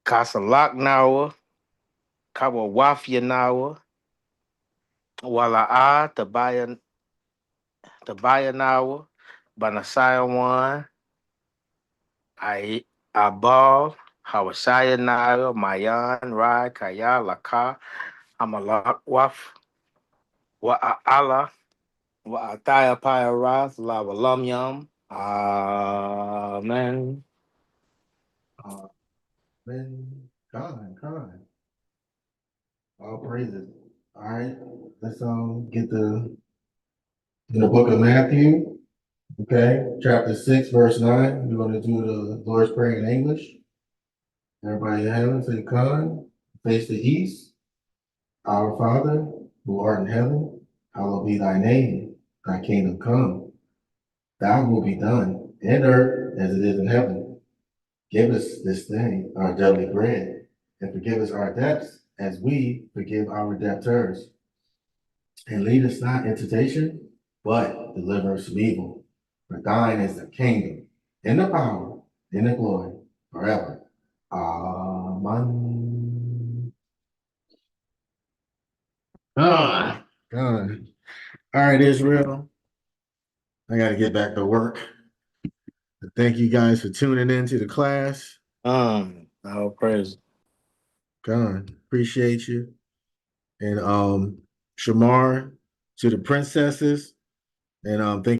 Kasalak Nawa, Kawawafia Nawa, Wala'a, Tabaya Nawa, Banasayawan, Abal, Hawashaya Nawa, Mayan, Rai, Kaya, Laka, Amalak Waf, Wa'ala, Wa'ataya Pyarath, Lawalam Yam. Amen. Then Con. All praises. All right. Let's get in the book of Matthew. Okay, chapter 6, verse 9. We're going to do the Lord's Prayer in English. Everybody in heaven, say Con, face the east. Our Father, who art in heaven, hallowed be thy name. Thy kingdom come. Thy will be done in earth as it is in heaven. Give us this day our daily bread, and forgive us our debts as we forgive our debtors. And lead us not into temptation, but deliver us from evil. For thine is the kingdom, and the power, and the glory, forever. Amen. God. God. All right, Israel. I got to get back to work. Thank you guys for tuning in to the class. All praise. God, appreciate you. And Shamar, to the princesses. And thank